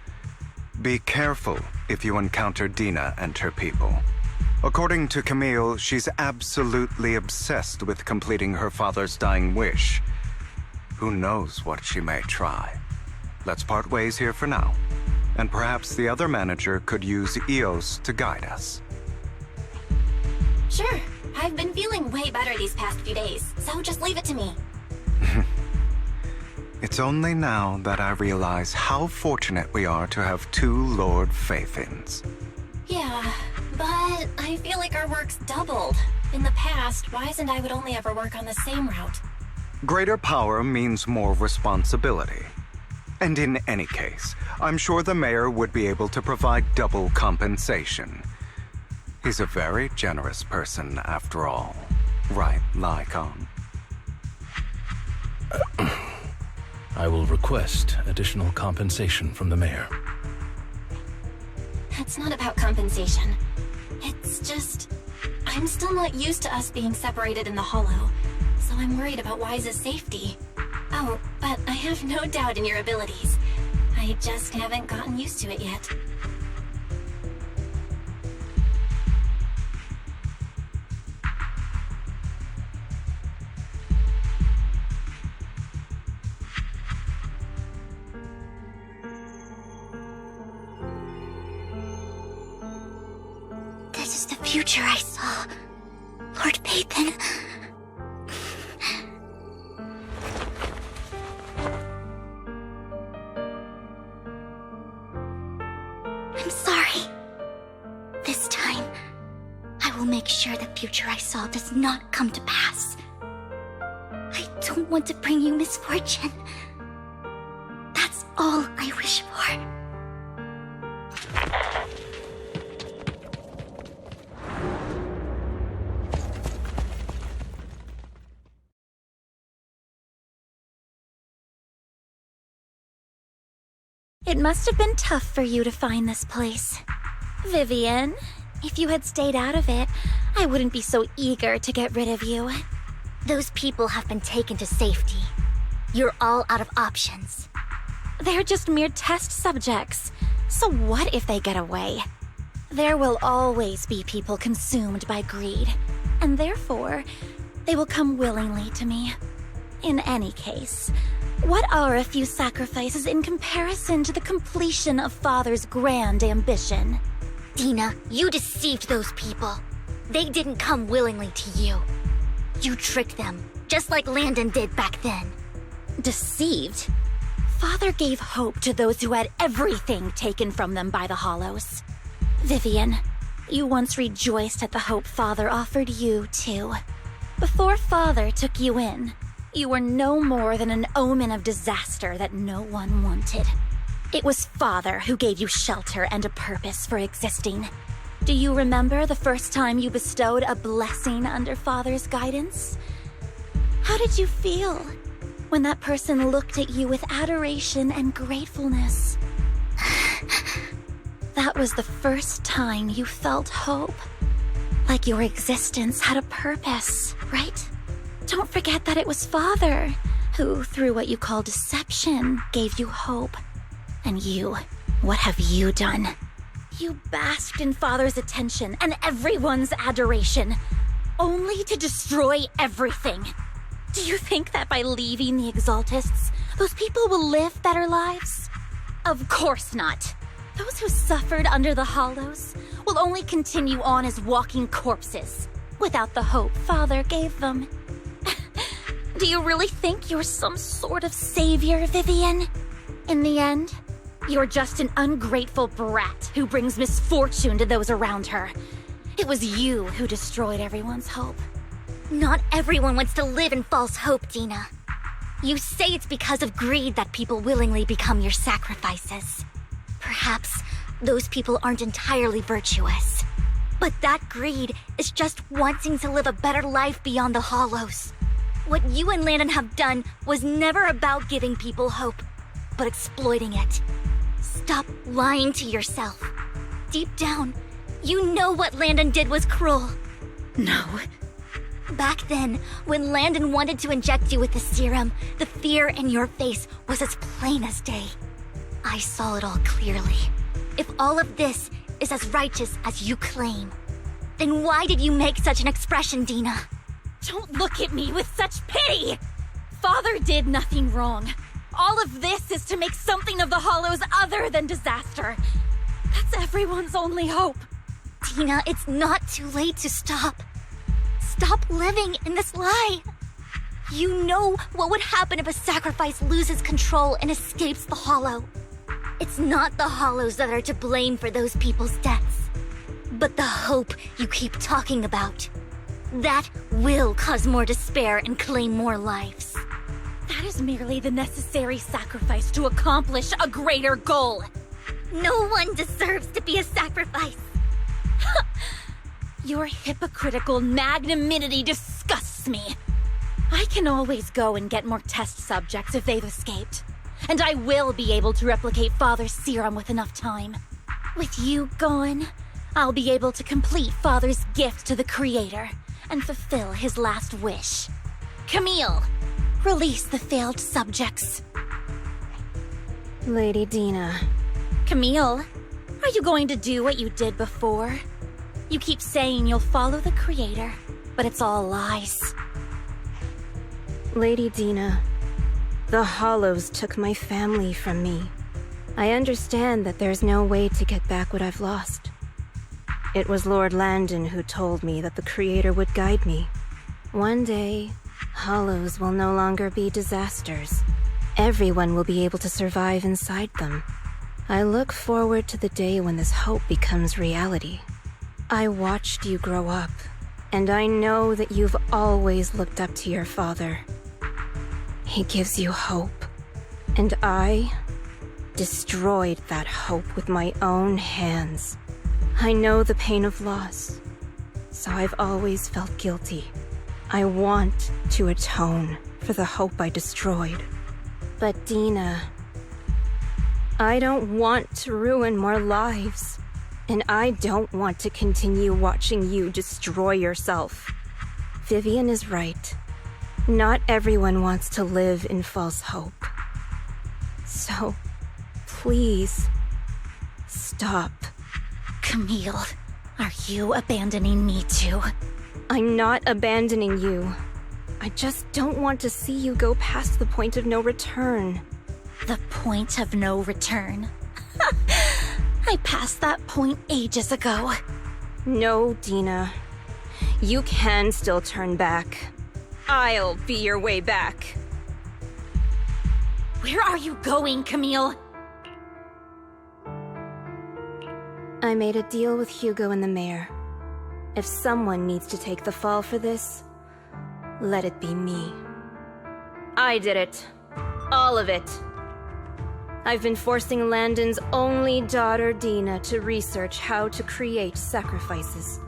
be careful if you encounter Dina and her people. According to Camille, she's absolutely obsessed with completing her father's dying wish. Who knows what she may try? Let's part ways here for now, and perhaps the other manager could use EOS to guide us. Sure, I've been feeling way better these past few days, so just leave it to me. It's only now that I realize how fortunate we are to have two Lord Faithins. Yeah, but I feel like our work's doubled. In the past, Wise and I would only ever work on the same route. Greater power means more responsibility. And in any case, I'm sure the mayor would be able to provide double compensation. He's a very generous person, after all. Right, Lycon? I will request additional compensation from the mayor. It's not about compensation. It's just... I'm still not used to us being separated in the Hollow, so I'm worried about Wise's safety. Oh, but I have no doubt in your abilities. I just haven't gotten used to it yet. This is the future I saw. Lord Phaethon. I'm sorry. This time, I will make sure the future I saw does not come to pass. I don't want to bring you misfortune. That's all I wish for. It must have been tough for you to find this place. Vivian, if you had stayed out of it, I wouldn't be so eager to get rid of you. Those people have been taken to safety. You're all out of options. They're just mere test subjects. So what if they get away? There will always be people consumed by greed, and therefore, they will come willingly to me. In any case, what are a few sacrifices in comparison to the completion of Father's grand ambition? Dina, you deceived those people. They didn't come willingly to you. You tricked them, just like Landon did back then. Deceived? Father gave hope to those who had everything taken from them by the Hollows. Vivian, you once rejoiced at the hope Father offered you, too. Before Father took you in, you were no more than an omen of disaster that no one wanted. It was Father who gave you shelter and a purpose for existing. Do you remember the first time you bestowed a blessing under Father's guidance? How did you feel when that person looked at you with adoration and gratefulness? That was the first time you felt hope. Like your existence had a purpose, right? Don't forget that it was Father who, through what you call deception, gave you hope. And you, what have you done? You basked in Father's attention and everyone's adoration, only to destroy everything. Do you think that by leaving the Exaltists, those people will live better lives? Of course not. Those who suffered under the Hollows will only continue on as walking corpses, without the hope Father gave them. Do you really think you're some sort of savior, Vivian? In the end, you're just an ungrateful brat who brings misfortune to those around her. It was you who destroyed everyone's hope. Not everyone wants to live in false hope, Dina. You say it's because of greed that people willingly become your sacrifices. Perhaps those people aren't entirely virtuous. But that greed is just wanting to live a better life beyond the Hollows. What you and Landon have done was never about giving people hope, but exploiting it. Stop lying to yourself. Deep down, you know what Landon did was cruel. No. Back then, when Landon wanted to inject you with the serum, the fear in your face was as plain as day. I saw it all clearly. If all of this is as righteous as you claim, then why did you make such an expression, Dina? Don't look at me with such pity! Father did nothing wrong. All of this is to make something of the Hollows other than disaster. That's everyone's only hope. Dina, it's not too late to stop. Stop living in this lie. You know what would happen if a sacrifice loses control and escapes the Hollow. It's not the Hollows that are to blame for those people's deaths, but the hope you keep talking about. That will cause more despair and claim more lives. That is merely the necessary sacrifice to accomplish a greater goal. No one deserves to be a sacrifice. Your hypocritical magnanimity disgusts me. I can always go and get more test subjects if they've escaped. And I will be able to replicate Father's serum with enough time. With you gone, I'll be able to complete Father's gift to the Creator and fulfill his last wish. Camille, release the failed subjects. Lady Dina. Camille, are you going to do what you did before? You keep saying you'll follow the Creator, but it's all lies. Lady Dina, the Hollows took my family from me. I understand that there's no way to get back what I've lost. It was Lord Landon who told me that the Creator would guide me. One day, Hollows will no longer be disasters. Everyone will be able to survive inside them. I look forward to the day when this hope becomes reality. I watched you grow up, and I know that you've always looked up to your father. He gives you hope, and I destroyed that hope with my own hands. I know the pain of loss, so I've always felt guilty. I want to atone for the hope I destroyed. But Dina, I don't want to ruin more lives, and I don't want to continue watching you destroy yourself. Vivian is right. Not everyone wants to live in false hope. So, please, stop. Camille, are you abandoning me too? I'm not abandoning you. I just don't want to see you go past the point of no return. The point of no return? I passed that point ages ago. No, Dina. You can still turn back. I'll be your way back. Where are you going, Camille? I made a deal with Hugo and the mayor. If someone needs to take the fall for this, let it be me. I did it. All of it. I've been forcing Landon's only daughter, Dina, to research how to create sacrifices.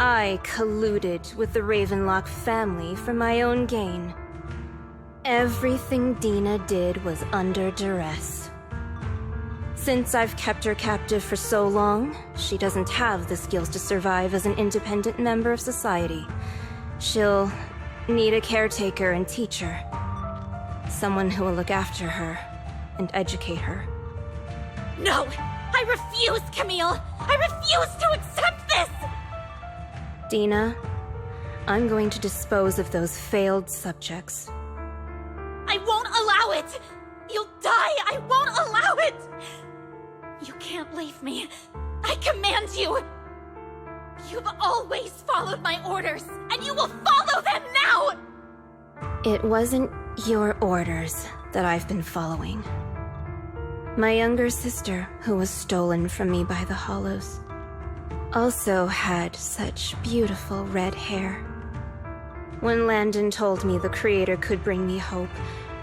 I colluded with the Ravenlock family for my own gain. Everything Dina did was under duress. Since I've kept her captive for so long, she doesn't have the skills to survive as an independent member of society. She'll need a caretaker and teacher. Someone who will look after her and educate her. No! I refuse, Camille! I refuse to accept this! Dina, I'm going to dispose of those failed subjects. I won't allow it! You'll die! I won't allow it! You can't leave me. I command you! You've always followed my orders, and you will follow them now! It wasn't your orders that I've been following. My younger sister, who was stolen from me by the Hollows, also had such beautiful red hair. When Landon told me the Creator could bring me hope,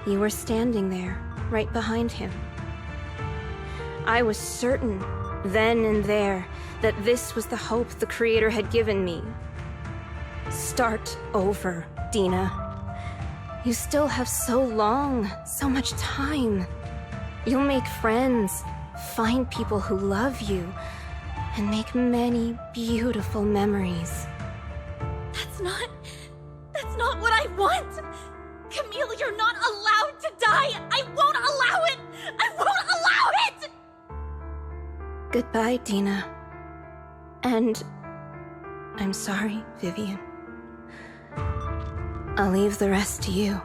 you were standing there, right behind him. I was certain, then and there, that this was the hope the Creator had given me. Start over, Dina. You still have so long, so much time. You'll make friends, find people who love you, and make many beautiful memories. That's not what I want! Camille, you're not allowed to die! I won't allow it! I won't allow it! Goodbye, Dina. And I'm sorry, Vivian. I'll leave the rest to you.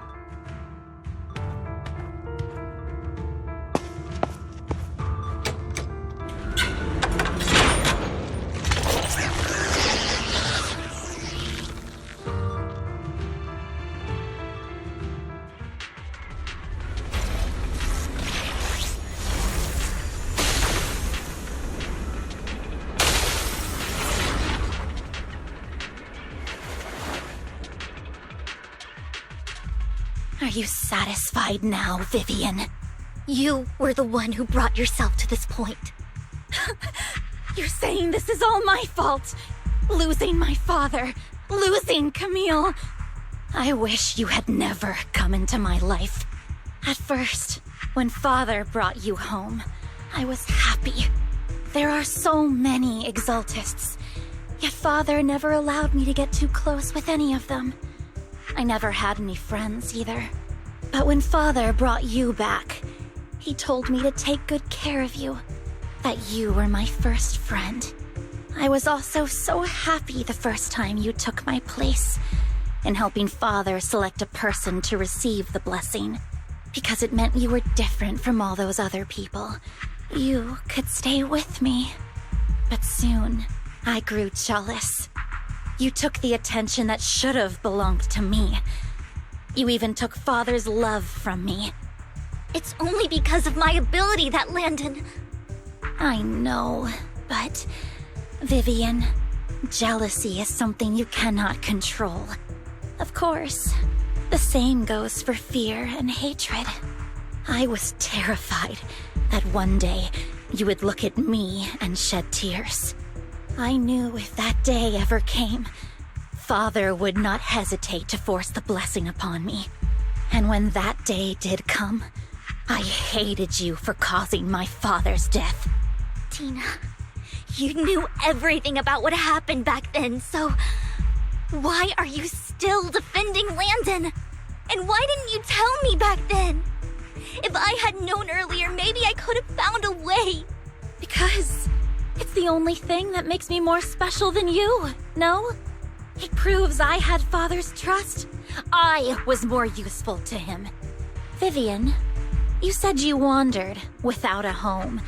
satisfied now, Vivian? You were the one who brought yourself to this point. You're saying this is all my fault. Losing my father, losing Camille. I wish you had never come into my life. At first, when Father brought you home, I was happy. There are so many Exaltists, yet Father never allowed me to get too close with any of them. I never had any friends either. But when Father brought you back, he told me to take good care of you, that you were my first friend. I was also so happy the first time you took my place in helping Father select a person to receive the blessing, because it meant you were different from all those other people. You could stay with me. But soon, I grew jealous. You took the attention that should have belonged to me. You even took Father's love from me. It's only because of my ability that Landon... I know, but... Vivian, jealousy is something you cannot control. Of course, the same goes for fear and hatred. I was terrified that one day you would look at me and shed tears. I knew if that day ever came, Father would not hesitate to force the blessing upon me. And when that day did come, I hated you for causing my father's death. Tina, you knew everything about what happened back then, so... Why are you still defending Landon? And why didn't you tell me back then? If I had known earlier, maybe I could have found a way. Because it's the only thing that makes me more special than you, no? It proves I had Father's trust. I was more useful to him. Vivian, you said you wandered without a home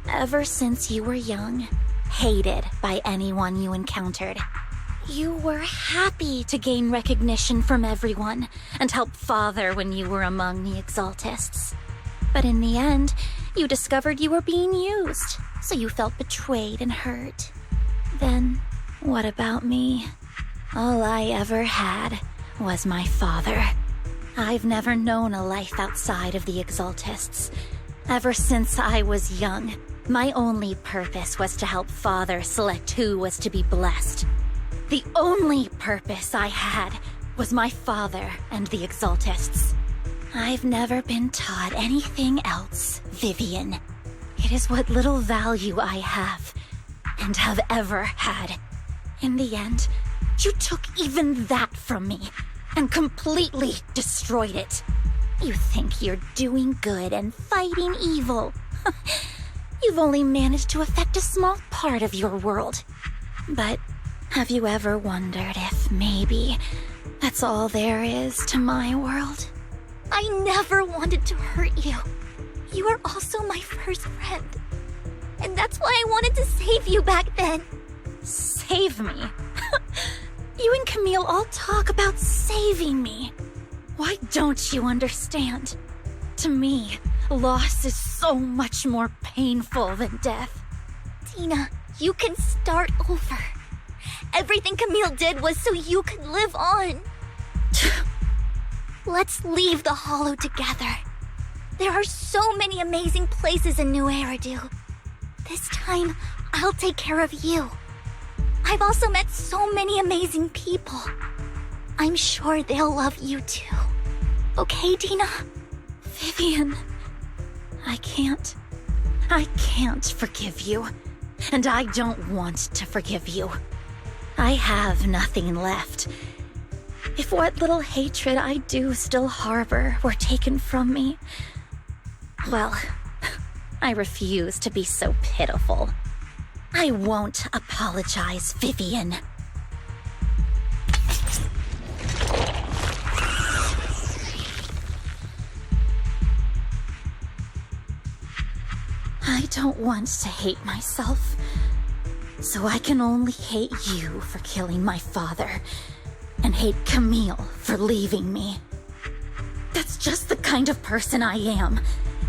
ever since you were young, hated by anyone you encountered. You were happy to gain recognition from everyone and help Father when you were among the Exaltists. But in the end, you discovered you were being used, so you felt betrayed and hurt. Then, what about me? All I ever had was my father. I've never known a life outside of the Exaltists. Ever since I was young, my only purpose was to help Father select who was to be blessed. The only purpose I had was my father and the Exaltists. I've never been taught anything else, Vivian. It is what little value I have, and have ever had. In the end, you took even that from me, and completely destroyed it. You think you're doing good and fighting evil. You've only managed to affect a small part of your world. But have you ever wondered if maybe that's all there is to my world? I never wanted to hurt you. You were also my first friend. And that's why I wanted to save you back then. Save me? You and Camille all talk about saving me. Why don't you understand? To me, loss is so much more painful than death. Tina, you can start over. Everything Camille did was so you could live on. Let's leave the Hollow together. There are so many amazing places in New Eridu. This time, I'll take care of you. I've also met so many amazing people. I'm sure they'll love you too. Okay, Tina? Vivian, I can't forgive you. And I don't want to forgive you. I have nothing left. If what little hatred I do still harbor were taken from me, well, I refuse to be so pitiful. I won't apologize, Vivian. I don't want to hate myself, so I can only hate you for killing my father, and hate Camille for leaving me. That's just the kind of person I am,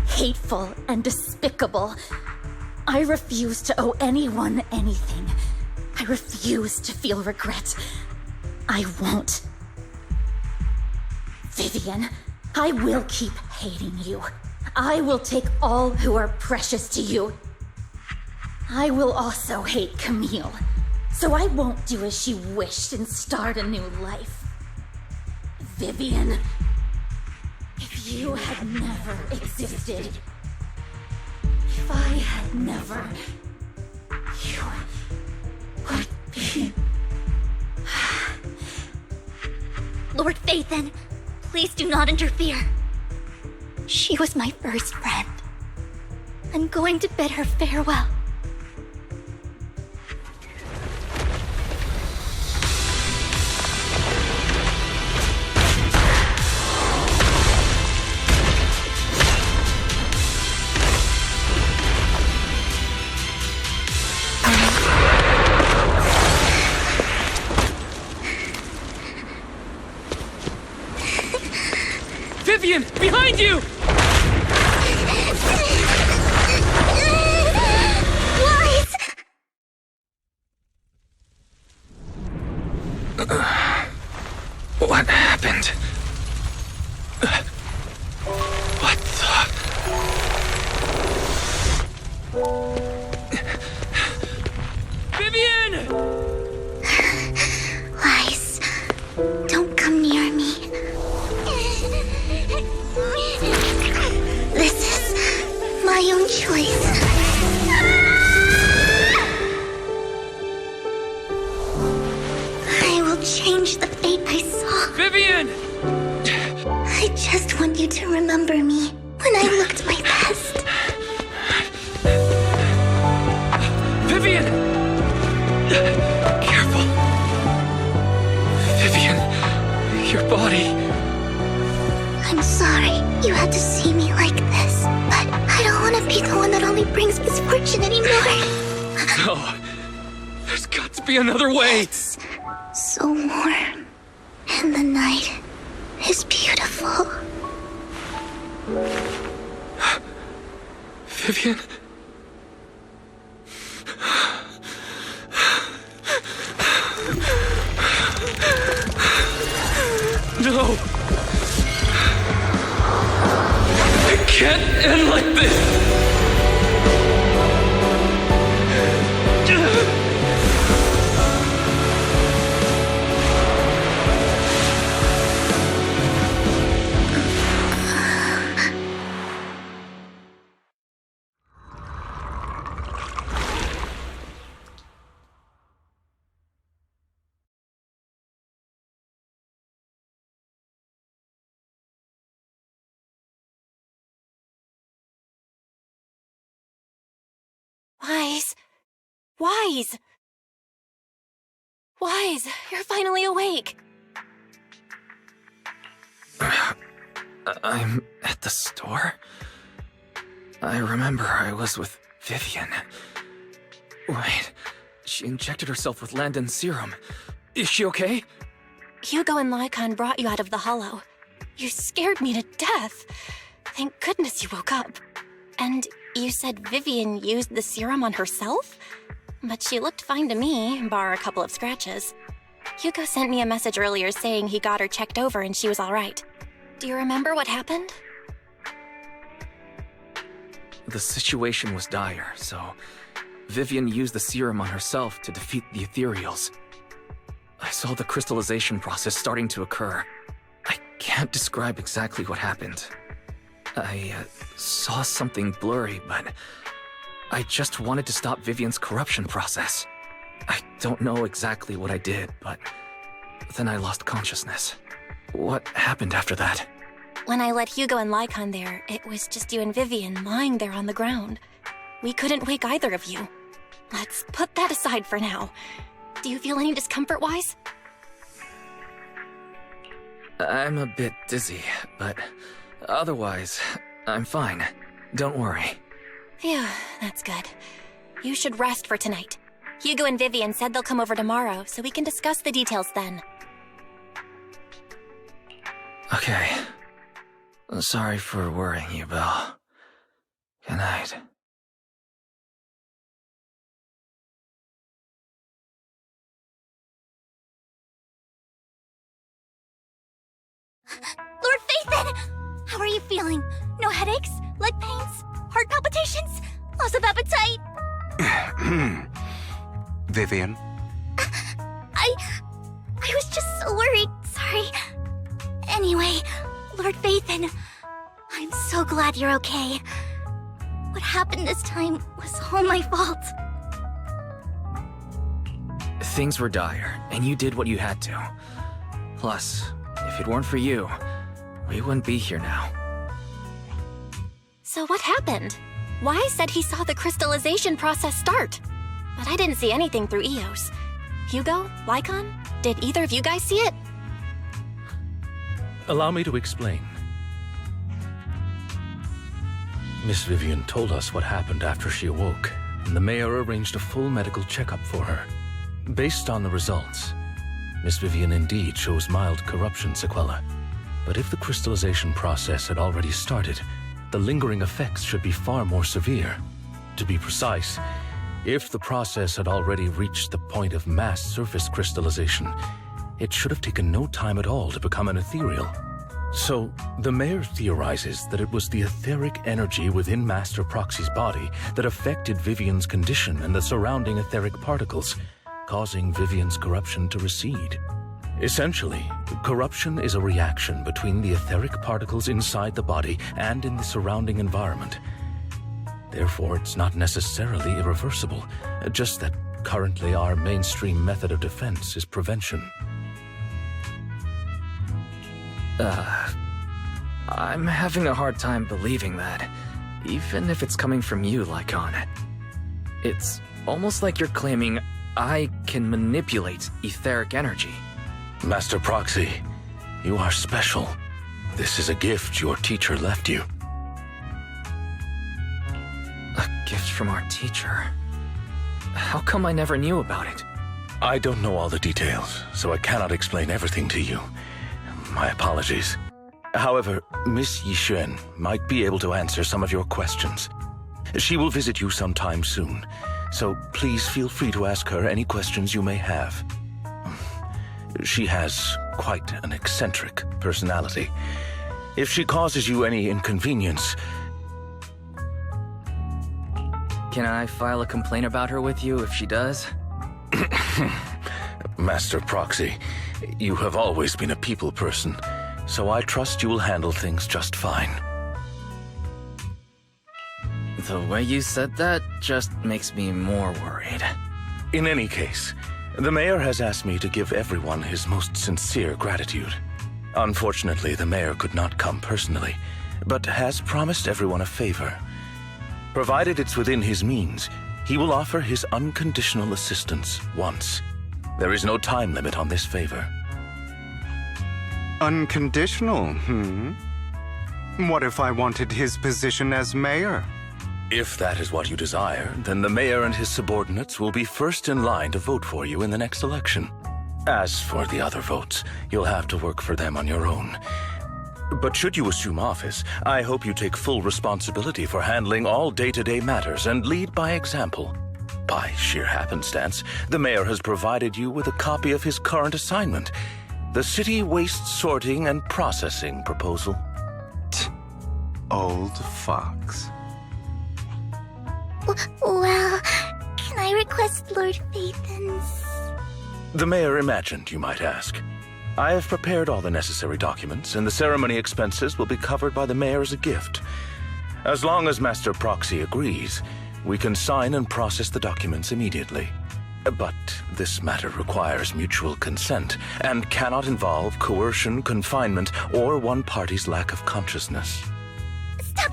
hateful and despicable. I refuse to owe anyone anything. I refuse to feel regret. I won't. Vivian, I will keep hating you. I will take all who are precious to you. I will also hate Camille, so I won't do as she wished and start a new life. Vivian, if you had never existed, if I had never, you would be... Lord Phaethon, please do not interfere. She was my first friend. I'm going to bid her farewell. Vivian, behind you! Wise! What happened? What the... Vivian! Wise, don't come near me. This is my own choice. I will change the fate I saw. Vivian! I just want you to remember me when I looked my best. Vivian! Careful. Vivian, your body... I'm sorry you had to see me like this, but I don't want to be the one that only brings misfortune anymore. No. There's got to be another way. It's so warm, and the night is beautiful. Vivian? No! It can't end like this! Wise, you're finally awake. I'm at the store? I remember I was with Vivian. Wait, she injected herself with Landon's serum. Is she okay? Hugo and Lycon brought you out of the hollow. You scared me to death. Thank goodness you woke up. And you said Vivian used the serum on herself? But she looked fine to me, bar a couple of scratches. Hugo sent me a message earlier saying he got her checked over and she was all right. Do you remember what happened? The situation was dire, so Vivian used the serum on herself to defeat the ethereals. I saw the crystallization process starting to occur. I can't describe exactly what happened. I saw something blurry, but I just wanted to stop Vivian's corruption process. I don't know exactly what I did, but then I lost consciousness. What happened after that? When I let Hugo and Lycon there, it was just you and Vivian lying there on the ground. We couldn't wake either of you. Let's put that aside for now. Do you feel any discomfort, Wise? I'm a bit dizzy, but otherwise, I'm fine. Don't worry. Phew, that's good. You should rest for tonight. Hugo and Vivian said they'll come over tomorrow, so we can discuss the details then. Okay. Sorry for worrying you, Belle. Good night. Lord Phaethon! How are you feeling? No headaches? Leg pains? Heart palpitations? Loss of appetite? Vivian? I was just so worried. Sorry. Anyway, Lord Phaethon, I'm so glad you're okay. What happened this time was all my fault. Things were dire, and you did what you had to. Plus, if it weren't for you, we wouldn't be here now. So what happened? Wai said he saw the crystallization process start. But I didn't see anything through EOS. Hugo, Lycon, did either of you guys see it? Allow me to explain. Miss Vivian told us what happened after she awoke, and the mayor arranged a full medical checkup for her. Based on the results, Miss Vivian indeed shows mild corruption sequelae. But if the crystallization process had already started, the lingering effects should be far more severe. To be precise, if the process had already reached the point of mass surface crystallization, it should have taken no time at all to become an ethereal. So, the mayor theorizes that it was the etheric energy within Master Proxy's body that affected Vivian's condition and the surrounding etheric particles, causing Vivian's corruption to recede. Essentially, corruption is a reaction between the etheric particles inside the body and in the surrounding environment. Therefore, it's not necessarily irreversible, just that currently our mainstream method of defense is prevention. I'm having a hard time believing that, even if it's coming from you, Lycon. It's almost like you're claiming I can manipulate etheric energy. Master Proxy, you are special. This is a gift your teacher left you. A gift from our teacher? How come I never knew about it? I don't know all the details, so I cannot explain everything to you. My apologies. However, Miss Yixuan might be able to answer some of your questions. She will visit you sometime soon, so please feel free to ask her any questions you may have. She has quite an eccentric personality. If she causes you any inconvenience... Can I file a complaint about her with you if she does? Master Proxy, you have always been a people person, so I trust you will handle things just fine. The way you said that just makes me more worried. In any case, the mayor has asked me to give everyone his most sincere gratitude. Unfortunately, the mayor could not come personally, but has promised everyone a favor. Provided it's within his means, he will offer his unconditional assistance once. There is no time limit on this favor. Unconditional, What if I wanted his position as mayor? If that is what you desire, then the mayor and his subordinates will be first in line to vote for you in the next election. As for the other votes, you'll have to work for them on your own. But should you assume office, I hope you take full responsibility for handling all day-to-day matters and lead by example. By sheer happenstance, the mayor has provided you with a copy of his current assignment, the City Waste Sorting and Processing proposal. Old fox. Well, can I request Lord Phaethon's... The mayor imagined you might ask. I have prepared all the necessary documents, and the ceremony expenses will be covered by the mayor as a gift. As long as Master Proxy agrees, we can sign and process the documents immediately. But this matter requires mutual consent and cannot involve coercion, confinement, or one party's lack of consciousness. Stop!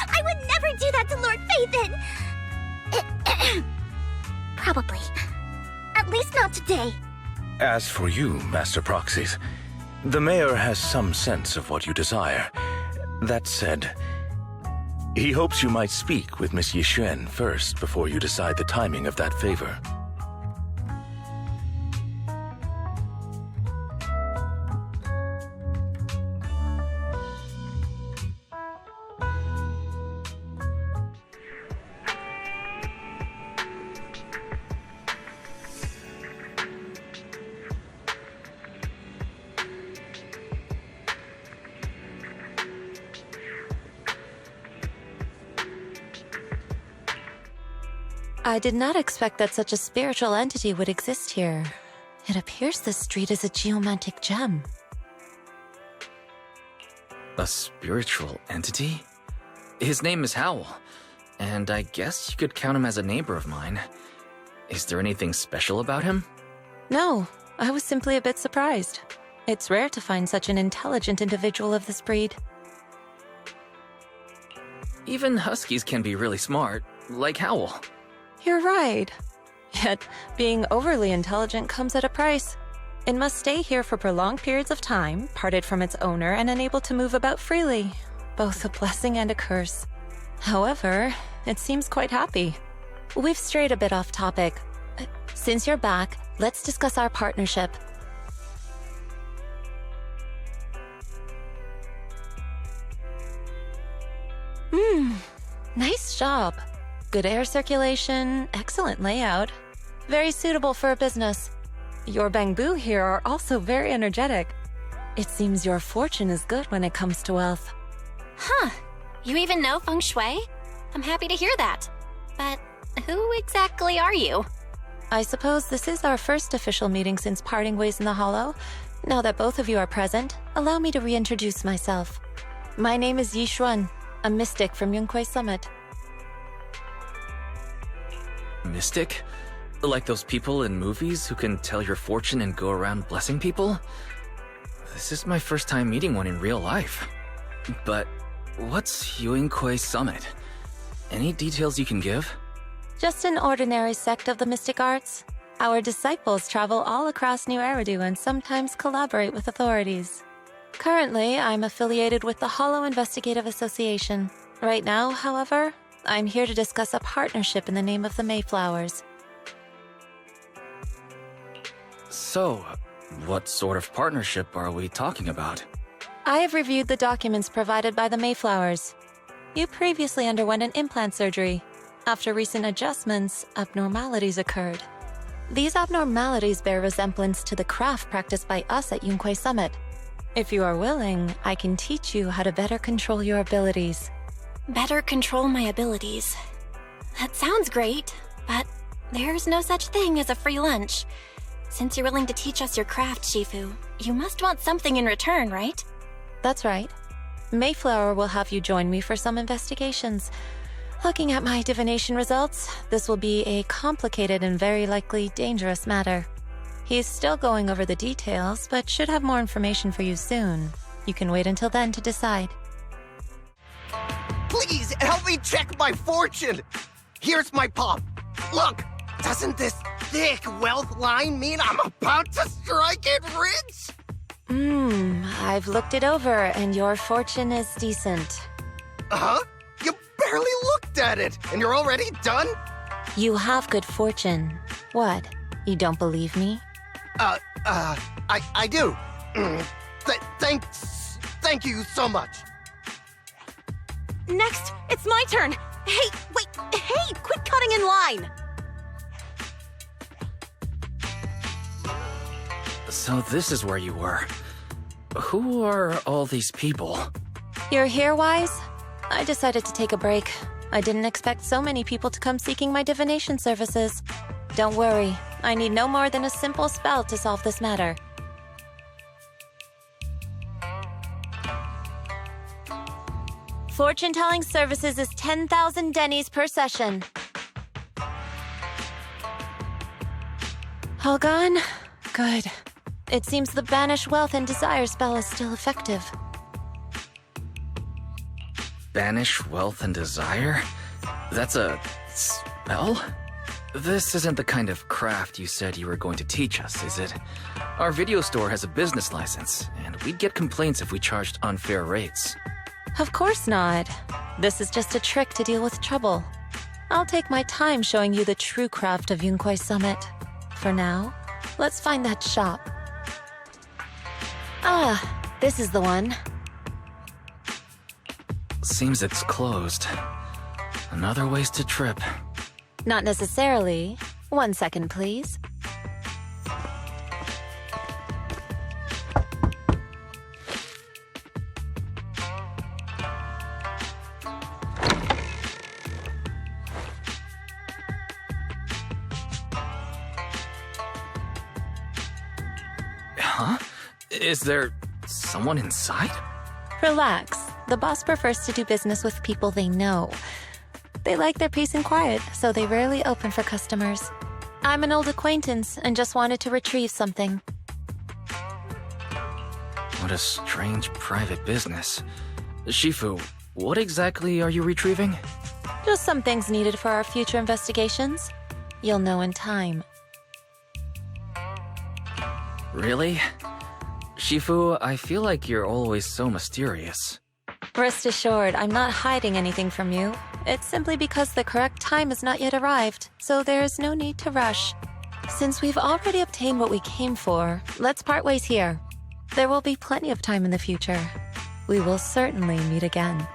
I would never do that to Lord Phaethon! Probably. At least not today. As for you, Master Proxies, the mayor has some sense of what you desire. That said, he hopes you might speak with Miss Yixuan first before you decide the timing of that favor. I did not expect that such a spiritual entity would exist here. It appears this street is a geomantic gem. A spiritual entity? His name is Howell, and I guess you could count him as a neighbor of mine. Is there anything special about him? No, I was simply a bit surprised. It's rare to find such an intelligent individual of this breed. Even huskies can be really smart, like Howell. You're right. Yet, being overly intelligent comes at a price. It must stay here for prolonged periods of time, parted from its owner and unable to move about freely. Both a blessing and a curse. However, it seems quite happy. We've strayed a bit off topic. Since you're back, let's discuss our partnership. Nice job. Good air circulation, excellent layout. Very suitable for a business. Your bamboo here are also very energetic. It seems your fortune is good when it comes to wealth. Huh. You even know feng shui? I'm happy to hear that. But who exactly are you? I suppose this is our first official meeting since parting ways in the Hollow. Now that both of you are present, allow me to reintroduce myself. My name is Yi Xuan, a mystic from Yunquay Summit. Mystic? Like those people in movies who can tell your fortune and go around blessing people? This is my first time meeting one in real life. But what's Yunquay Summit? Any details you can give? Just an ordinary sect of the mystic arts. Our disciples travel all across New Eridu and sometimes collaborate with authorities. Currently, I'm affiliated with the Hollow Investigative Association. Right now, however, I'm here to discuss a partnership in the name of the Mayflowers. So, what sort of partnership are we talking about? I have reviewed the documents provided by the Mayflowers. You previously underwent an implant surgery. After recent adjustments, abnormalities occurred. These abnormalities bear resemblance to the craft practiced by us at Yunquay Summit. If you are willing, I can teach you how to better control your abilities. Better control my abilities. That sounds great, but there's no such thing as a free lunch. Since you're willing to teach us your craft, Shifu, you must want something in return, right? That's right. Mayflower will have you join me for some investigations. Looking at my divination results, this will be a complicated and very likely dangerous matter. He's still going over the details, but should have more information for you soon. You can wait until then to decide. Please, help me check my fortune! Here's my palm. Look, doesn't this thick wealth line mean I'm about to strike it rich? I've looked it over, and your fortune is decent. Huh? You barely looked at it, and you're already done? You have good fortune. What? You don't believe me? I do. Thank you so much. Next, it's my turn. Hey, wait, hey, quit cutting in line. So this is where you were. Who are all these people? You're here, Wise? I decided to take a break. I didn't expect so many people to come seeking my divination services. Don't worry, I need no more than a simple spell to solve this matter. Fortune-telling services is 10,000 dennies per session. All gone? Good. It seems the Banish Wealth and Desire spell is still effective. Banish Wealth and Desire? That's a spell? This isn't the kind of craft you said you were going to teach us, is it? Our video store has a business license, and we'd get complaints if we charged unfair rates. Of course not. This is just a trick to deal with trouble. I'll take my time showing you the true craft of Yunquay Summit. For now, let's find that shop. Ah, this is the one. Seems it's closed. Another wasted trip. Not necessarily. 1 second, please. Huh? Is there someone inside? Relax. The boss prefers to do business with people they know. They like their peace and quiet, so they rarely open for customers. I'm an old acquaintance and just wanted to retrieve something. What a strange private business. Shifu, what exactly are you retrieving? Just some things needed for our future investigations. You'll know in time. Really? Shifu, I feel like you're always so mysterious. Rest assured, I'm not hiding anything from you. It's simply because the correct time has not yet arrived, so there is no need to rush. Since we've already obtained what we came for, let's part ways here. There will be plenty of time in the future. We will certainly meet again.